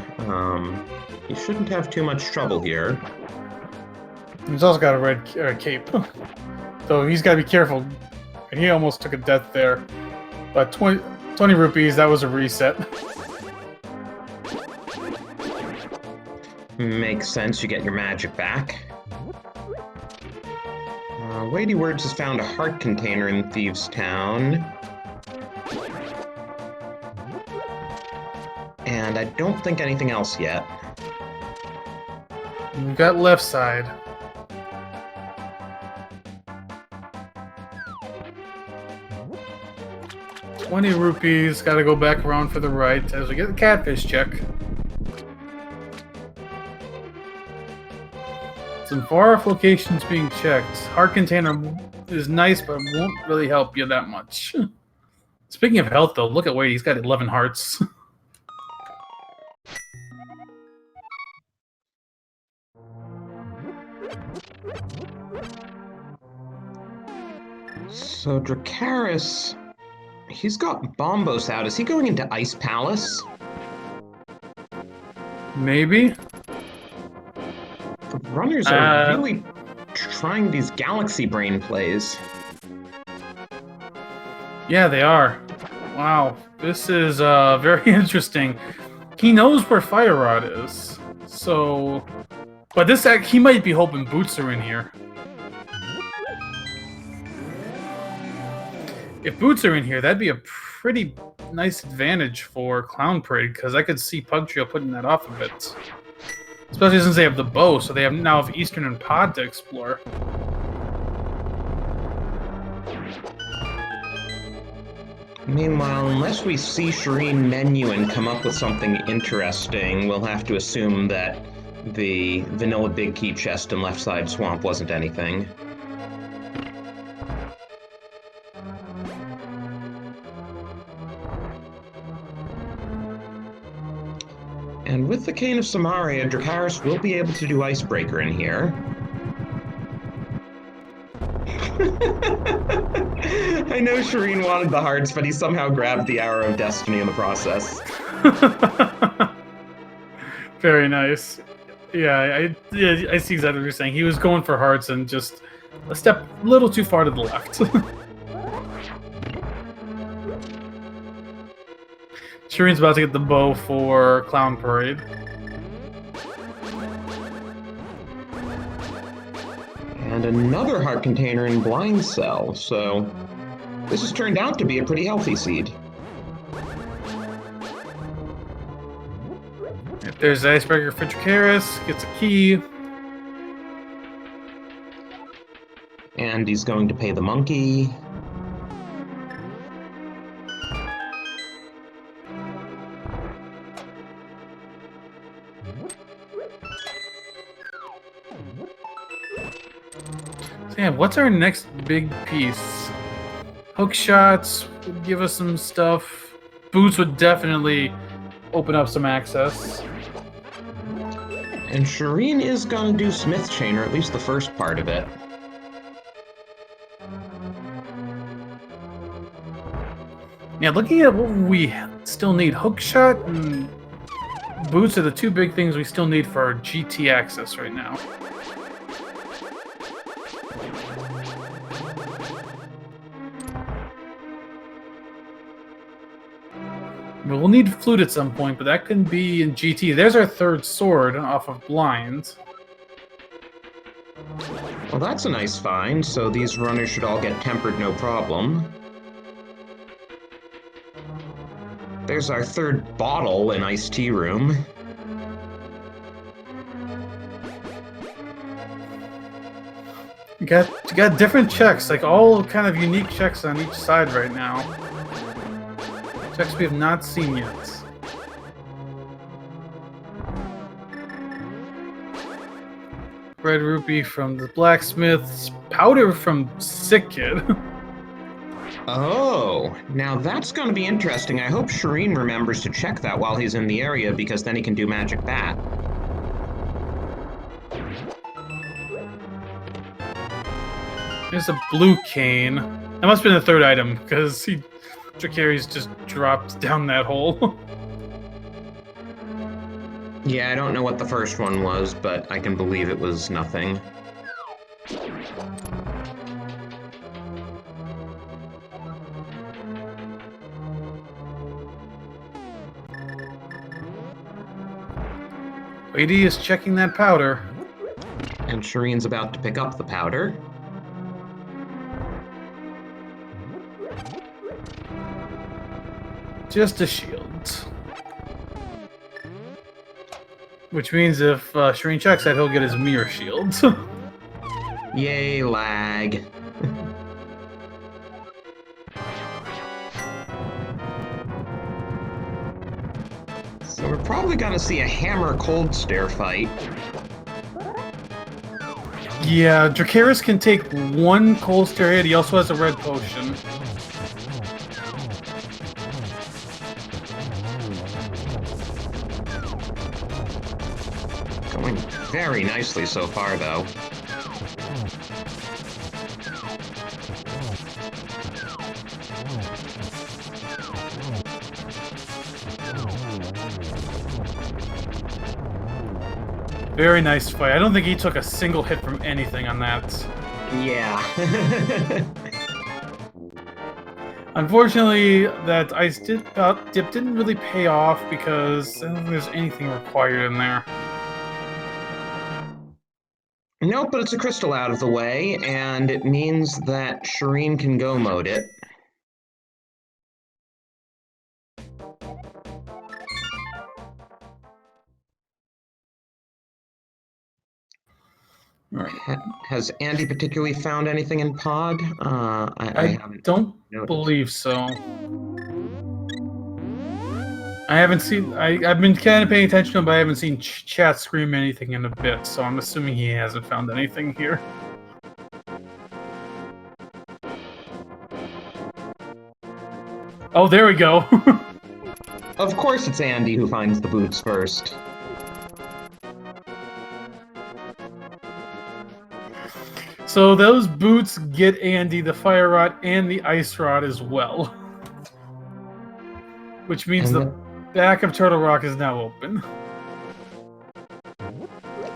he shouldn't have too much trouble here. He's also got a red cape. So he's got to be careful. And he almost took a death there. But 20 rupees, that was a reset. Makes sense, you get your magic back. WeityWords has found a heart container in Thieves Town. And I don't think anything else yet. We've got left side. 20 rupees. Got to go back around for the right as we get the catfish check. Some far-off locations being checked. Heart container is nice, but won't really help you that much. Speaking of health, though, look at Weighty. He's got 11 hearts. So Dracarys, he's got Bombos out. Is he going into Ice Palace? Maybe. The runners are really trying these Galaxy Brain plays. Yeah, they are. Wow, this is very interesting. He knows where Fire Rod is, so... But this he might be hoping Boots are in here. If Boots are in here, that'd be a pretty nice advantage for Clown Parade, because I could see Pug Trio putting that off a bit. Especially since they have the bow, so they now have Eastern and Pod to explore. Meanwhile, unless we see Shareen menu and come up with something interesting, we'll have to assume that the vanilla big key chest in left side swamp wasn't anything. And with the Cane of Samaria, Dracarys will be able to do Icebreaker in here. I know Shareen wanted the hearts, but he somehow grabbed the Arrow of Destiny in the process. Very nice. Yeah, I see exactly what you're saying. He was going for hearts and just a step a little too far to the left. Shareen's about to get the bow for Clown Parade. And another heart container in Blind Cell, so this has turned out to be a pretty healthy seed. There's the Icebreaker for Dracarys, gets a key. And he's going to pay the monkey. Yeah, what's our next big piece? Hook shots would give us some stuff. Boots would definitely open up some access. And Shareen is going to do Smith Chain, or at least the first part of it. Yeah, looking at what we still need, Hook shot and Boots are the two big things we still need for our GT access right now. We'll need Flute at some point, but that can be in GT. There's our third sword off of Blind. Well, that's a nice find, so these runners should all get tempered no problem. There's our third bottle in Iced Tea Room. You got different checks, like all kind of unique checks on each side right now. Checks we have not seen yet. Red rupee from the blacksmiths. Powder from Sick Kid. Oh, now that's going to be interesting. I hope Shareen remembers to check that while he's in the area, because then he can do Magic Bat. There's a blue cane. That must have been the third item, because Dracarys just dropped down that hole. Yeah, I don't know what the first one was, but I can believe it was nothing. Weighty is checking that powder. And Shareen's about to pick up the powder. Just a shield. Which means if Shareen checks that, he'll get his mirror shield. Yay, lag. So we're probably going to see a hammer cold stare fight. Yeah, Dracarys can take one cold stare hit. He also has a red potion. Going very nicely so far, though. Very nice fight. I don't think he took a single hit from anything on that. Yeah. Unfortunately, that ice dip didn't really pay off because I don't think there's anything required in there. Nope, but it's a crystal out of the way, and it means that Shareen can go mode it. Has Andy particularly found anything in Pod? I don't believe so. I haven't seen. I've been kind of paying attention to him, but I haven't seen chat scream anything in a bit, so I'm assuming he hasn't found anything here. Oh, there we go. Of course it's Andy who finds the boots first. So those boots get Andy the fire rod and the ice rod as well. Which means the back of Turtle Rock is now open.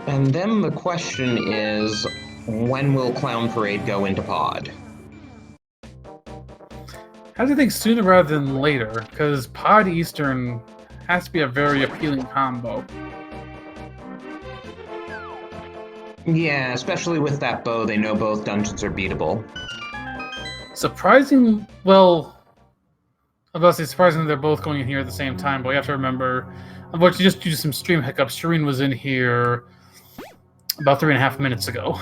And then the question is, when will Clown Parade go into Pod? I have to think sooner rather than later, because Pod Eastern has to be a very appealing combo. Yeah, especially with that bow, they know both dungeons are beatable. Surprising, well, I was about to say surprising they're both going in here at the same time, but we have to remember, unfortunately, just due to some stream hiccups, Shareen was in here about 3.5 minutes ago.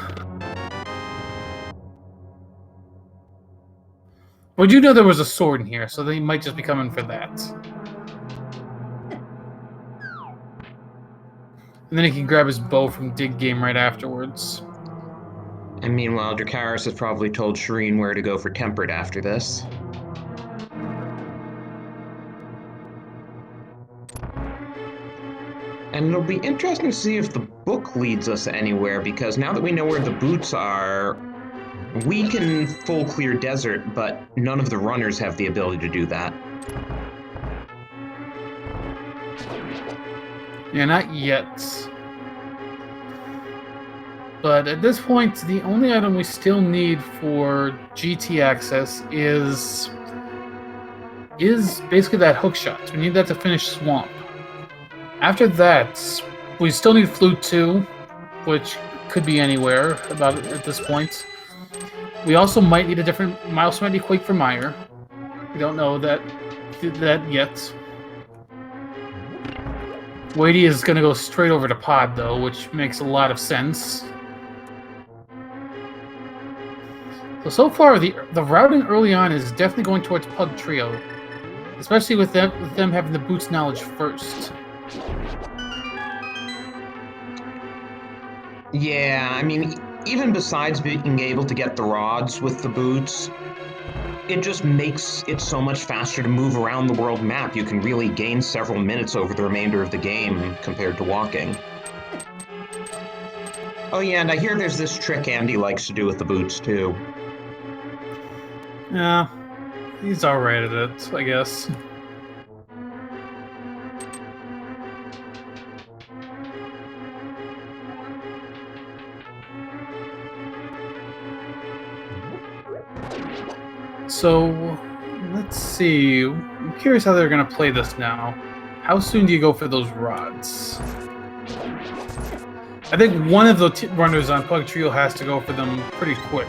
We do know there was a sword in here, so they might just be coming for that. And then he can grab his bow from Dig Game right afterwards. And meanwhile, Dracarys has probably told Shareen where to go for Tempered after this. And it'll be interesting to see if the book leads us anywhere, because now that we know where the boots are, we can full clear desert, but none of the runners have the ability to do that. Yeah, not yet. But at this point, the only item we still need for GT access is basically that hook shot. We need that to finish Swamp. After that, we still need Flute 2, which could be anywhere about at this point. We also might need a different milestone Quake for Meyer. We don't know that yet. Weighty is going to go straight over to Pod, though, which makes a lot of sense. So far, the routing early on is definitely going towards Pug Trio, especially with them having the boots knowledge first. Yeah, I mean, even besides being able to get the rods with the boots, it just makes it so much faster to move around the world map. You can really gain several minutes over the remainder of the game compared to walking. Oh yeah, and I hear there's this trick Andy likes to do with the boots too. Yeah, he's alright at it, I guess. So, let's see. I'm curious how they're going to play this now. How soon do you go for those rods? I think one of the runners on Pug Trio has to go for them pretty quick.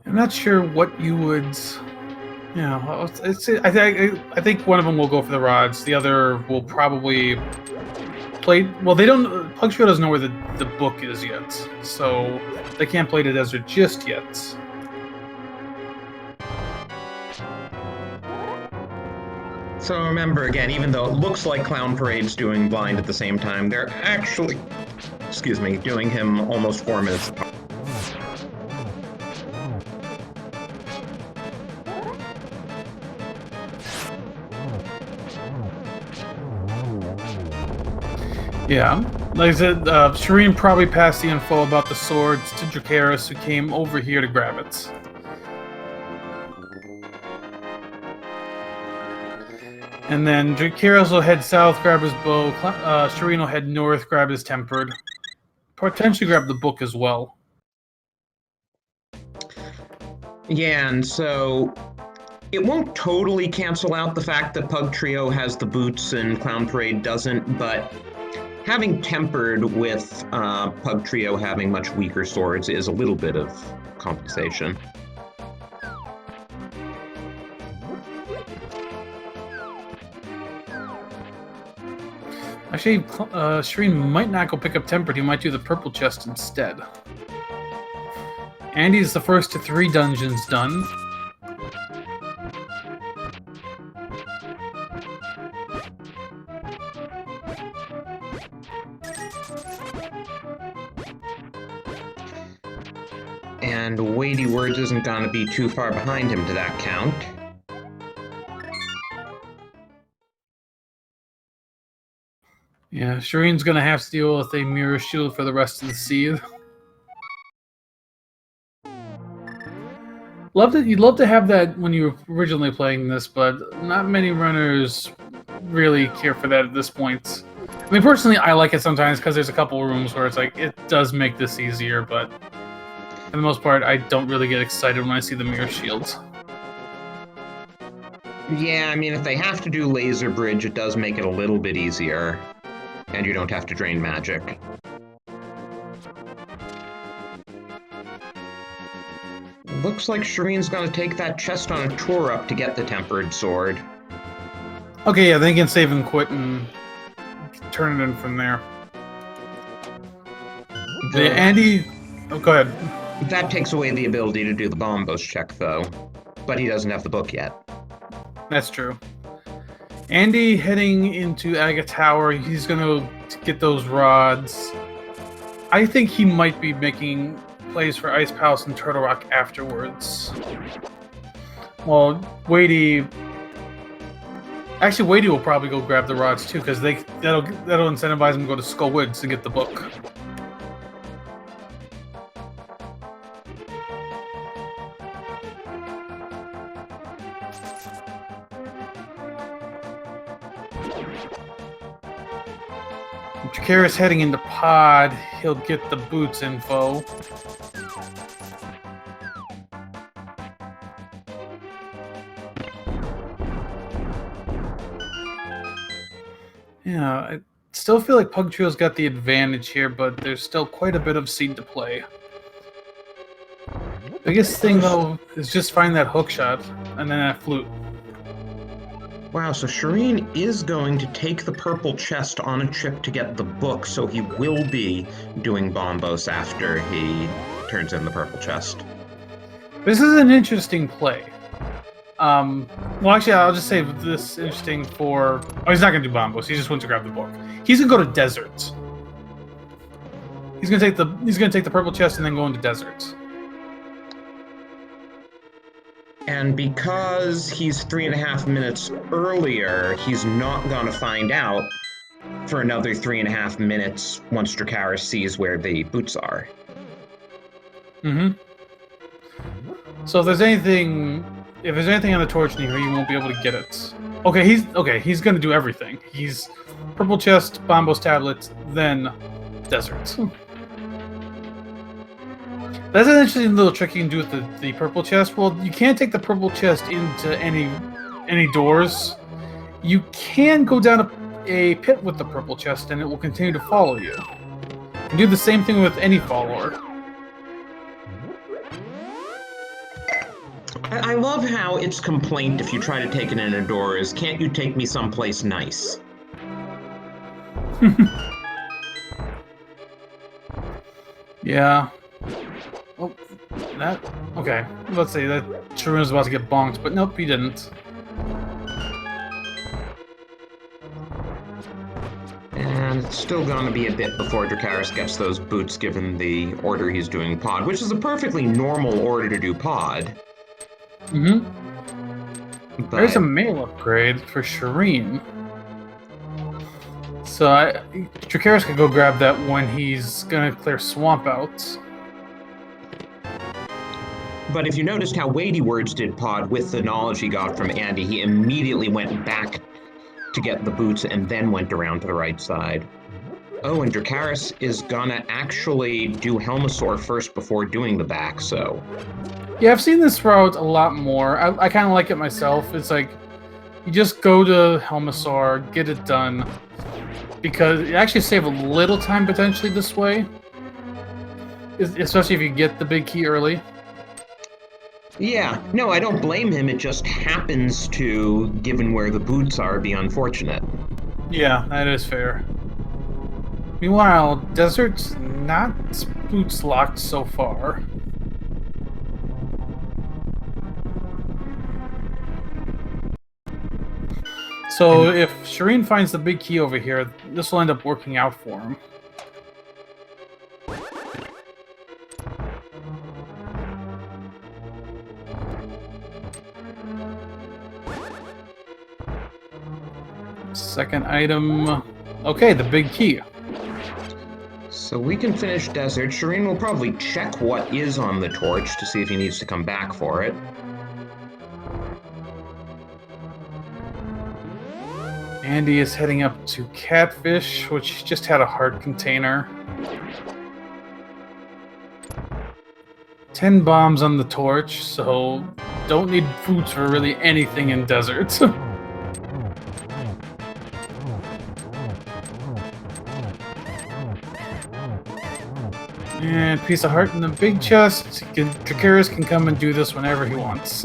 I'm not sure what you would... Yeah, I think one of them will go for the rods. The other will probably play. Well, they don't. Pug Trio doesn't know where the book is yet, so they can't play the desert just yet. So remember, again, even though it looks like Clown Parade's doing blind at the same time, they're actually, excuse me, doing him almost 4 minutes apart. Yeah, like I said, Shareen probably passed the info about the swords to Dracarys, who came over here to grab it. And then Dracarys will head south, grab his bow. Shareen will head north, grab his tempered. Potentially grab the book as well. Yeah, and so it won't totally cancel out the fact that Pug Trio has the boots and Clown Parade doesn't, but having tempered with Pug Trio having much weaker swords is a little bit of compensation. Actually, Shareen might not go pick up tempered. He might do the purple chest instead. Andy's the first to 3 dungeons done. And WeightyWords isn't going to be too far behind him to that count. Yeah, Shareen's gonna have to deal with a mirror shield for the rest of the seed. You'd love to have that when you were originally playing this, but not many runners really care for that at this point. I mean, personally, I like it sometimes because there's a couple rooms where it's like, it does make this easier, but for the most part, I don't really get excited when I see the mirror shields. Yeah, I mean, if they have to do Laser Bridge, it does make it a little bit easier. And you don't have to drain magic. Looks like Shareen's gonna take that chest on a tour up to get the tempered sword. Okay, yeah, they can save and quit and turn it in from there. Andy... Oh, go ahead. That takes away the ability to do the bombos check, though. But he doesn't have the book yet. That's true. Andy heading into Aga Tower, he's going to get those rods. I think he might be making plays for Ice Palace and Turtle Rock afterwards. Well, Weighty... Actually, Weighty will probably go grab the rods too, because that'll incentivize him to go to Skull Woods to get the book. Dracarys heading into Pod, he'll get the boots info. Yeah, I still feel like Pug Trio's got the advantage here, but there's still quite a bit of seed to play. Biggest thing, though, is just find that hook shot, and then that flute. Wow, so Shareen is going to take the purple chest on a trip to get the book, so he will be doing bombos after he turns in the purple chest. This is an interesting play. Well, actually, I'll just say this interesting for... Oh, he's not going to do bombos. He just wants to grab the book. He's going to go to deserts. He's going to take the purple chest and then go into deserts. And because he's 3.5 minutes earlier, he's not going to find out for another 3.5 minutes once Dracarys sees where the boots are. Mm-hmm. So if there's anything on the torch near here, you won't be able to get it. Okay, he's going to do everything. He's purple chest, bombos tablet, then deserts. That's an interesting little trick you can do with the purple chest. Well, you can't take the purple chest into any doors. You can go down a pit with the purple chest, and it will continue to follow you. You can do the same thing with any follower. I love how its complaint if you try to take it in a door is, can't you take me someplace nice? Yeah. Oh, that... Okay, let's see, that Shareen was about to get bonked, but nope, he didn't. And it's still going to be a bit before Dracarys gets those boots given the order he's doing pod, which is a perfectly normal order to do pod. Mm-hmm. But There's a mail upgrade for Shareen. So Dracarys could go grab that when he's gonna clear Swamp out. But if you noticed how WeightyWords did pod with the knowledge he got from Andy, he immediately went back to get the boots and then went around to the right side. Oh, and Dracarys is gonna actually do Helmasaur first before doing the back, so... Yeah, I've seen this route a lot more. I kind of like it myself. It's like, you just go to Helmasaur, get it done, because it actually saves a little time potentially this way, especially if you get the big key early. Yeah, no, I don't blame him. It just happens to, given where the boots are, be unfortunate. Yeah, that is fair. Meanwhile, Desert's not boots locked so far. So if Shareen finds the big key over here, this will end up working out for him. Second item. Okay, the big key. So we can finish Desert. Shareen will probably check what is on the torch to see if he needs to come back for it. Andy is heading up to Catfish, which just had a heart container. 10 bombs on the torch, so don't need boots for really anything in deserts. And piece of heart in the big chest. Dracarys can come and do this whenever he wants.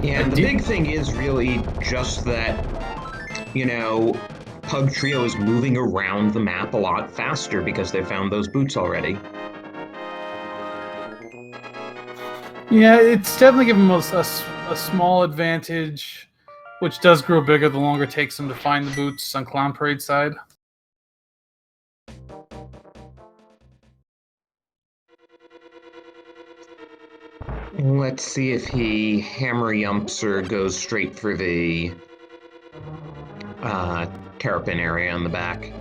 Yeah, the big thing is really just that, you know, Pug Trio is moving around the map a lot faster because they found those boots already. Yeah, it's definitely given them a small advantage, which does grow bigger the longer it takes them to find the boots on Clown Parade's side. Let's see if he hammer yumps or goes straight for the terrapin area on the back.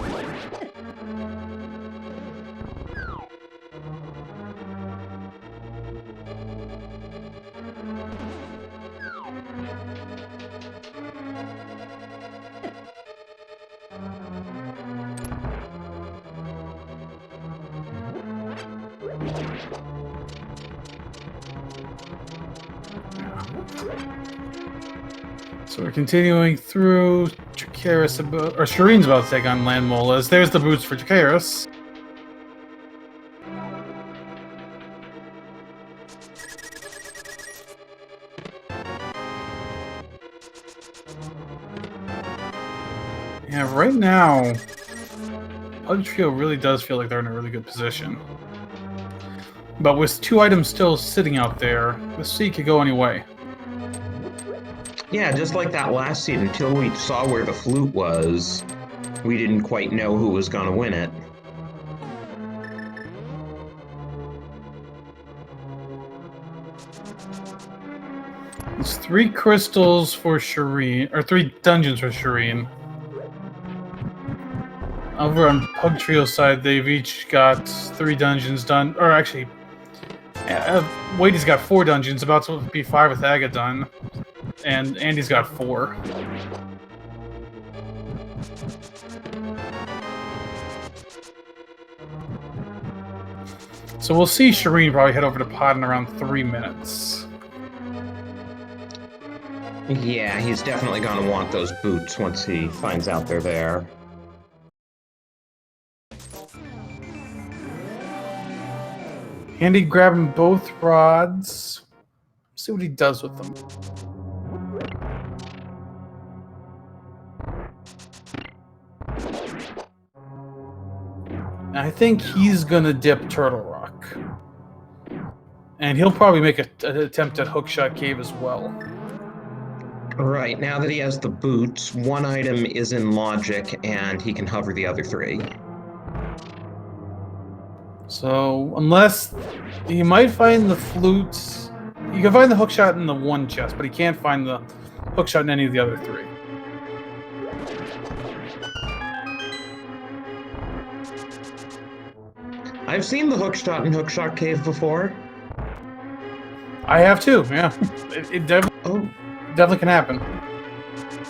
So we're continuing through. Dracarys, or Shareen's about to take on Land Molas. There's the boots for Dracarys. Yeah, right now, Pug Trio really does feel like they're in a really good position. But with 2 items still sitting out there, the seed could go any way. Yeah, just like that last seed, until we saw where the flute was, we didn't quite know who was going to win it. It's 3 crystals for Shareen, or 3 dungeons for Shareen. Over on Pug Trio's side, they've each got 3 dungeons done, or actually, Weighty's got 4 dungeons, about to be 5 with Aga done, and Andy's got 4. So we'll see Shareen probably head over to Pod in around 3 minutes. Yeah, he's definitely going to want those boots once he finds out they're there. Andy grabbing both rods. See what he does with them. I think he's gonna dip Turtle Rock. And he'll probably make an attempt at Hookshot Cave as well. Right, now that he has the boots, one item is in logic, and he can hover the other 3. So, unless he might find the flutes, you can find the hookshot in the one chest, but he can't find the hookshot in any of the other 3. I've seen the hookshot in Hookshot Cave before. I have too, yeah. It definitely can happen.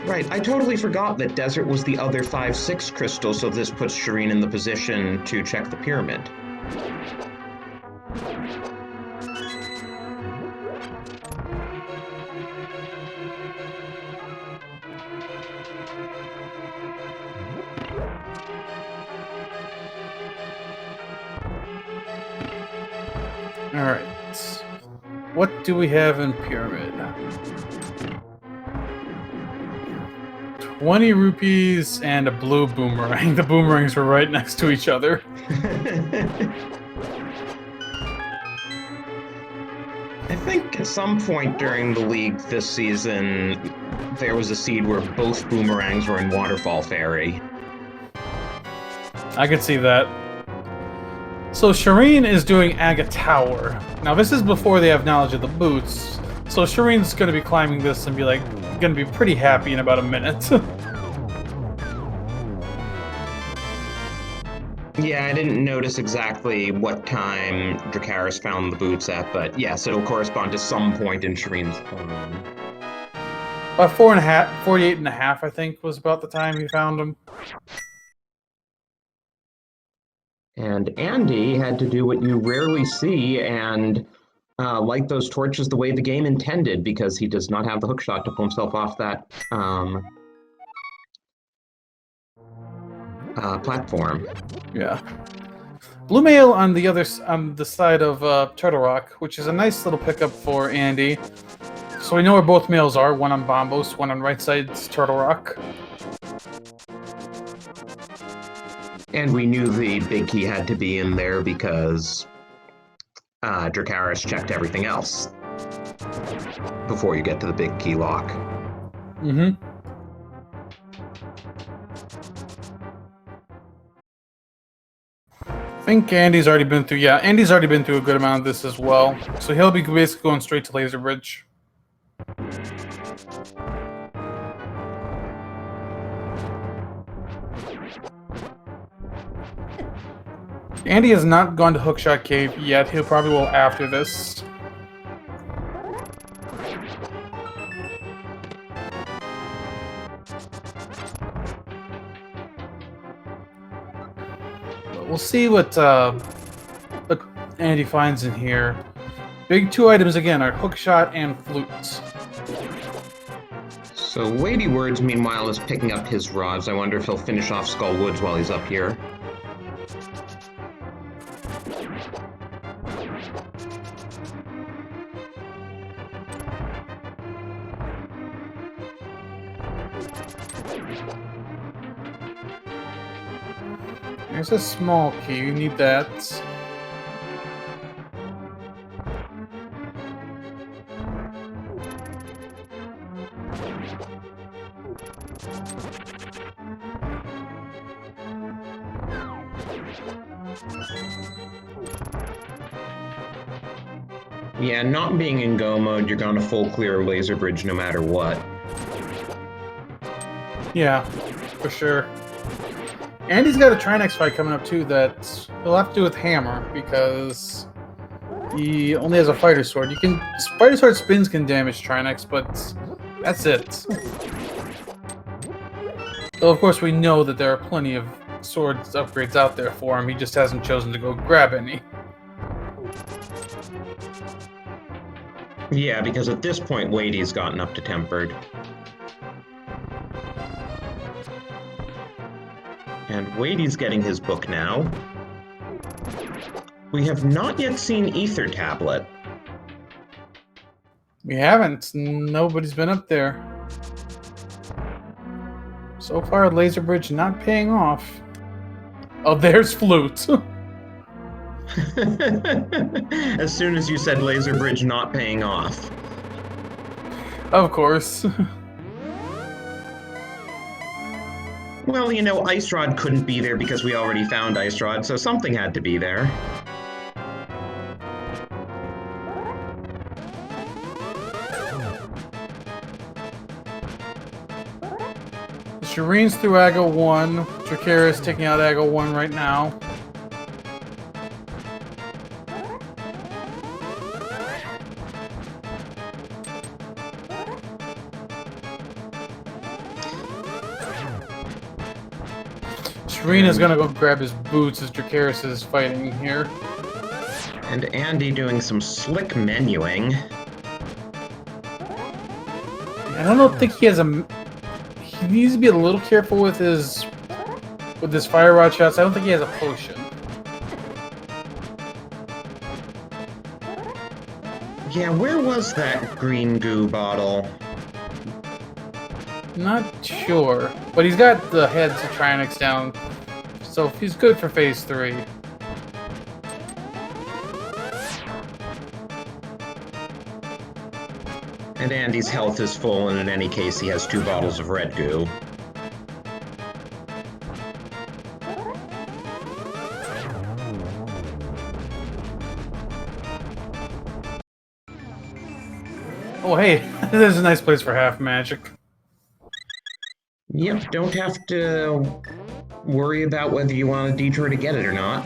Right, I totally forgot that Desert was the other 5-6 crystal, so this puts Shareen in the position to check the pyramid. Alright. What do we have in pyramid? 20 rupees and a blue boomerang. The boomerangs were right next to each other. I think at some point during the league this season, there was a seed where both boomerangs were in Waterfall Fairy. I could see that. So Shareen is doing Aga Tower. Now this is before they have knowledge of the boots. So Shareen's going to be climbing this and be like, going to be pretty happy in about a minute. Yeah, I didn't notice exactly what time Dracarys found the boots at, but yes, it'll correspond to some point in Shareen's phone. About 48 and a half, I think, was about the time he found them. And Andy had to do what you rarely see and light those torches the way the game intended, because he does not have the hookshot to pull himself off that platform. Yeah. Blue Mail on the side of Turtle Rock, which is a nice little pickup for Andy. So we know where both mails are, one on Bombos, one on right side's Turtle Rock. And we knew the big key had to be in there because Dracarys checked everything else before you get to the big key lock. Mm-hmm. I think Andy's already been through, Andy's already been through a good amount of this as well. So he'll be basically going straight to Laser Bridge. Andy has not gone to Hookshot Cave yet. He'll probably will after this. But we'll see what Andy finds in here. Big 2 items again are Hookshot and Flutes. So WeightyWords, meanwhile, is picking up his rods. I wonder if he'll finish off Skull Woods while he's up here. There's a small key, you need that. Yeah, not being in go mode, you're gonna full clear Laser Bridge no matter what. Yeah, for sure. Andy's got a Trinex fight coming up too that he'll have to do with Hammer because he only has a fighter sword. Fighter sword spins can damage Trinex, but that's it. Though of course we know that there are plenty of swords upgrades out there for him. He just hasn't chosen to go grab any. Yeah, because at this point, Weighty's gotten up to tempered. And Weighty's getting his book now. We have not yet seen Ether Tablet. We haven't. Nobody's been up there. So far, Laser Bridge not paying off. Oh, there's Flute. As soon as you said laser bridge not paying off. Of course. Well, you know, Ice Rod couldn't be there because we already found Ice Rod, so something had to be there. Shareen's through Aga 1. Dracarys taking out Aga 1 right now. Shareen is gonna go grab his boots as Dracarys is fighting here. And Andy doing some slick menuing. I don't think he has a... He needs to be a little careful with his fire rod shots. I don't think he has a potion. Yeah, where was that green goo bottle? Not sure, but he's got the heads of Trinix down, so he's good for phase 3. And Andy's health is full, and in any case, he has 2 bottles of red goo. Oh, hey, this is a nice place for half magic. Yep, don't have to worry about whether you want a detour to get it or not.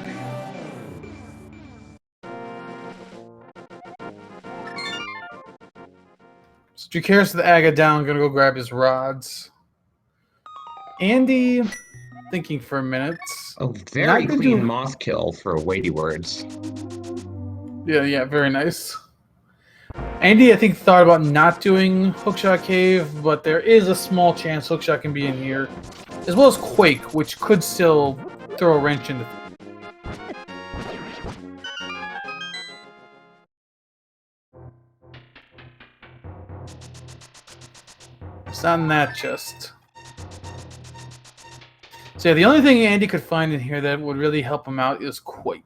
So Dracarys with the Aga down, gonna go grab his rods. Andy, thinking for a minute. Oh, very Not clean gonna moth kill for WeightyWords. Yeah, very nice. Andy, I think, thought about not doing Hookshot Cave, but there is a small chance Hookshot can be in here, as well as Quake, which could still throw a wrench into. It's not in that chest. So yeah, the only thing Andy could find in here that would really help him out is Quake.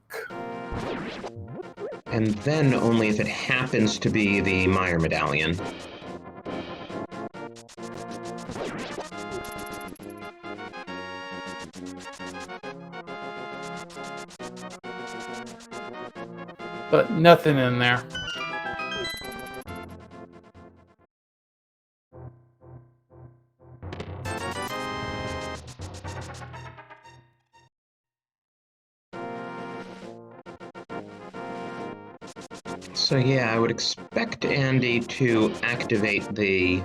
And then only if it happens to be the Meyer medallion. But nothing in there. So yeah, I would expect Andy to activate the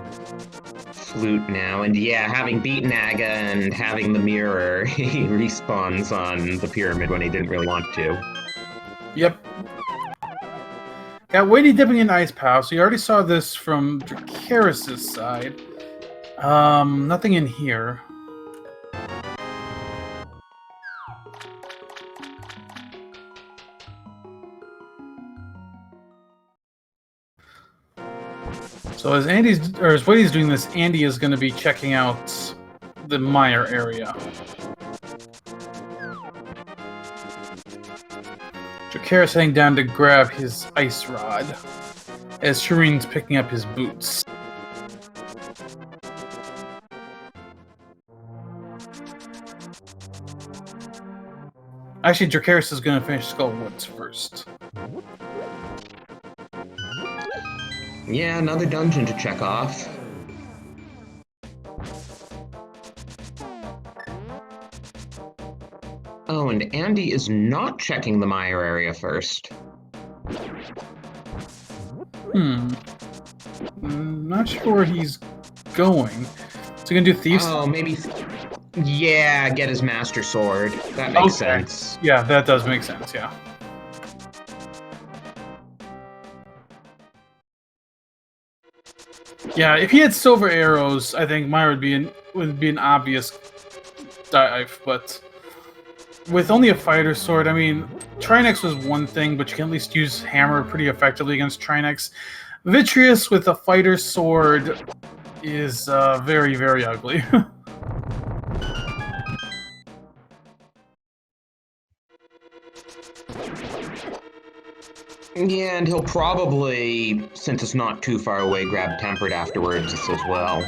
flute now. And yeah, having beaten Aga and having the mirror, he respawns on the pyramid when he didn't really want to. Yep. Got Weighty dipping in Ice Pow, so you already saw this from Dracarys' side. Nothing in here. So as Weighty's doing this, Andy is going to be checking out the Meyer area. Dracarys heading down to grab his ice rod, as Shareen's picking up his boots. Actually, Dracarys is going to finish Skullwoods first. Yeah, another dungeon to check off. Oh, and Andy is not checking the Meyer area first. Not sure where he's going. Is he gonna do Thieves? Oh, maybe... yeah, get his Master Sword. That makes sense. Yeah, that does make sense, yeah. Yeah, if he had silver arrows, I think Meyer would be an obvious dive, but with only a fighter sword, I mean, Trinix was one thing, but you can at least use hammer pretty effectively against Trinix. Vitreous with a fighter sword is very, very ugly. Yeah, and he'll probably, since it's not too far away, grab Tempered afterwards as well.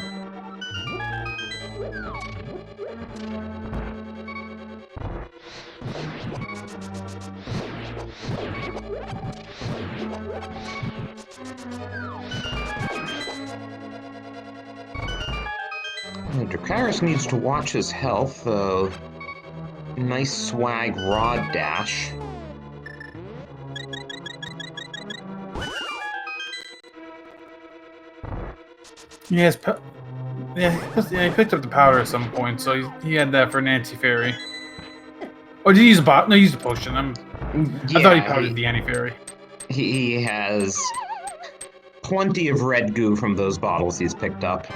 Dracarys needs to watch his health, though. Nice swag rod dash. Yes, he picked up the powder at some point, so he had that for an anti-fairy. Or did he use a bot? No, he used a potion. I thought he powdered the anti-fairy. He has plenty of red goo from those bottles he's picked up.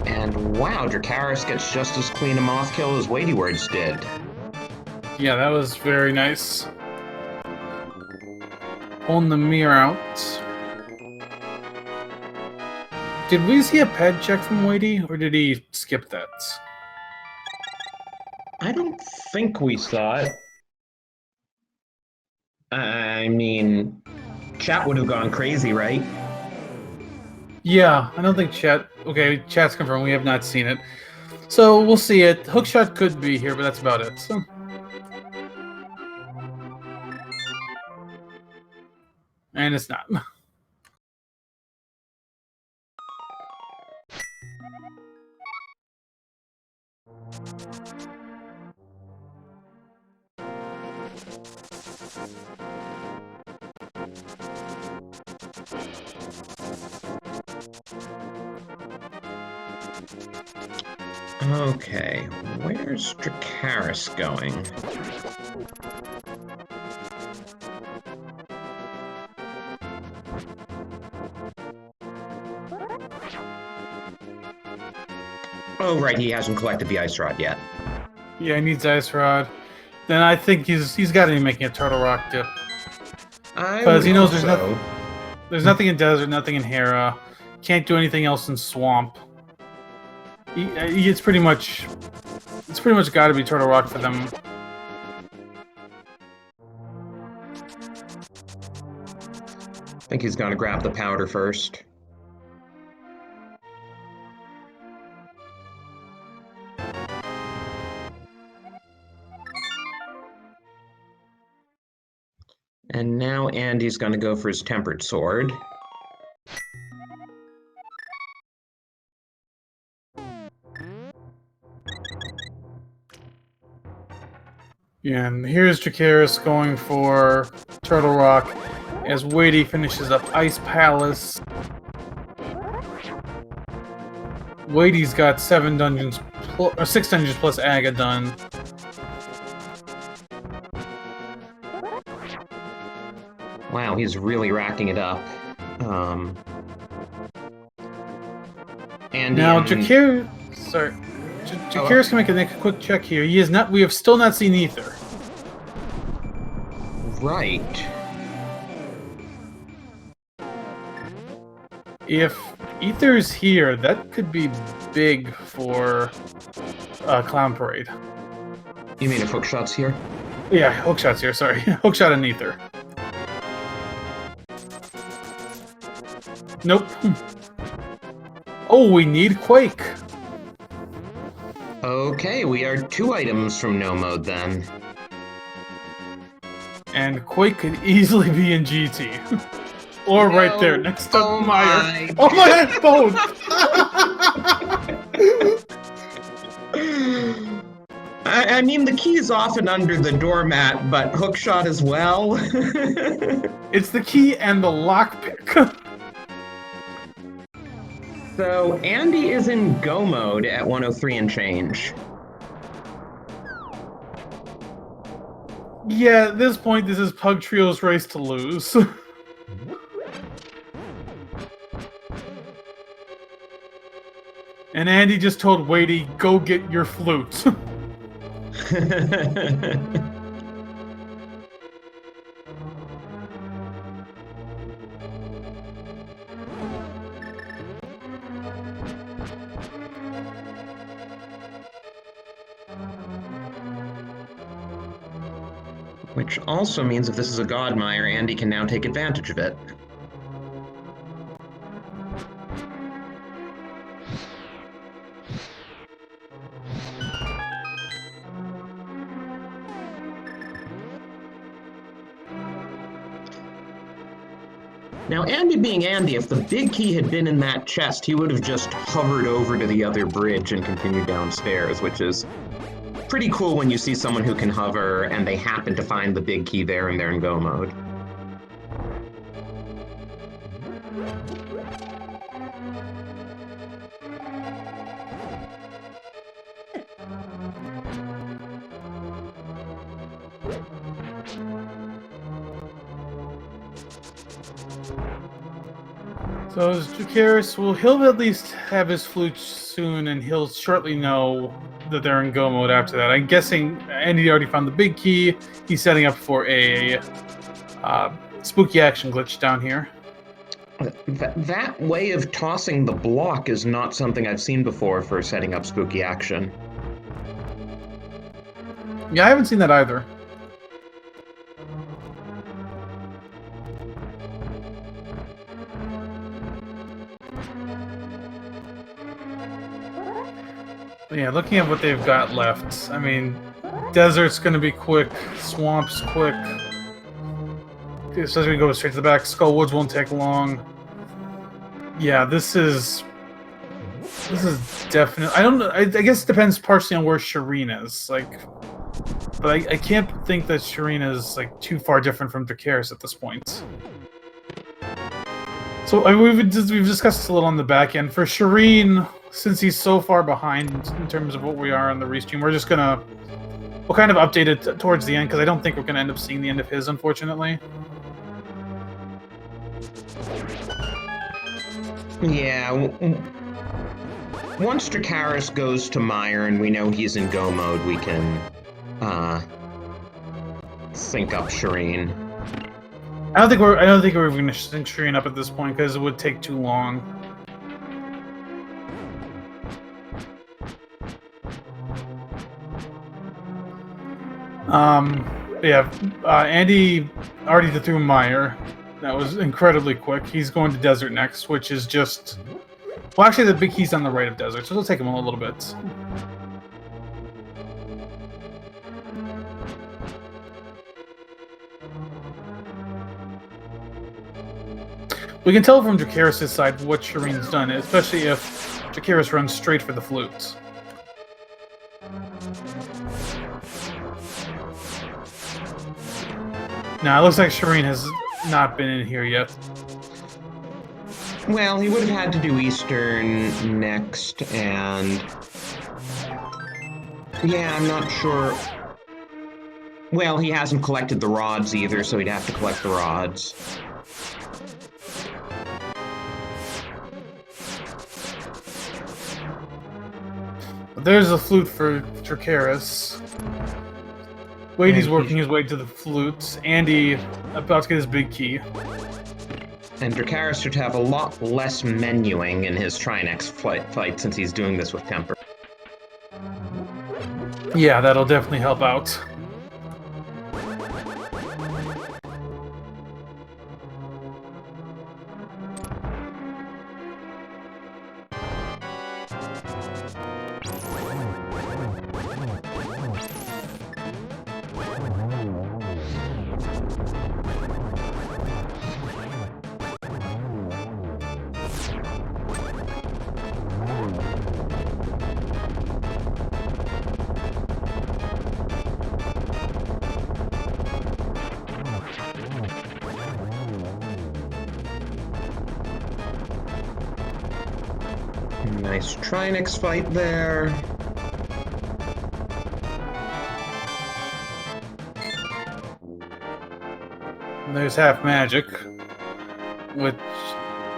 And wow, Dracarys gets just as clean a moth kill as WeightyWords did. Yeah, that was very nice. Pulling the mirror out. Did we see a ped check from Weighty, or did he skip that? I don't think we saw it. I mean, chat would have gone crazy, right? Yeah, I don't think chat... Okay, chat's confirmed. We have not seen it. So, we'll see it. Hookshot could be here, but that's about it. So. And it's not. Okay, where's Dracarys going? Oh, right, he hasn't collected the ice rod yet. Yeah, he needs ice rod. Then I think he's got to be making a turtle rock dip. Because he knows there's nothing in desert, nothing in Hera. Can't do anything else in swamp. It's pretty much got to be turtle rock for them. I think he's gonna grab the powder first. And now Andy's gonna go for his tempered sword. Yeah, and here's Dracarys going for Turtle Rock as Weighty finishes up Ice Palace. Weighty's got 6 dungeons plus Aga done. Wow, he's really racking it up. And now Dracarys, sorry, Dracarys can make a quick check here. He is not. We have still not seen Ether. Right. If Ether's here, that could be big for Clown Parade. You mean if Hookshot's here? Yeah, Hookshot's here. Sorry, Hookshot and Ether. Nope. Oh, we need Quake. Okay, we are 2 items from no mode then. And Quake could easily be in GT. Or No. right there, next to Oh Meyer. my. Oh my, both! I mean, the key is often under the doormat, but Hookshot as well. It's the key and the lockpick. So, Andy is in go mode at 103 and change. Yeah, at this point, this is Pug Trio's race to lose. And Andy just told Weighty, go get your flute. Which also means if this is a Godmire, Andy can now take advantage of it. Now, Andy being Andy, if the big key had been in that chest, he would have just hovered over to the other bridge and continued downstairs, which is pretty cool when you see someone who can hover and they happen to find the big key there and they're in go mode. So as Dracarys, well, he'll at least have his flute soon, and he'll shortly know that they're in go mode after that. I'm guessing Andy already found the big key. He's setting up for a spooky action glitch down here. That way of tossing the block is not something I've seen before for setting up spooky action. Yeah, I haven't seen that either. Yeah, looking at what they've got left, I mean, desert's going to be quick, swamp's quick. Especially we go straight to the back. Skull Woods won't take long. Yeah, this is definitely. I don't know. I guess it depends partially on where Shareen is. Like, but I can't think that Shareen is like too far different from Dracarys at this point. So I mean, we've discussed this a little on the back end for Shareen. Since he's so far behind in terms of what we are on the restream, we'll kind of update it towards the end, because I don't think we're gonna end up seeing the end of his, unfortunately. Yeah. Once Dracarys goes to Mire and we know he's in go mode, we can sync up Shareen. I don't think we're gonna sync Shareen up at this point, because it would take too long. Yeah, Andy already threw Mire. That was incredibly quick. He's going to Desert next, which is just... Well, actually, the big key's on the right of Desert, so it'll take him a little bit. We can tell from Dracarys' side what Shareen's done, especially if Dracarys runs straight for the flute. Now, it looks like Shareen has not been in here yet. Well, he would have had to do Eastern next, and... Yeah, I'm not sure... Well, he hasn't collected the rods either, so he'd have to collect the rods. But there's a flute for Dracarys. Weighty's working his way to the flute. Andy about to get his big key. And Dracarys should have a lot less menuing in his Trinex fight since he's doing this with temper. Yeah, that'll definitely help out. Nice Trinex fight there. And there's half magic, which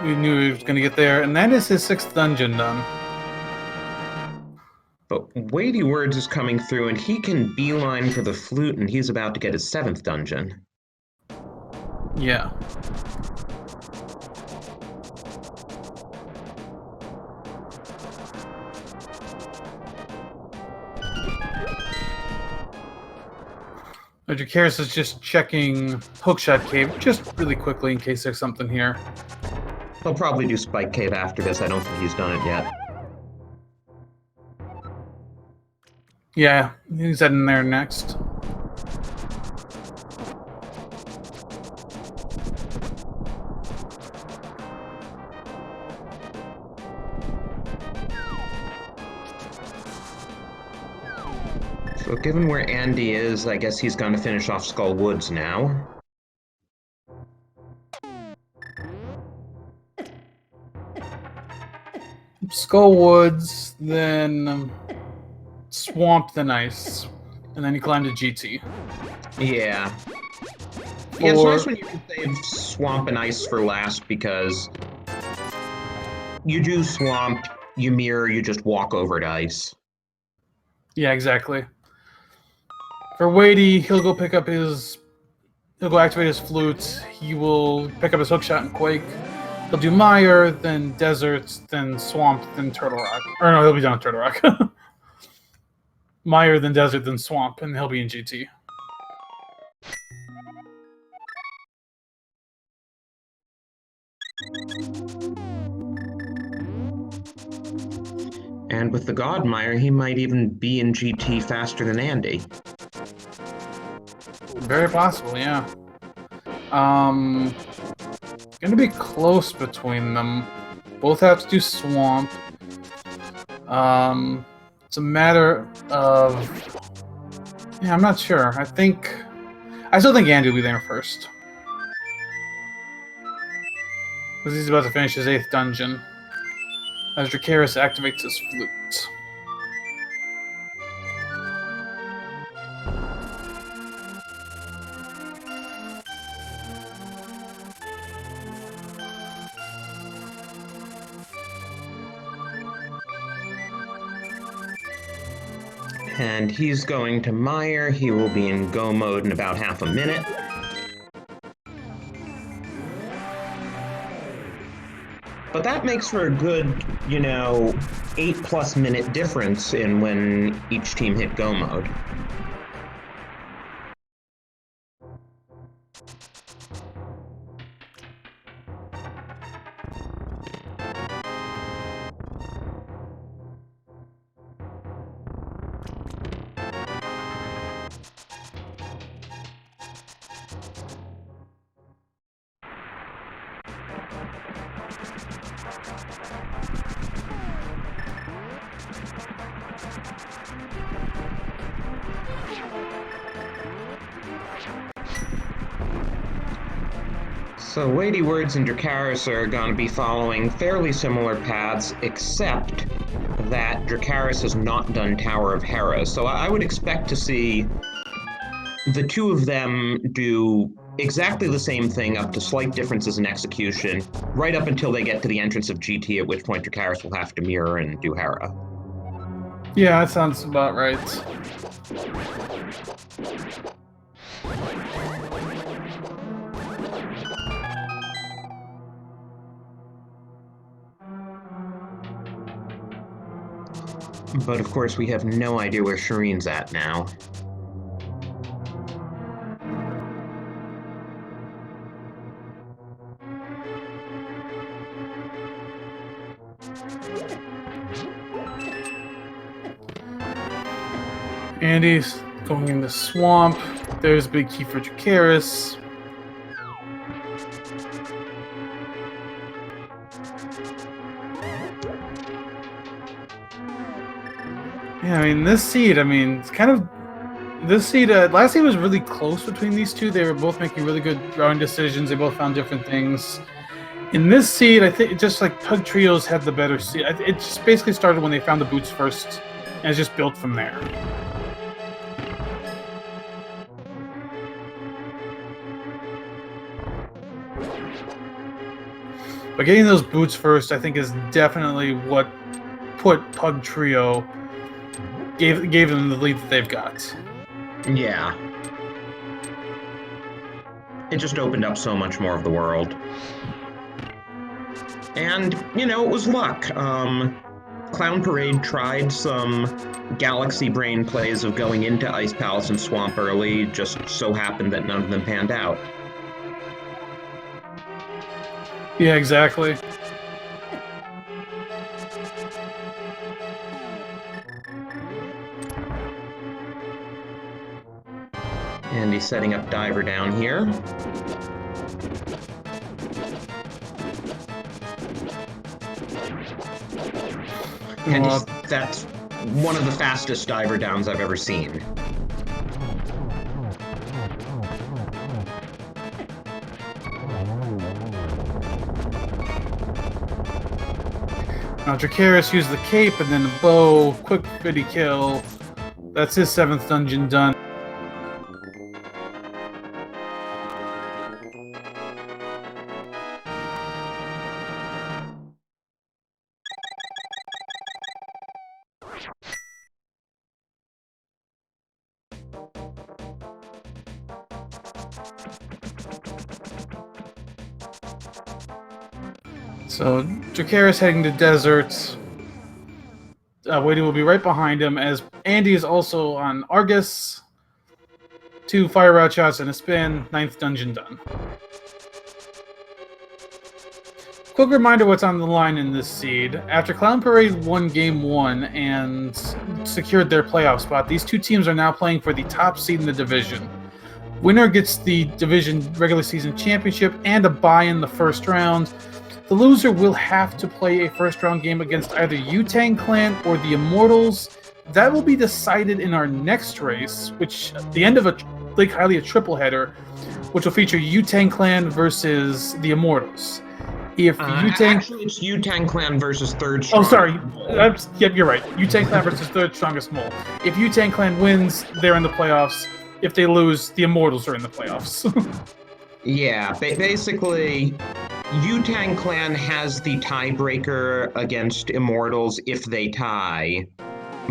we knew he was going to get there, and that is his 6th dungeon done. But WeightyWords is coming through, and he can beeline for the flute, and he's about to get his 7th dungeon. Yeah. Dracarys is just checking Hookshot Cave just really quickly in case there's something here. He'll probably do Spike Cave after this. I don't think he's done it yet. Yeah, he's heading there next. So given where Andy is, I guess he's going to finish off Skull Woods now. Skull Woods, then Swamp, then Ice, and then you climb to GT. Yeah. Yeah, it's nice when you can save Swamp and Ice for last, because you do Swamp, you mirror, you just walk over to Ice. Yeah, exactly. For Weighty, he'll go activate his flute, he will pick up his hookshot and Quake. He'll do Mire, then Desert, then Swamp, then Turtle Rock. Or no, he'll be done with Turtle Rock. Mire, then Desert, then Swamp, and he'll be in GT. And with the Godmire, he might even be in GT faster than Andy. Very possible, yeah. Gonna be close between them. Both have to do Swamp. It's a matter of... Yeah, I'm not sure. I still think Andy will be there first. Because he's about to finish his 8th dungeon. As Dracarys activates his flute. And he's going to Mire. He will be in go mode in about half a minute. But that makes for a good, 8+ minute difference in when each team hit go mode. So WeityWords and Dracarys are going to be following fairly similar paths, except that Dracarys has not done Tower of Hera. So I would expect to see the two of them do exactly the same thing up to slight differences in execution, right up until they get to the entrance of GT, at which point Dracarys will have to mirror and do Hera. Yeah, that sounds about right. But of course, we have no idea where Shareen's at now. Andy's going in the swamp. There's a big key for Dracarys. Yeah, this seed, it's kind of... This seed, last seed was really close between these two. They were both making really good drawing decisions. They both found different things. In this seed, I think just like Pug Trios had the better seed. It just basically started when they found the boots first, and it's just built from there. But getting those boots first, I think, is definitely what put Pug Trio... gave them the lead that they've got. Yeah. It just opened up so much more of the world. And, it was luck. Clown Parade tried some Galaxy Brain plays of going into Ice Palace and Swamp early, just so happened that none of them panned out. Yeah, exactly. And he's setting up Diver down here. And that's one of the fastest Diver downs I've ever seen. Now Dracarys used the cape and then the bow, quick bitty kill. That's his 7th dungeon done. So Dracarys heading to desert. Weighty will be right behind him, as Andy is also on Argus. 2 fire route shots and a spin. 9th dungeon done. Quick reminder what's on the line in this seed. After Clown Parade won Game 1 and secured their playoff spot, these two teams are now playing for the top seed in the division. Winner gets the division regular season championship and a bye in the first round. The loser will have to play a first-round game against either Wu-Tang Clan or the Immortals. That will be decided in our next race, which at the end of a triple header, which will feature Wu-Tang Clan versus the Immortals. If Wu-Tang... Actually, it's Wu-Tang Clan versus Third Oh, Strongest. sorry. Yep, you're right. Wu-Tang Clan versus Third Strongest Mole. If Wu-Tang Clan wins, they're in the playoffs. If they lose, the Immortals are in the playoffs. Yeah, basically, Wu-Tang Clan has the tiebreaker against Immortals if they tie,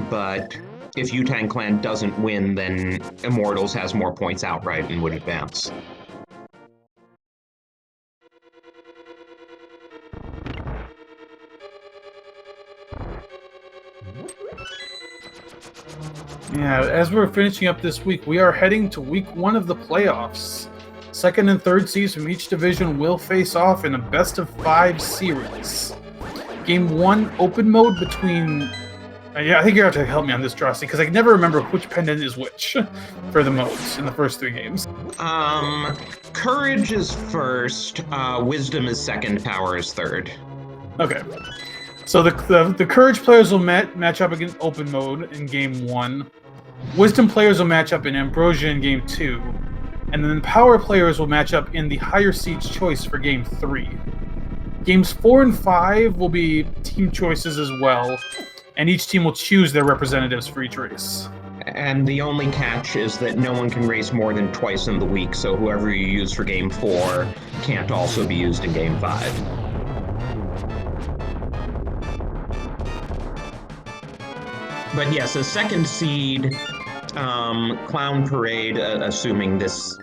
but if Wu-Tang Clan doesn't win, then Immortals has more points outright and would advance. Yeah, as we're finishing up this week, we are heading to week 1 of the playoffs. 2nd and 3rd seeds from each division will face off in a best-of-5 series. Game 1, open mode between... yeah, I think you're going to have to help me on this, Drosty, because I can never remember which pendant is which for the modes in the first 3 games. Courage is first, Wisdom is second, Power is third. Okay. So the Courage players will match up against open mode in Game 1. Wisdom players will match up in Ambrosia in Game 2. And then Power players will match up in the Higher Seeds choice for Game 3. Games 4 and 5 will be team choices as well, and each team will choose their representatives for each race. And the only catch is that no one can race more than twice in the week, so whoever you use for Game 4 can't also be used in Game 5. But yes, a second seed, Clown Parade, assuming this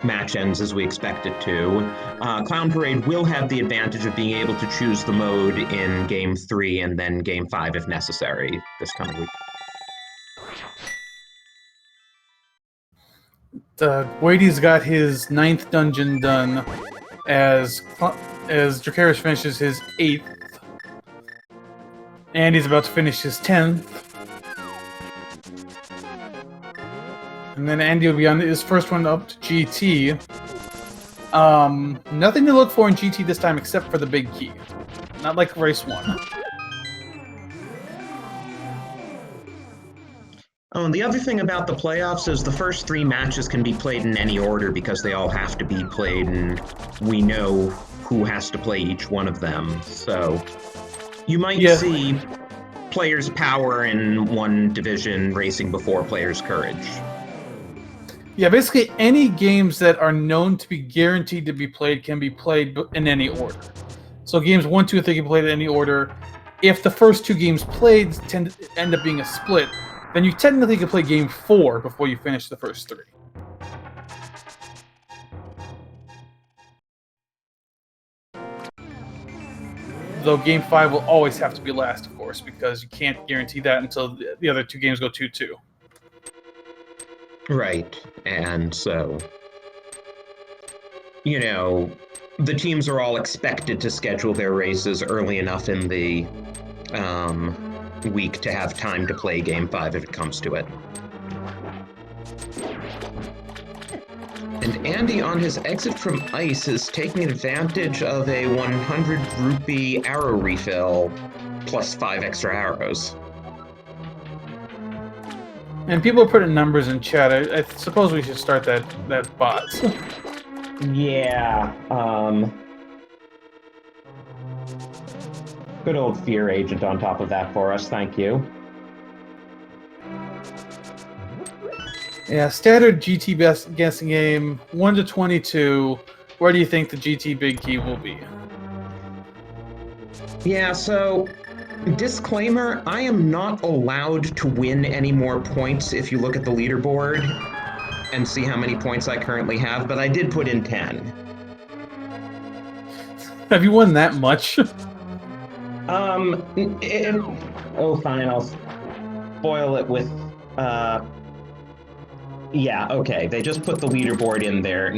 match ends as we expect it to, Clown Parade will have the advantage of being able to choose the mode in Game 3 and then Game 5 if necessary this coming week. Weighty's got his 9th dungeon done as Dracarys finishes his 8th. And he's about to finish his 10th. And then Andy will be on his first one up to GT. Nothing to look for in GT this time except for the big key. Not like race 1. Oh, and the other thing about the playoffs is the first 3 matches can be played in any order because they all have to be played, and we know who has to play each one of them. So you might see players' Power in one division racing before players' Courage. Yeah, basically any games that are known to be guaranteed to be played can be played in any order. So games 1, 2, 3 can be played in any order. If the first 2 games played tend to end up being a split, then you technically can play game 4 before you finish the first 3. Though Game 5 will always have to be last, of course, because you can't guarantee that until the other two games go 2-2. Right. And so, you know, the teams are all expected to schedule their races early enough in the week to have time to play Game 5 if it comes to it. And Andy, on his exit from ice, is taking advantage of a 100 rupee arrow refill plus 5 extra arrows. And people are putting numbers in chat. I suppose we should start that bot. Yeah, good old fear agent on top of that for us, thank you. Yeah, standard GT best guessing game, 1 to 22. Where do you think the GT big key will be? Yeah, so, disclaimer, I am not allowed to win any more points if you look at the leaderboard and see how many points I currently have, but I did put in 10. Have you won that much? Oh, fine, I'll spoil it with, yeah, okay, they just put the leaderboard in there.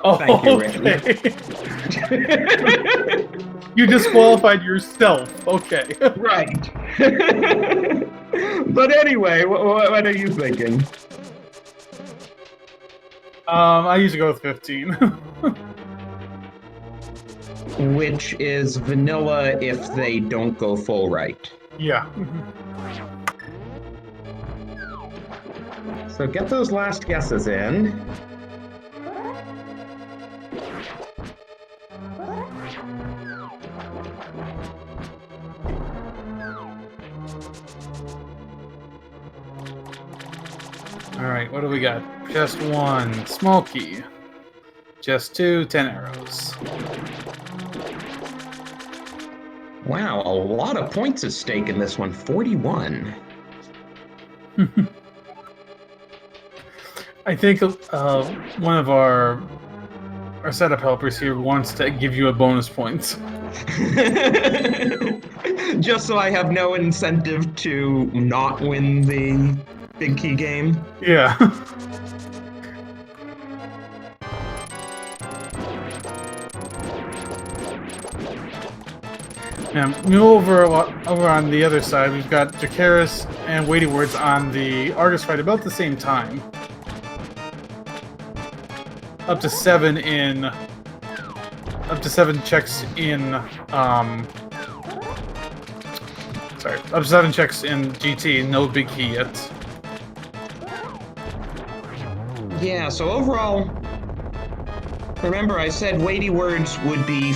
Oh, Thank you, okay. You disqualified yourself. Okay. Right. But anyway, what are you thinking? I usually go with 15. Which is vanilla if they don't go full right. Yeah. So get those last guesses in. Alright, what do we got? Just 1, small key. Just 2, 10 arrows. Wow, a lot of points at stake in this one. 41. I think one of our setup helpers here wants to give you a bonus points. Just so I have no incentive to not win the big key game. Yeah. Now, over on the other side, we've got Dracarys and WeightyWords on the Argus fight about the same time. Up to 7 checks in, sorry, up to 7 checks in GT, no big key yet. Yeah, so overall, remember I said WeightyWords would be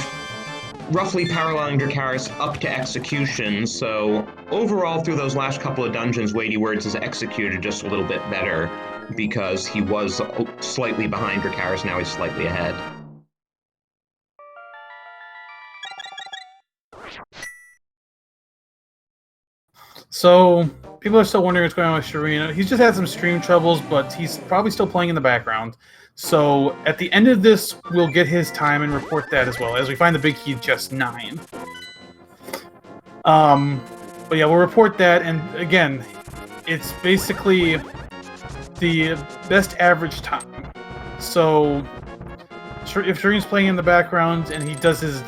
roughly paralleling Dracarys up to execution, so overall through those last couple of dungeons, WeightyWords has executed just a little bit better because he was slightly behind Dracarys, now he's slightly ahead. So, people are still wondering what's going on with Shareen. He's just had some stream troubles, but he's probably still playing in the background. So, at the end of this, we'll get his time and report that as well, as we find the big key just 9. But yeah, we'll report that, and again, it's basically the best average time. So, if Shareen's playing in the background and he does his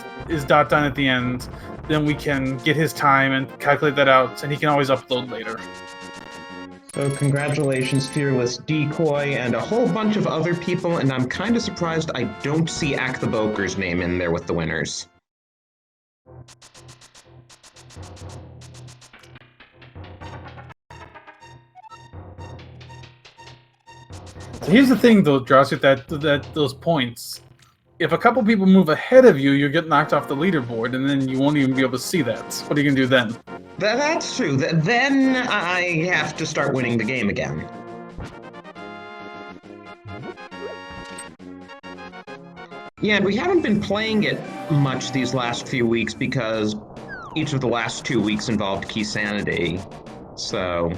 dot done at the end, then we can get his time and calculate that out, and he can always upload later. So congratulations, Fearless Decoy, and a whole bunch of other people, and I'm kind of surprised I don't see Ack the Boker's name in there with the winners. So here's the thing, though, Dross, with those points. If a couple people move ahead of you, you'll get knocked off the leaderboard, and then you won't even be able to see that. What are you going to do then? That's true. Then I have to start winning the game again. Yeah, and we haven't been playing it much these last few weeks because each of the last 2 weeks involved Key Sanity. So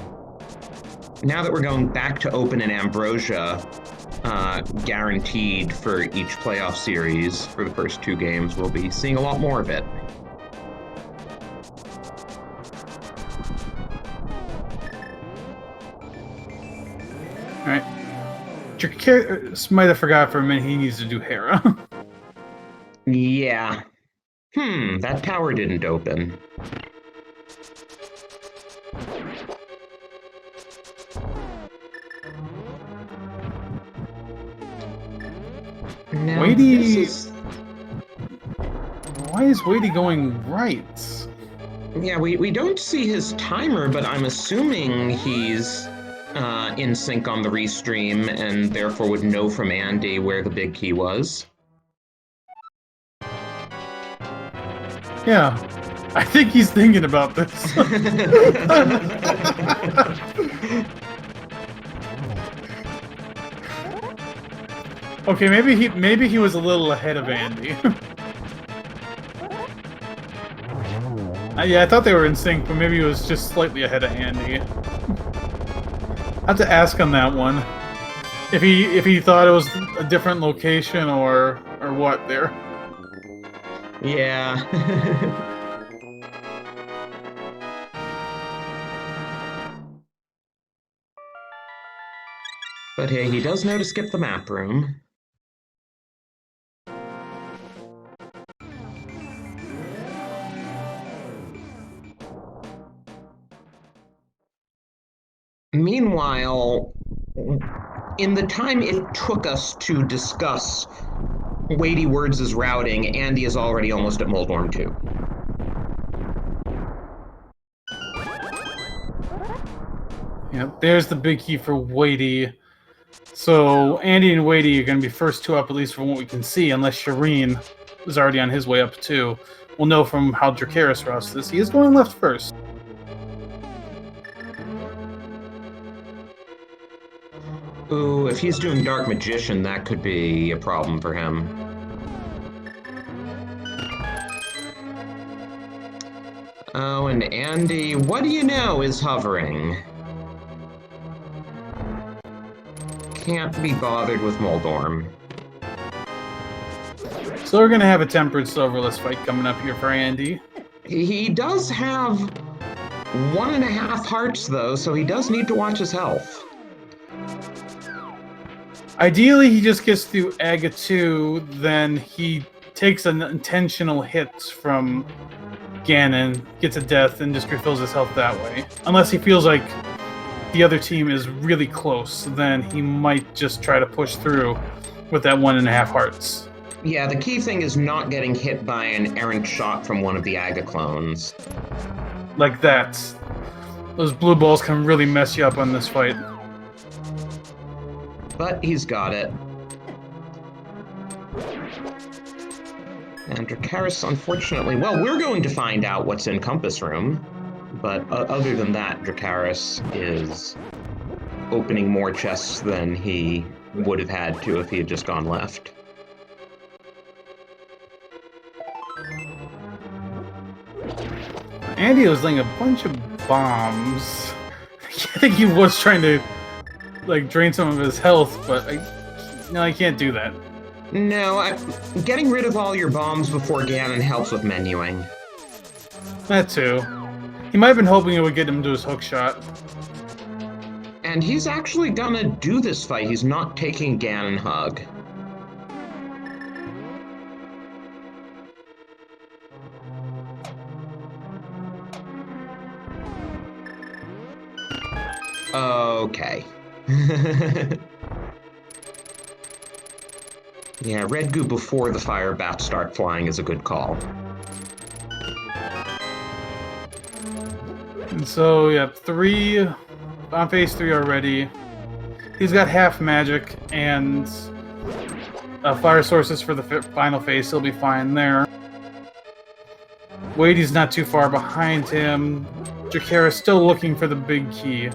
now that we're going back to Open and Ambrosia, guaranteed for each playoff series for the first 2 games. We'll be seeing a lot more of it. All right. Dracarys might have forgot for a minute he needs to do Hera. Yeah. That tower didn't open. Now, Why is Weighty going right? Yeah, we don't see his timer, but I'm assuming he's in sync on the restream and therefore would know from Andy where the big key was. Yeah, I think he's thinking about this. Okay, maybe he was a little ahead of Andy. Yeah, I thought they were in sync, but maybe he was just slightly ahead of Andy. I have to ask on that one if he thought it was a different location or what there. Yeah. But hey, he does know to skip the map room. Meanwhile, in the time it took us to discuss WeightyWords' routing, Andy is already almost at Moldorm 2. Yeah, there's the big key for Weighty. So Andy and Weighty are going to be first 2 up, at least from what we can see, unless Shareen is already on his way up too. We'll know from how Dracarys routes this. He is going left first. Ooh, if he's doing Dark Magician, that could be a problem for him. Oh, and Andy, what do you know, is hovering. Can't be bothered with Moldorm. So we're going to have a Tempered Silverless fight coming up here for Andy. He does have 1.5 hearts, though, so he does need to watch his health. Ideally, he just gets through Aga 2, then he takes an intentional hit from Ganon, gets a death, and just refills his health that way. Unless he feels like the other team is really close, then he might just try to push through with that 1.5 hearts. Yeah, the key thing is not getting hit by an errant shot from one of the Aga clones. Like that. Those blue balls can really mess you up on this fight. But he's got it. And Dracarys, unfortunately, well, we're going to find out what's in Compass Room. But other than that, Dracarys is opening more chests than he would have had to if he had just gone left. Andy was laying a bunch of bombs. I think he was trying to drain some of his health, but I can't do that. No, getting rid of all your bombs before Ganon helps with menuing. That too. He might have been hoping it would get him to his hook shot. And he's actually gonna do this fight. He's not taking Ganon Hug. Okay. Yeah, red goo before the fire bats start flying is a good call. And so, yeah, 3 on phase 3 already. He's got half magic and fire sources for the final phase. He'll be fine there. Weighty's not too far behind him. Dracarys still looking for the big key.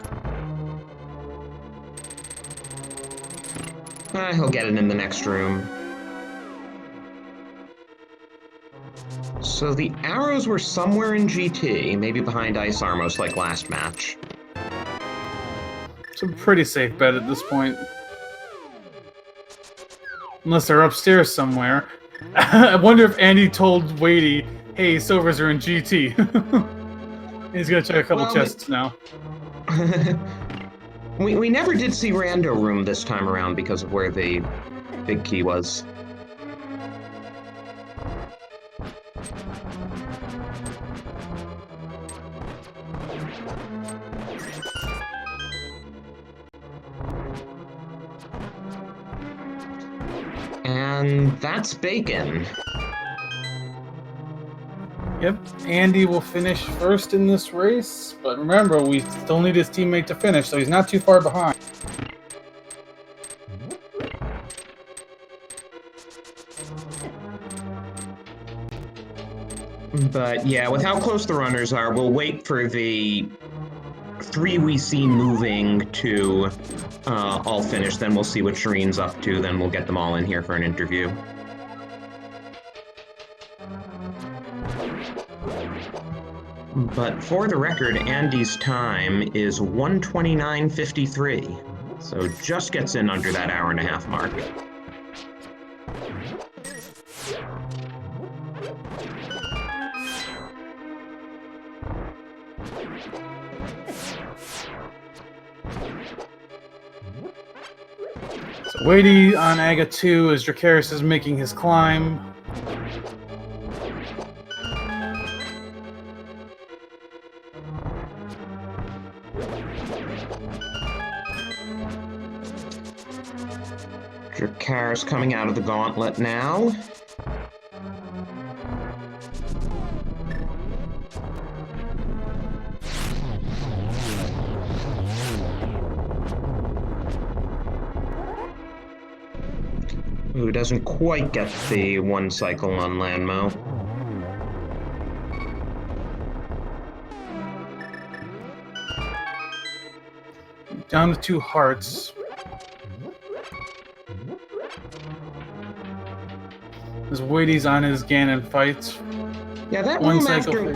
He'll get it in the next room. So the arrows were somewhere in GT, maybe behind Ice Armos like last match. It's a pretty safe bet at this point. Unless they're upstairs somewhere. I wonder if Andy told Weighty, hey, silvers are in GT. He's gonna check a couple chests now. we never did see Rando Room this time around because of where the big key was. And that's bacon. Yep, Andy will finish first in this race, but remember, we still need his teammate to finish, so he's not too far behind. But yeah, with how close the runners are, we'll wait for the 3 we see moving to all finish, then we'll see what Shareen's up to, then we'll get them all in here for an interview. But for the record, Andy's time is 1:29:53, so just gets in under that hour-and-a-half mark. So Weighty on Aga 2 as Dracarys is making his climb. Dracarys coming out of the gauntlet now. Who doesn't quite get the 1 cycle on Landmo. Down to 2 hearts. As Weighty's on his Ganon fights. Yeah, that One room cycle.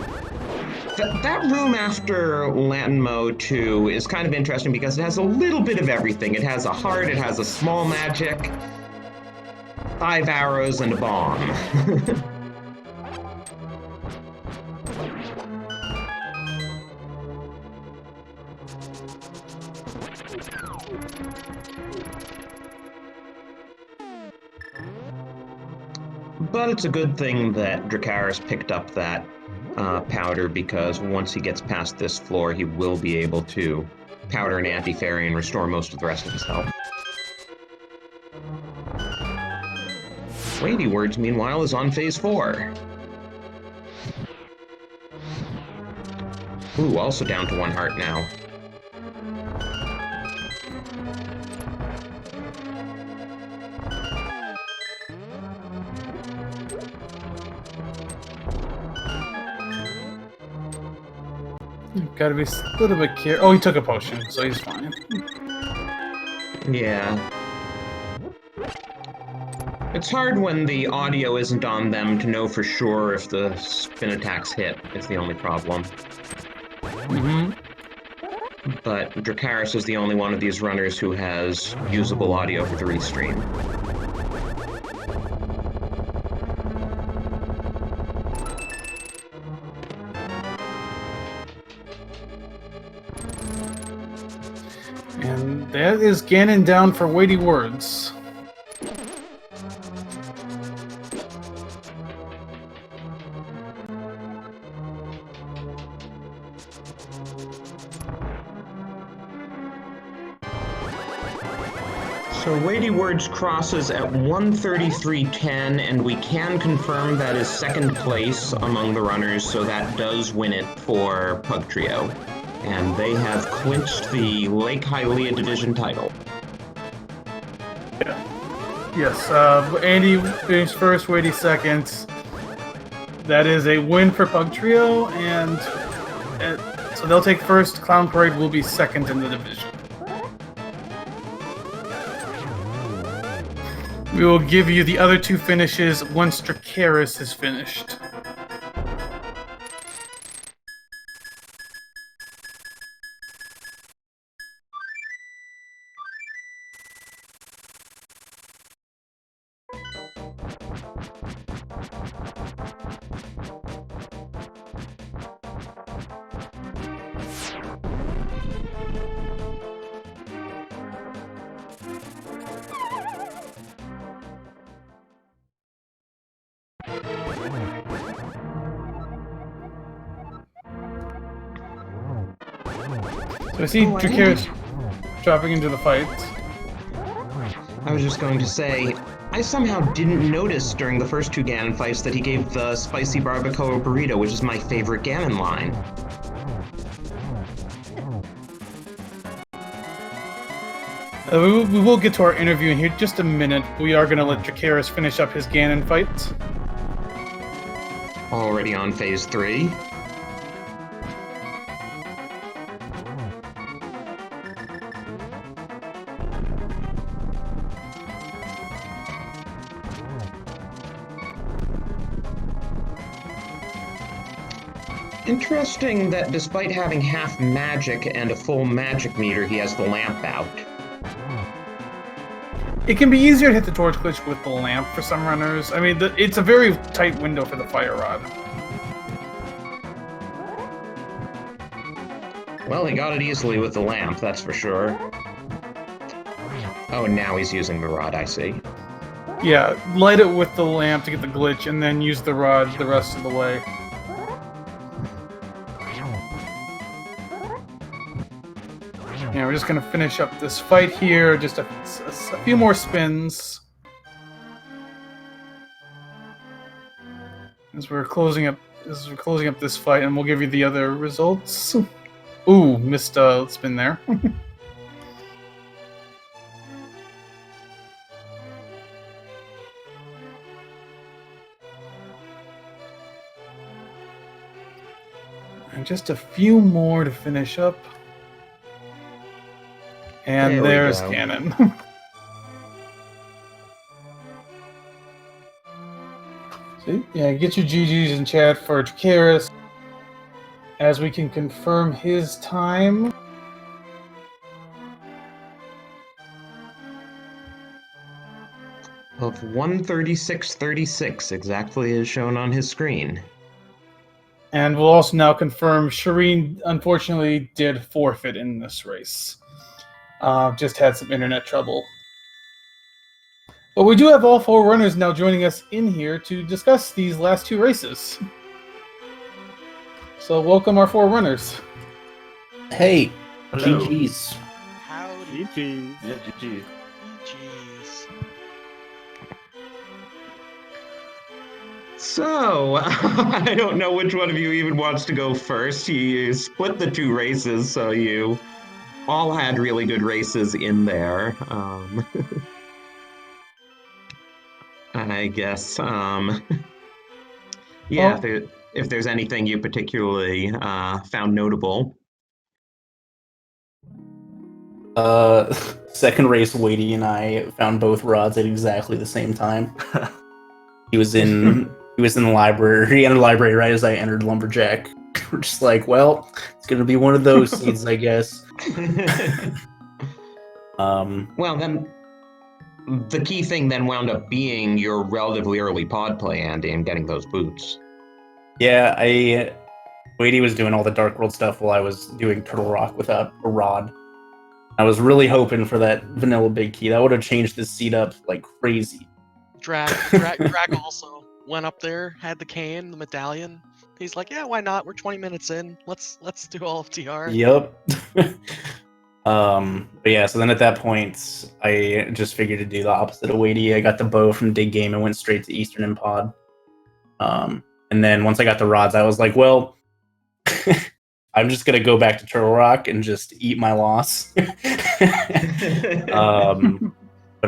that room after Landmo 2 is kind of interesting because it has a little bit of everything. It has a heart, it has a small magic, 5 arrows, and a bomb. But it's a good thing that Dracarys picked up that powder, because once he gets past this floor, he will be able to powder an anti-fairy and restore most of the rest of his health. WeightyWords, meanwhile, is on phase 4. Ooh, also down to 1 heart now. Gotta be a little bit careful. Oh, he took a potion, so he's fine. Yeah. It's hard when the audio isn't on them to know for sure if the spin attacks hit, is the only problem. Mm-hmm. But Dracarys is the only one of these runners who has usable audio for the restream. And that is Ganon down for WeightyWords. So WeightyWords crosses at 1:33:10, and we can confirm that is second place among the runners, so that does win it for Pug Trio. And they have clinched the Lake Hylia Division title. Yes, Andy finished first, Weighty second. That is a win for Pug Trio, and so they'll take first. Clown Parade will be second in the division. We will give you the other 2 finishes once Dracarys is finished. So I see Dracarys dropping into the fight. I was just going to say, I somehow didn't notice during the first two Ganon fights that he gave the spicy barbacoa burrito, which is my favorite Ganon line. We will get to our interview in here just a minute. We are going to let Dracarys finish up his Ganon fight. Already on phase 3. Interesting that despite having half magic and a full magic meter, he has the lamp out. It can be easier to hit the torch glitch with the lamp for some runners. I mean, it's a very tight window for the fire rod. Well, he got it easily with the lamp, that's for sure. Oh, and now he's using the rod, I see. Yeah, light it with the lamp to get the glitch, and then use the rod the rest of the way. Yeah, we're just gonna finish up this fight here. Just a few more spins as we're closing up this fight, and we'll give you the other results. Ooh, missed a spin there. And just a few more to finish up. And there's Ganon. See? Yeah, get your GGs in chat for Dracarys. As we can confirm his time. Of 1:36:36, exactly as shown on his screen. And we'll also now confirm Shareen unfortunately did forfeit in this race. Just had some internet trouble. But we do have all 4 runners now joining us in here to discuss these last 2 races. So welcome our 4 runners. Hey, Hello. GG's. Howdy. GG. Yeah, GG. Jeez. So, I don't know which one of you even wants to go first. You split the 2 races, so you all had really good races in there. I guess, yeah, if there's anything you particularly found notable. Second race, Weighty and I found both rods at exactly the same time. He was in the library. He entered the library right as I entered Lumberjack. We're just like, well, it's gonna be one of those seeds, I guess. Well, then, the key thing then wound up being your relatively early pod play, Andy, and getting those boots. Yeah, Weighty was doing all the Dark World stuff while I was doing Turtle Rock without a rod. I was really hoping for that vanilla big key. That would have changed this seed up like crazy. Drac also went up there, had the cane, the medallion. He's like, yeah, why not? We're 20 minutes in. Let's do all of TR. Yep. But yeah, so then at that point, I just figured to do the opposite of Weighty. I got the bow from Dig Game and went straight to Eastern and Pod. And then once I got the rods, I was like, well, I'm just gonna go back to Turtle Rock and just eat my loss. But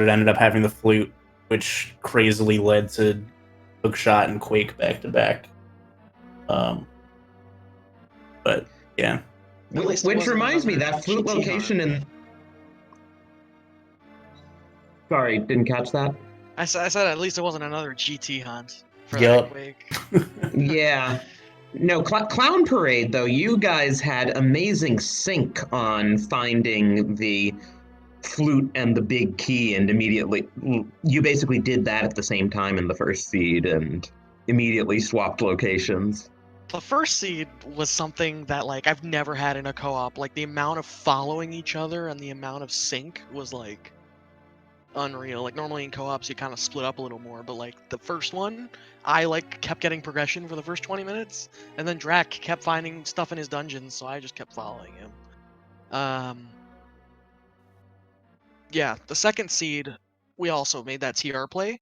it ended up having the flute, which crazily led to Hookshot and Quake back to back. But yeah. Which reminds me, that flute location in... Sorry, didn't catch that? I said at least it wasn't another GT hunt for Yep. that Quake. Yeah. No, Clown Parade, though, you guys had amazing sync on finding the flute and the big key, and immediately... You basically did that at the same time in the first seed, and immediately swapped locations. The first seed was something that, like, I've never had in a co-op. Like, the amount of following each other and the amount of sync was, like, unreal. Like, normally in co-ops you kind of split up a little more, but, like, the first one, I, like, kept getting progression for the first 20 minutes, and then Drac kept finding stuff in his dungeons, so I just kept following him. Yeah, the second seed, we also made that TR play,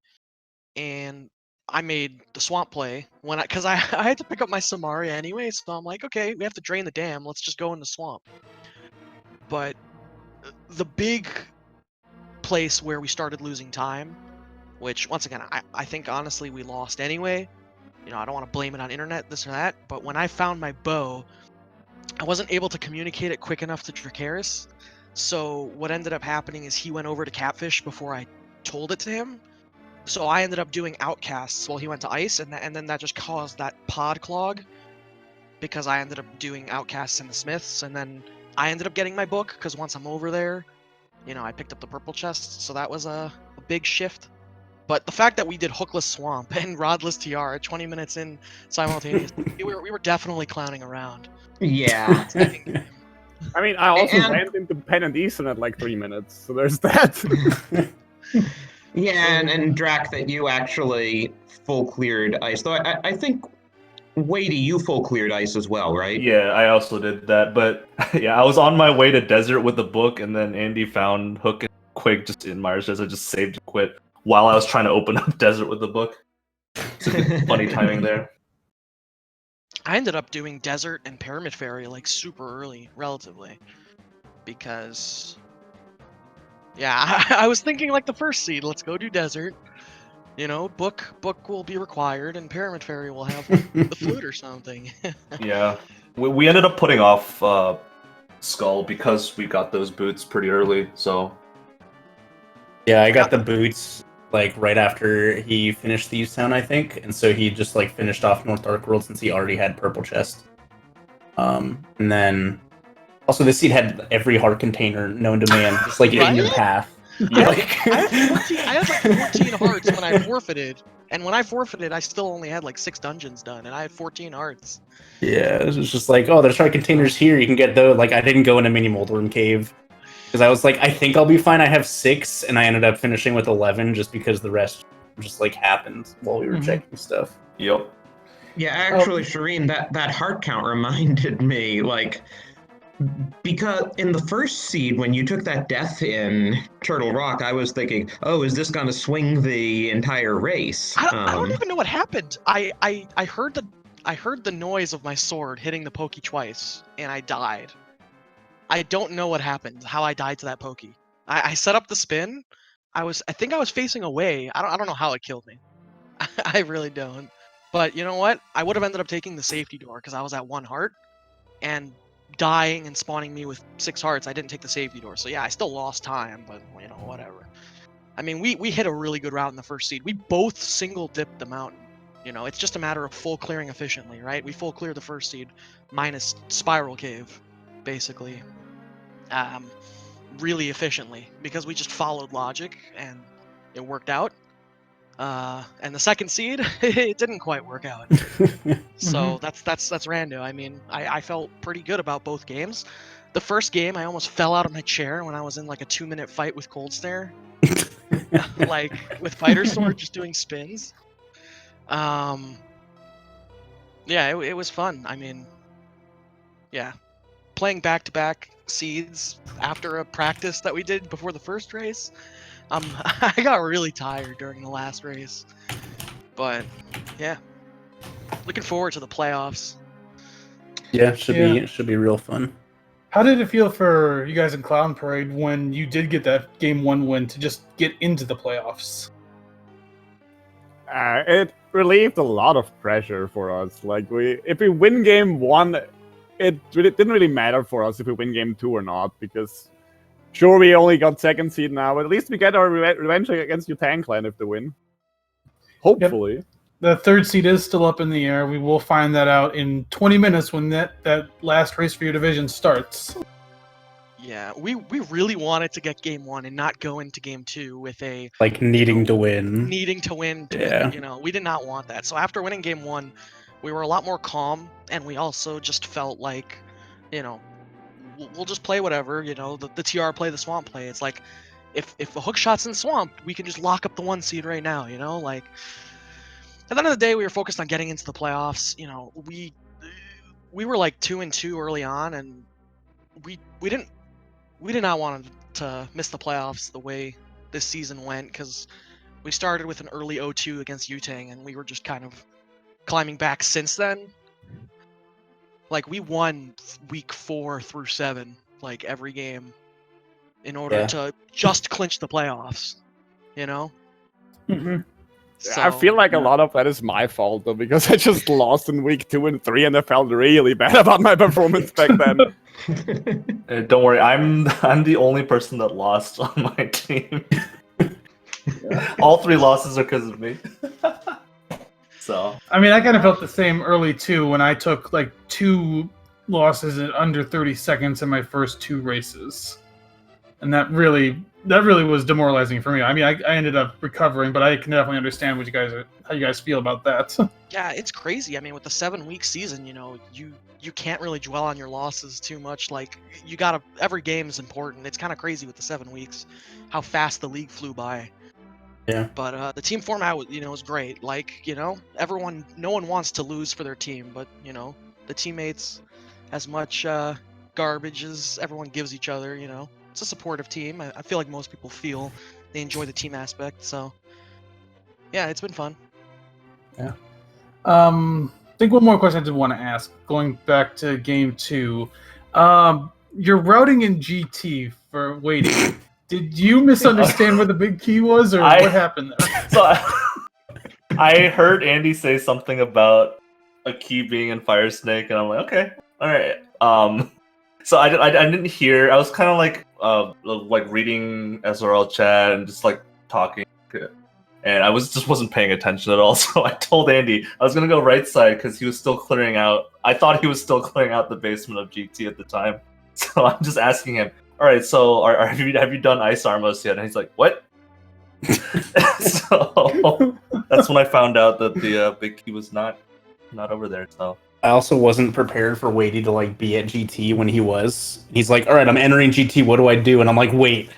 and I made the swamp play because I had to pick up my Samaria anyway, so I'm like, okay, we have to drain the dam. Let's just go in the swamp. But the big place where we started losing time, which once again, I think honestly we lost anyway. You know, I don't want to blame it on internet, this or that, but when I found my bow, I wasn't able to communicate it quick enough to Dracarys. So what ended up happening is he went over to Catfish before I told it to him. So I ended up doing Outcasts while he went to Ice, and then that just caused that pod clog because I ended up doing Outcasts in the Smiths, and then I ended up getting my book because once I'm over there, you know, I picked up the purple chest, so that was a big shift. But the fact that we did Hookless Swamp and Rodless TR 20 minutes in simultaneously, we were definitely clowning around. Yeah. Second game. I mean, I also And- went into Pen and Eastern at like 3 minutes, so there's that. Yeah, and Drac, that you actually full cleared ice. Though I think, Weighty, you full cleared ice as well, right? Yeah, I also did that, but yeah, I was on my way to desert with the book, and then Andy found Hook and Quig just in Myers Desert, just saved and quit while I was trying to open up desert with the book. It's funny timing there. I ended up doing Desert and Pyramid Fairy like super early, relatively, because yeah, I was thinking like the first seed, let's go do Desert. You know, book will be required, and Pyramid Fairy will have like, the flute or something. Yeah, we ended up putting off Skull because we got those boots pretty early. So yeah, I got the boots like right after he finished Thieves Town, I think, and so he just like finished off North Dark World since he already had purple chest. And then also this seed had every heart container known to man, just like in your Right? path. I had like 14 hearts when I forfeited, and when I forfeited, I still only had like 6 dungeons done, and I had 14 hearts. Yeah, it was just like, oh, there's heart containers here. You can get those. Like, I didn't go in a mini Moldworm cave because I was like, I think I'll be fine. I have 6, and I ended up finishing with 11 just because the rest just like happened while we were checking stuff. Yep. Yeah, actually, Shareen, that heart count reminded me, like, because in the first seed, when you took that death in Turtle Rock, I was thinking, oh, is this going to swing the entire race? I don't even know what happened. I heard the noise of my sword hitting the pokey twice, and I died. I don't know what happened, how I died to that pokey. I set up the spin. I think I was facing away. I don't know how it killed me. I really don't. But you know what? I would have ended up taking the safety door because I was at 1 heart, and dying and spawning me with 6 hearts, I didn't take the safety door. So yeah, I still lost time, but you know, whatever. I mean, we hit a really good route in the first seed. We both single dipped the mountain. You know, it's just a matter of full clearing efficiently, right? We full cleared the first seed minus Spiral Cave, basically. Really efficiently because we just followed logic and it worked out. And the second seed, it didn't quite work out. So that's rando. I mean, I felt pretty good about both games. The first game, I almost fell out of my chair when I was in like a 2-minute fight with Cold Stare, like with Fighter Sword, just doing spins. Yeah, it was fun. I mean, yeah, playing back-to-back seeds after a practice that we did before the first race. I got really tired during the last race, but yeah, looking forward to the playoffs. Yeah, should be real fun. How did it feel for you guys in Clown Parade when you did get that game 1 win to just get into the playoffs? It relieved a lot of pressure for us. Like, if we win game 1, it didn't really matter for us if we win game 2 or not, because sure, we only got 2nd seed now, but at least we get our revenge against Yutan Clan if they win. Hopefully. Yep. The 3rd seed is still up in the air. We will find that out in 20 minutes when that last race for your division starts. Yeah, we really wanted to get game 1 and not go into game 2 with a Like needing to win. Needing to win. Yeah. You know, we did not want that. So after winning game 1, we were a lot more calm, and we also just felt like, you know, we'll just play whatever. You know, the TR play, the swamp play. It's like, if a hook shot's in swamp, we can just lock up the 1 seed right now. You know, like. At the end of the day, we were focused on getting into the playoffs. You know, we were like 2-2 early on, and we didn't we did not want to miss the playoffs the way this season went, because we started with an early 0-2 against Yutang, and we were just kind of climbing back since then. Like, we won week 4 through 7, like, every game, in order to just clinch the playoffs, you know? Mhm. So, I feel like a lot of that is my fault, though, because I just lost in week 2 and 3, and I felt really bad about my performance back then. Don't worry, I'm the only person that lost on my team. All 3 losses are because of me. So I mean, I kind of felt the same early too when I took like 2 losses in under 30 seconds in my first 2 races, and that really was demoralizing for me. I mean, I ended up recovering, but I can definitely understand how you guys feel about that. yeah, it's crazy. I mean, with the 7-week season, you know, you can't really dwell on your losses too much. Like, every game is important. It's kind of crazy with the 7 weeks, how fast the league flew by. Yeah. But the team format, was great. Like, no one wants to lose for their team, but the teammates, as much garbage as everyone gives each other, it's a supportive team. I feel like most people feel they enjoy the team aspect. So, yeah, it's been fun. Yeah. I think one more question I did want to ask, going back to game 2. Your routing in GT for Weighty. Did you misunderstand where the big key was, or what happened there? So I heard Andy say something about a key being in Fire Snake, and I'm like, okay, all right. So I didn't hear. I was kind of like reading SRL chat and just like talking, and I wasn't paying attention at all. So I told Andy I was gonna go right side because he was still clearing out. I thought he was still clearing out the basement of GT at the time. So I'm just asking him, all right, so have you done Ice Armos yet? And he's like, what? So that's when I found out that the big key was not over there. So I also wasn't prepared for Weighty to like be at GT when he was. He's like, all right, I'm entering GT. What do I do? And I'm like, wait.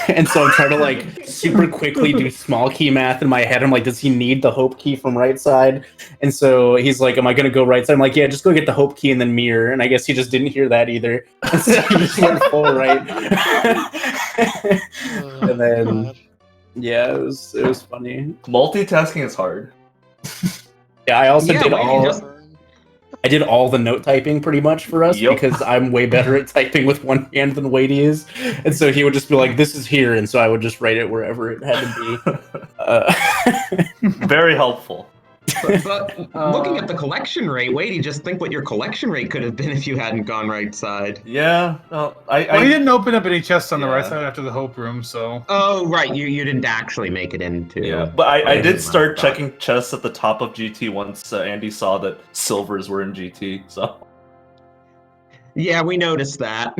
And so I'm trying to like super quickly do small key math in my head. I'm like, does he need the hope key from right side? And so he's like, am I going to go right side? I'm like, yeah, just go get the hope key and then mirror. And I guess he just didn't hear that either. And so he just went full right. And then, yeah, it was funny. Multitasking is hard. Yeah, I also I did all the note typing pretty much for us because I'm way better at typing with one hand than Weighty is. And so he would just be like, this is here. And so I would just write it wherever it had to be. Very helpful. But looking at the collection rate, Weighty, just think what your collection rate could have been if you hadn't gone right side. Yeah. Well, he didn't open up any chests on the right side after the Hope Room, so... Oh, right. You didn't actually make it into... Yeah, but I did start checking chests at the top of GT once Andy saw that silvers were in GT, so... Yeah, we noticed that.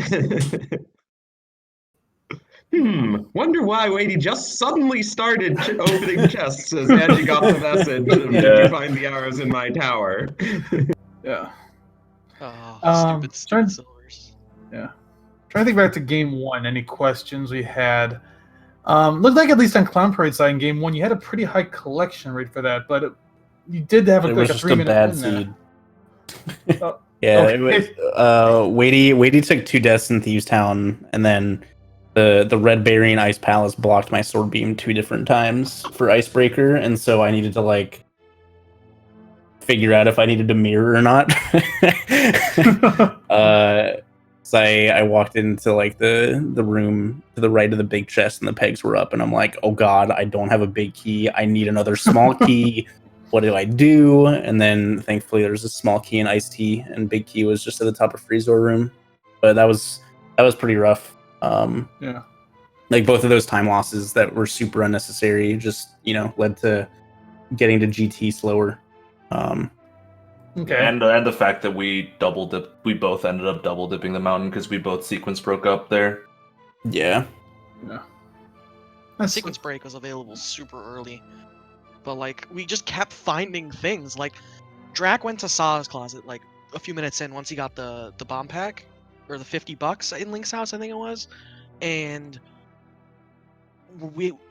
Wonder why Weighty just suddenly started opening chests as Andy got the message of, did you find the arrows in my tower? Yeah. Oh, stupid silvers. Yeah. Trying to think back to game 1, any questions we had. Looked like at least on Clown Parade side in game 1, you had a pretty high collection rate for that, but you did have a 3-minute bad seed. Yeah, okay. Weighty took 2 deaths in Thieves Town, and then the Red Berry and Ice Palace blocked my sword beam 2 different times for Icebreaker, and so I needed to like figure out if I needed to mirror or not. So I walked into like the room to the right of the big chest, and the pegs were up, and I'm like, oh god, I don't have a big key. I need another small key. What do I do? And then thankfully there's a small key and iced tea, and big key was just at the top of Freezor room. But that was pretty rough. Yeah, like both of those time losses that were super unnecessary just led to getting to GT slower. Okay, and the fact that we both ended up double dipping the mountain because we both sequence broke up there. Yeah. Sequence break was available super early, but like we just kept finding things. Like Drac went to Saw's closet like a few minutes in once he got the bomb pack or the $50 in Link's house, I think it was, and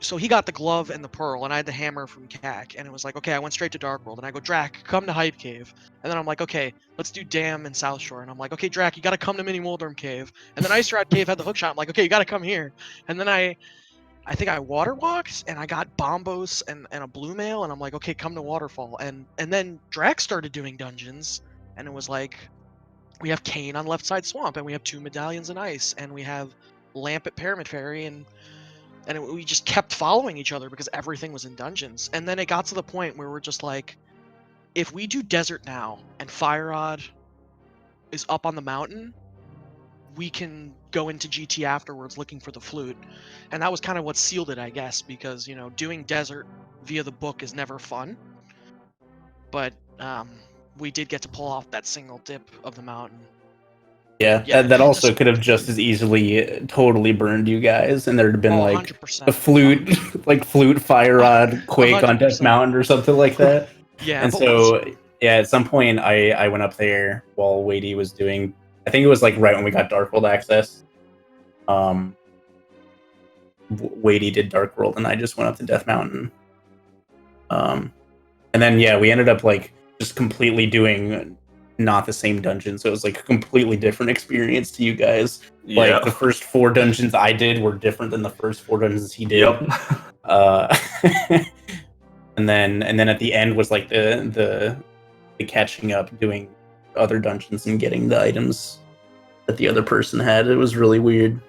so he got the glove and the pearl, and I had the hammer from CAC, and it was like, okay, I went straight to Dark World, and I go, Drac, come to Hype Cave, and then I'm like, okay, let's do Dam and South Shore, and I'm like, okay, Drac, you gotta come to Mini Moldorm Cave, and then Ice Rod Cave had the hook shot, I'm like, okay, you gotta come here, and then I think I water walked, and I got Bombos and a blue mail, and I'm like, okay, come to Waterfall, and then Drac started doing dungeons, and it was like, we have Kane on Left Side Swamp, and we have 2 medallions in ice, and we have Lamp at Pyramid Fairy, and we just kept following each other because everything was in dungeons. And then it got to the point where we're just like, if we do Desert now and Fire Rod is up on the mountain, we can go into GT afterwards looking for the flute. And that was kind of what sealed it, I guess, because, you know, doing Desert via the book is never fun. But we did get to pull off that single dip of the mountain. Yeah, that also could have just as easily totally burned you guys, and there'd have been like 100%. a flute, like flute, fire rod, quake on Death Mountain or something like that. Yeah, and so at some point I went up there while Weighty was doing. I think it was like right when we got Dark World access. Weighty did Dark World, and I just went up to Death Mountain. And then we ended up like just completely doing not the same dungeon, so it was like a completely different experience to you guys. Like the first 4 dungeons I did were different than the first 4 dungeons he did. And then at the end was like the catching up, doing other dungeons and getting the items that the other person had. It was really weird.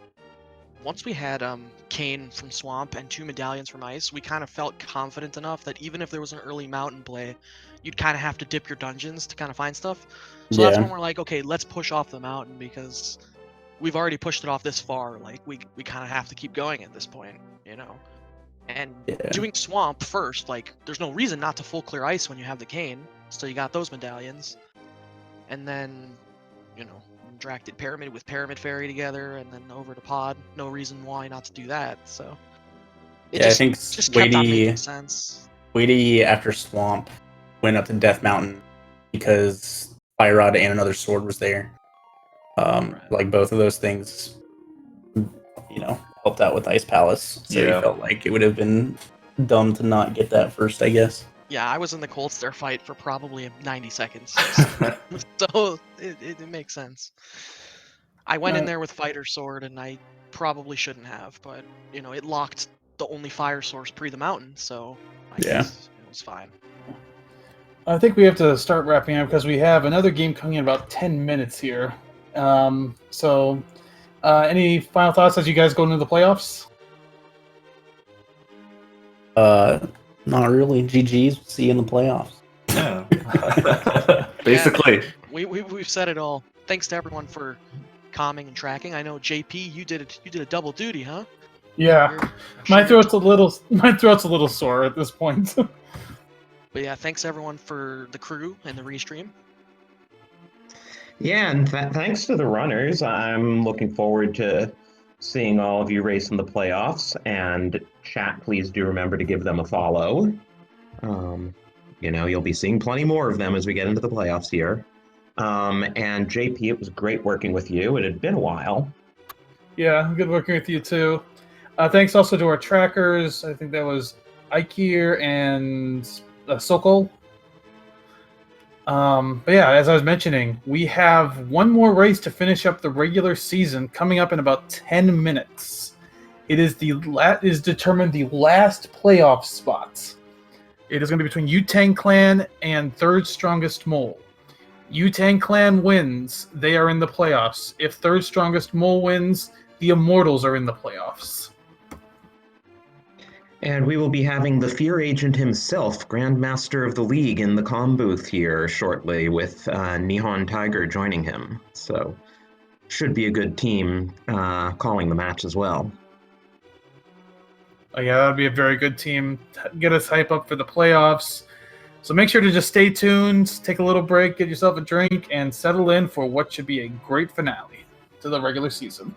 Once we had Kane from Swamp and 2 medallions from Ice, we kind of felt confident enough that even if there was an early mountain play, you'd kind of have to dip your dungeons to kind of find stuff. So that's when we're like, okay, let's push off the mountain because we've already pushed it off this far. Like we kind of have to keep going at this point, you know. And doing Swamp first, like there's no reason not to full clear Ice when you have the Kane. So you got those medallions, and then, you know, Drac did Pyramid with Pyramid Fairy together, and then over to Pod. No reason why not to do that. So I think just kept on making sense. Weighty after Swamp went up to Death Mountain because Fire Rod and another sword was there. Like both of those things, you know, helped out with Ice Palace. So he felt like it would have been dumb to not get that first, I guess. Yeah, I was in the Cold Stare fight for probably 90 seconds. So it makes sense. I went in there with Fighter Sword, and I probably shouldn't have, but, you know, it locked the only fire source pre the mountain, so I guess it was fine. I think we have to start wrapping up because we have another game coming in about 10 minutes here. So any final thoughts as you guys go into the playoffs? Not really. GG's. See you in the playoffs. Yeah. Basically. We've said it all. Thanks to everyone for calming and tracking. I know JP, you did a double duty, huh? Yeah. My throat's a little sore at this point. But yeah, thanks everyone for the crew and the restream. Yeah, and thanks to the runners. I'm looking forward to seeing all of you race in the playoffs. And chat, please do remember to give them a follow. You know, you'll be seeing plenty more of them as we get into the playoffs here. And JP, it was great working with you. It had been a while. Yeah, good working with you too. Thanks also to our trackers. I think that was Ikir and Sokol. But yeah, as I was mentioning, we have one more race to finish up the regular season coming up in about 10 minutes. It is determined the last playoff spots. It is going to be between Yu-Tang Clan and Third Strongest Mole. Yu-Tang Clan wins, they are in the playoffs. If Third Strongest Mole wins, the Immortals are in the playoffs. And we will be having the Fear Agent himself, Grandmaster of the League, in the comm booth here shortly with Nihon Tiger joining him. So, should be a good team calling the match as well. Oh, yeah, that would be a very good team. Get us hype up for the playoffs. So make sure to just stay tuned, take a little break, get yourself a drink, and settle in for what should be a great finale to the regular season.